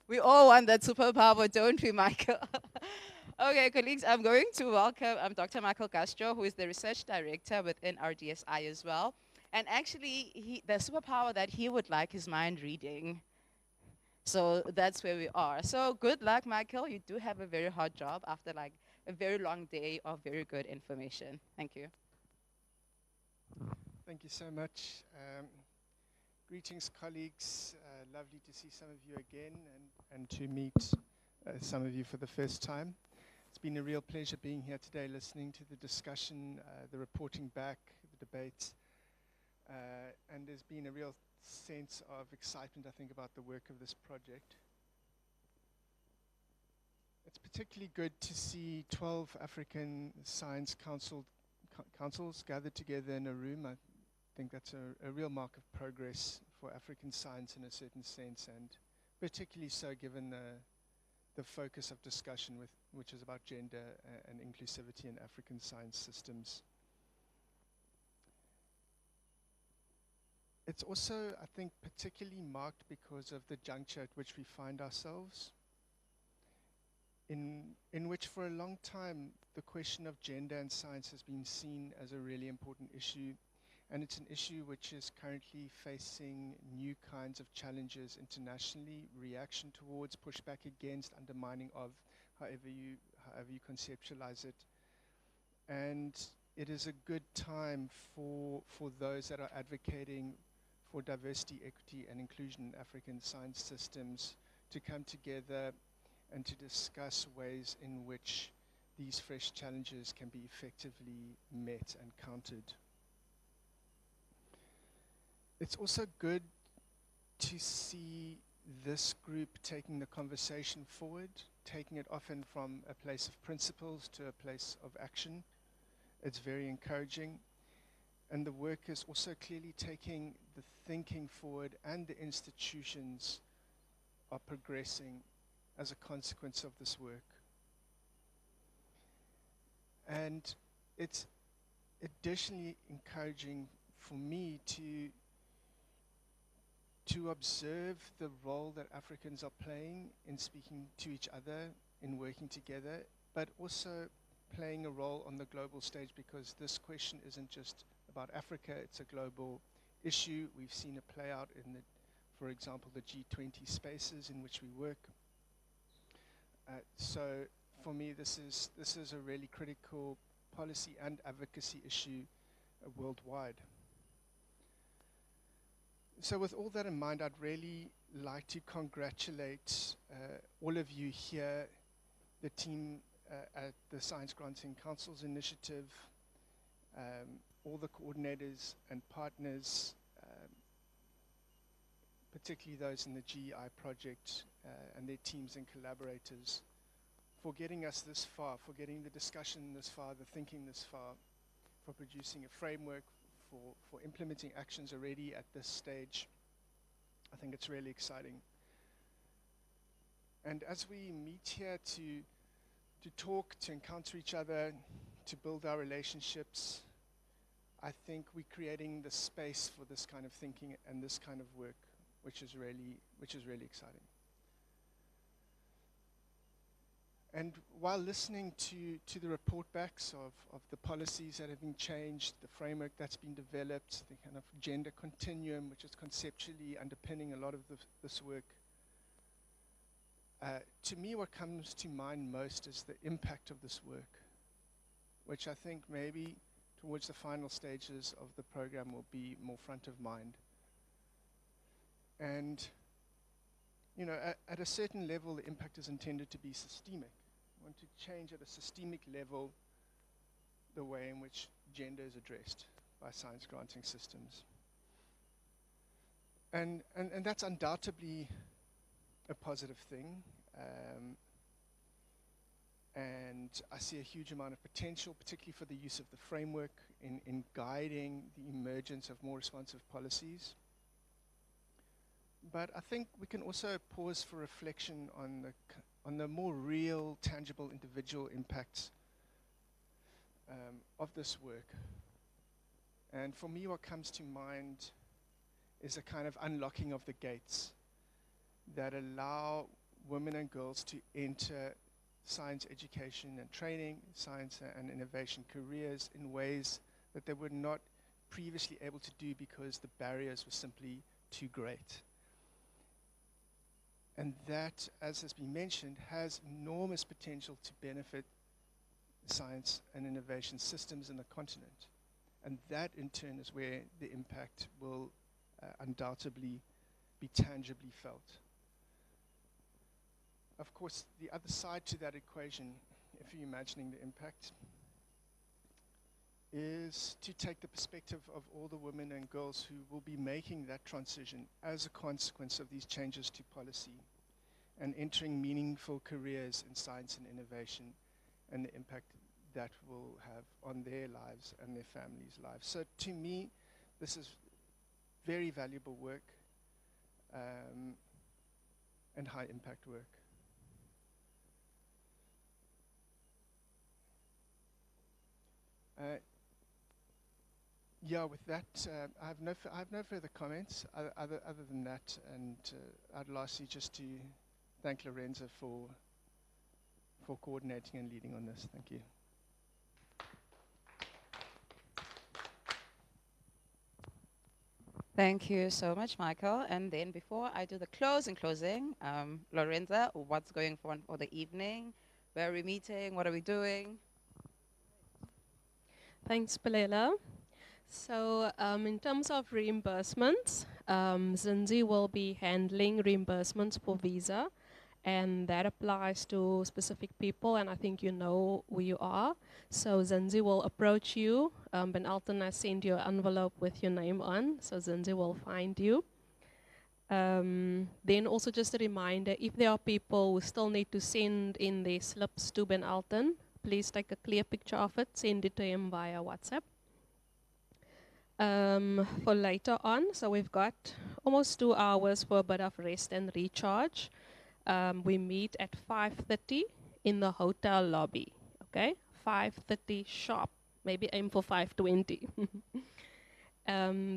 We all want that superpower, don't we, Michael? Okay, colleagues, I'm going to welcome Dr. Michael Castro, who is the research director within RDSI as well. And actually, the superpower that he would like is mind reading. So that's where we are. So good luck, Michael. You do have a very hard job after like a very long day of very good information. Thank you. Thank you so much. Greetings, colleagues. Lovely to see some of you again and to meet some of you for the first time. It's been a real pleasure being here today, listening to the discussion, the reporting back, the debate, and there's been a real sense of excitement, I think, about the work of this project. It's particularly good to see 12 African Science councils gathered together in a room. I think that's a real mark of progress for African science in a certain sense, and particularly so given the focus of discussion which is about gender and inclusivity in African science systems. It's also, I think, particularly marked because of the juncture at which we find ourselves, in which for a long time the question of gender and science has been seen as a really important issue, and it's an issue which is currently facing new kinds of challenges internationally, reaction towards, pushback against, undermining of, however you conceptualize it. And it is a good time for those that are advocating for diversity, equity, and inclusion in African science systems to come together and to discuss ways in which these fresh challenges can be effectively met and countered. It's also good to see this group taking the conversation forward, taking it often from a place of principles to a place of action. It's very encouraging. And the work is also clearly taking the thinking forward, and the institutions are progressing as a consequence of this work. And it's additionally encouraging for me to observe the role that Africans are playing in speaking to each other, in working together, but also playing a role on the global stage, because this question isn't just about Africa, it's a global issue. We've seen it play out in the, for example, the G20 spaces in which we work. So for me, this is a really critical policy and advocacy issue worldwide. So with all that in mind, I'd really like to congratulate all of you here, the team at the Science Granting Councils Initiative, all the coordinators and partners, particularly those in the GEI project and their teams and collaborators, for getting us this far, for getting the discussion this far, the thinking this far, for producing a framework, for implementing actions already at this stage. I think it's really exciting. And as we meet here to talk, to encounter each other, to build our relationships, I think we're creating the space for this kind of thinking and this kind of work, which is really exciting. And while listening to the report backs of the policies that have been changed, the framework that's been developed, the kind of gender continuum, which is conceptually underpinning a lot of this work, to me what comes to mind most is the impact of this work, which I think maybe towards the final stages of the program will be more front of mind. And you know, at a certain level, the impact is intended to be systemic. We want to change at a systemic level the way in which gender is addressed by science granting systems. And that's undoubtedly a positive thing. And I see a huge amount of potential, particularly for the use of the framework in guiding the emergence of more responsive policies. But I think we can also pause for reflection on the more real, tangible, individual impacts of this work. And for me, what comes to mind is a kind of unlocking of the gates that allow women and girls to enter science education and training, science and innovation careers in ways that they were not previously able to do because the barriers were simply too great. And that, as has been mentioned, has enormous potential to benefit science and innovation systems in the continent. And that, in turn, is where the impact will undoubtedly be tangibly felt. of course, the other side to that equation, if you're imagining the impact, is to take the perspective of all the women and girls who will be making that transition as a consequence of these changes to policy and entering meaningful careers in science and innovation, and the impact that will have on their lives and their families' lives. So to me, this is very valuable work and high impact work. Yeah, with that, I have no further comments other than that, and I'd lastly just to thank Lorenza for coordinating and leading on this. Thank you. Thank you so much, Michael. And then before I do the closing, Lorenza, what's going on for the evening? Where are we meeting? What are we doing? Thanks, Pelela. So in terms of reimbursements, Zinzi will be handling reimbursements for visa, and that applies to specific people, and I think you know who you are. So Zinzi will approach you. Ben Alton has sent you an envelope with your name on, so Zinzi will find you. Then also just a reminder, if there are people who still need to send in their slips to Ben Alton, please take a clear picture of it, send it to him via WhatsApp. For later on, so we've got almost 2 hours for a bit of rest and recharge. We meet at 5:30 in the hotel lobby, okay? 5:30 sharp, maybe aim for 5:20.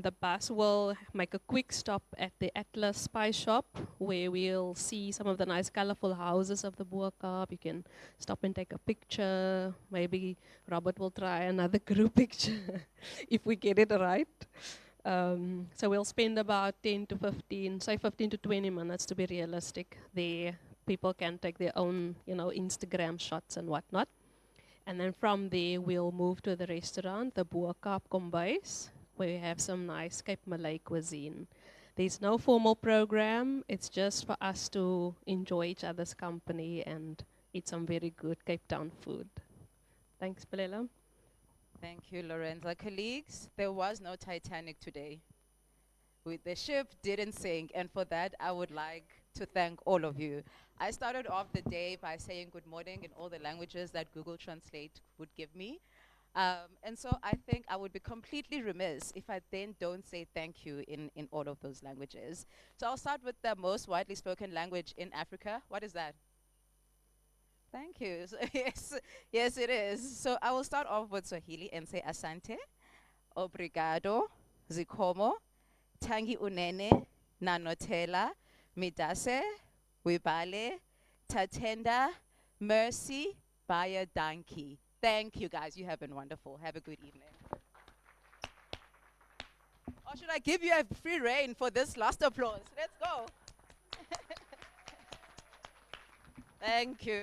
The bus will make a quick stop at the Atlas Spice Shop, where we'll see some of the nice colorful houses of the Boerkaap. You can stop and take a picture. Maybe Robert will try another group picture if we get it right. So we'll spend about 10 to 15, say 15 to 20 minutes to be realistic. There, people can take their own, Instagram shots and whatnot. And then from there, we'll move to the restaurant, the Boerkaap Kombuis, where we have some nice Cape Malay cuisine. There's no formal program. It's just for us to enjoy each other's company and eat some very good Cape Town food. Thanks, Pelela. Thank you, Lorenza. Colleagues, there was no Titanic today. The ship didn't sink, and for that, I would like to thank all of you. I started off the day by saying good morning in all the languages that Google Translate would give me. And so I think I would be completely remiss if I then don't say thank you in all of those languages. So I'll start with the most widely spoken language in Africa. What is that? Thank you. So yes, it is. So I will start off with Swahili and say asante, obrigado, zikomo, tangi unene, nanotela, midase, wibale, tatenda, mercy, baya danki. Thank you, guys. You have been wonderful. Have a good evening. Or should I give you a free rein for this last applause? Let's go. Thank you.